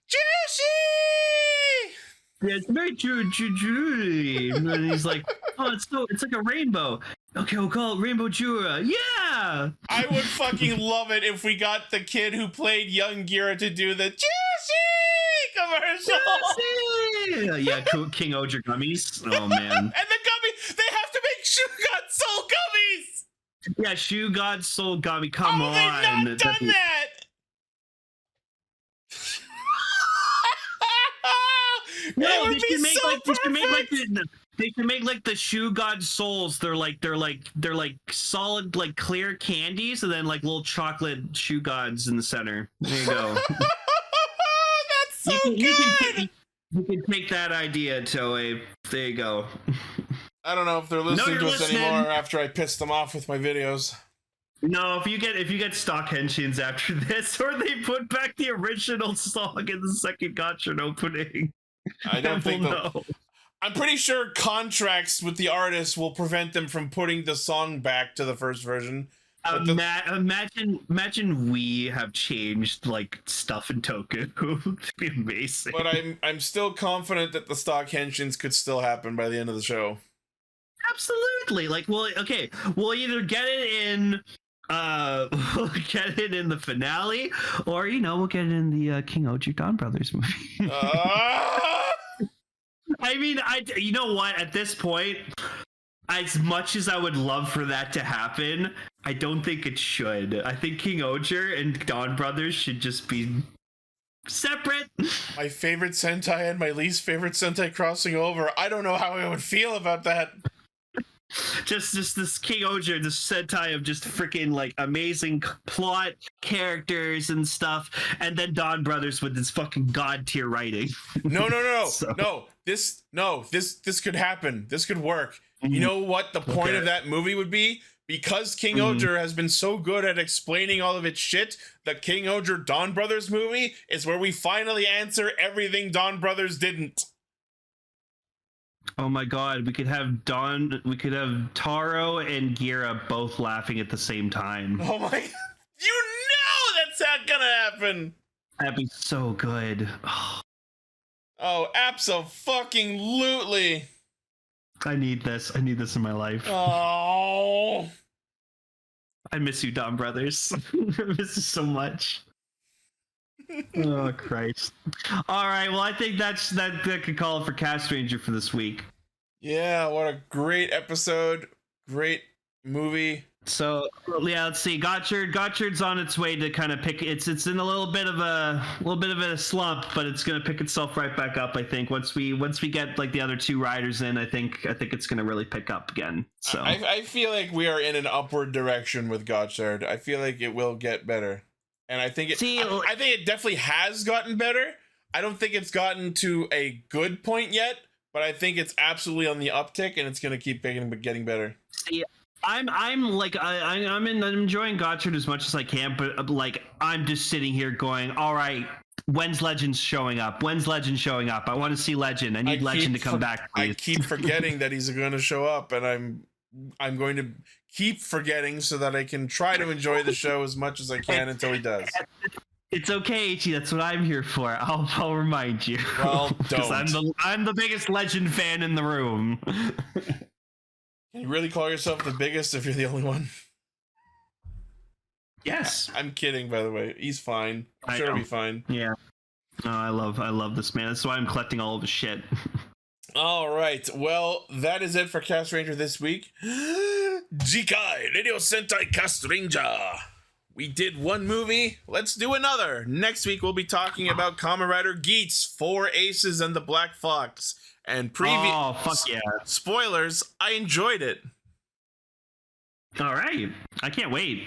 juicy. Yeah, it's very juicy. And he's like, oh, it's like a rainbow. Okay, we'll call it Rainbow Jura. Yeah. I would fucking love it if we got the kid who played young Gira to do the juicy commercial. Juicy! Yeah, Kingohger gummies. Oh man. And the gummy, they have to make Shugoddom soul gummies. Yeah, Shugoddom soul gummy. Come on. They've not done that. No, they should make like the Shugoddom souls. They're like solid, like clear candies, and then like little chocolate Shugodds in the center. There you go. That's so good. You can take that idea, Toei. There you go. I don't know if they're listening to us anymore after I pissed them off with my videos. No, if you get stock henshins after this, or they put back the original song in the second Gotchard opening, I don't think know. I'm pretty sure contracts with the artists will prevent them from putting the song back to the first version. Imagine we have changed like stuff in Toku. It'd be amazing. But I'm still confident that the stock henshins could still happen by the end of the show. Absolutely. Like, well, okay, we'll either get it in the finale, or we'll get it in the Kingohger Dawn Brothers movie. I mean, you know what? At this point, as much as I would love for that to happen, I don't think it should. I think Kingohger and Dawn Brothers should just be separate. My favorite Sentai and my least favorite Sentai crossing over. I don't know how I would feel about that. Just this Kingohger, this Sentai of just freaking like amazing plot, characters and stuff, and then Dawn Brothers with this fucking god tier writing. No. This could happen. This could work. You know what the point of that movie would be? Because Kingohger has been so good at explaining all of its shit, the Kingohger Dawn Brothers movie is where we finally answer everything Dawn Brothers didn't. Oh my god, we could have Taro and Gira both laughing at the same time. Oh my, you know that's not gonna happen. That'd be so good. Oh, abso-fucking-lutely. I need this in my life. Oh. I miss you, Dawn Brothers. I miss you so much. Oh Christ! All right, well, I think that could call it for Castranger for this week. Yeah, what a great episode! Great movie. So yeah, let's see. Gotchard's on its way to kind of pick. It's in a little bit of a slump, but it's gonna pick itself right back up. I think once we get like the other two riders in, I think it's gonna really pick up again. So I feel like we are in an upward direction with Gotchard. I feel like it will get better. And I think it definitely has gotten better. I don't think it's gotten to a good point yet, but I think it's absolutely on the uptick, and it's going to keep getting better. See, I'm enjoying Gotchard as much as I can, but like I'm just sitting here going, all right, when's Legend showing up? When's Legend showing up? I want to see Legend. I need Legend to come back, please. I keep forgetting that he's going to show up, and I'm going to keep forgetting so that I can try to enjoy the show as much as I can until he does. It's okay, Ichi. That's what I'm here for. I'll remind you. Well, don't. I'm the biggest Legend fan in the room. Can you really call yourself the biggest if you're the only one? Yes. I'm kidding, by the way. He's fine. I'm sure he'll be fine. Yeah. No, I love this man. That's why I'm collecting all of his shit. All right. Well, that is it for Castranger this week. Jikai, Radio Sentai Castranger. We did one movie. Let's do another. Next week, we'll be talking about Kamen Rider Geats, 4 Aces and the Black Fox. And Oh, fuck yeah. Spoilers, I enjoyed it. All right. I can't wait.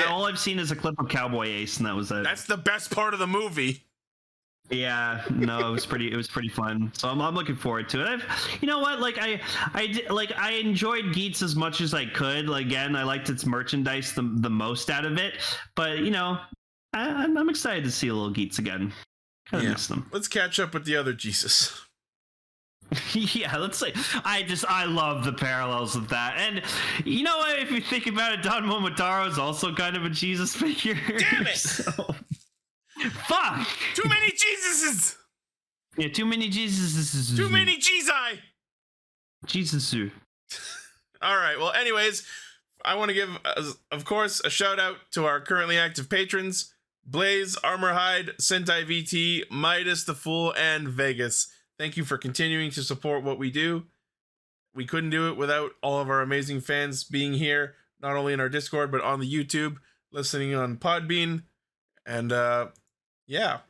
All I've seen is a clip of Cowboy Ace, and that was it. That's the best part of the movie. Yeah, no, it was pretty fun. So I'm looking forward to it. You know what? Like I enjoyed Geats as much as I could. Like, again, I liked its merchandise the most out of it. But you know, I'm excited to see a little Geats again. Kind of miss them. Let's catch up with the other Jesus. Yeah, let's say I love the parallels of that. And you know what? If you think about it, Don Momotaro is also kind of a Jesus figure. Damn it! So, fuck! Too many Jesuses! Yeah, too many Jesuses. Too many Jezi! Jesus. All right, well, anyways, I want to give, of course, a shout out to our currently active patrons, Blaze, Armorhide, Sentai VT, Midas the Fool, and Vegas. Thank you for continuing to support what we do. We couldn't do it without all of our amazing fans being here, not only in our Discord, but on the YouTube, listening on Podbean, and yeah.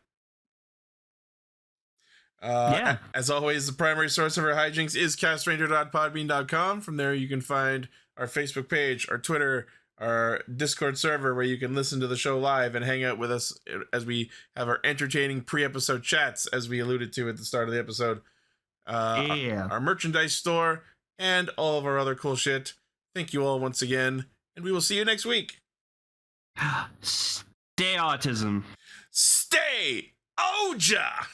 As always, the primary source of our hijinks is castranger.podbean.com. From there, you can find our Facebook page, our Twitter, our Discord server, where you can listen to the show live and hang out with us as we have our entertaining pre-episode chats, as we alluded to at the start of the episode. Our merchandise store, and all of our other cool shit. Thank you all once again, and we will see you next week. Stay autism. Stay Oja!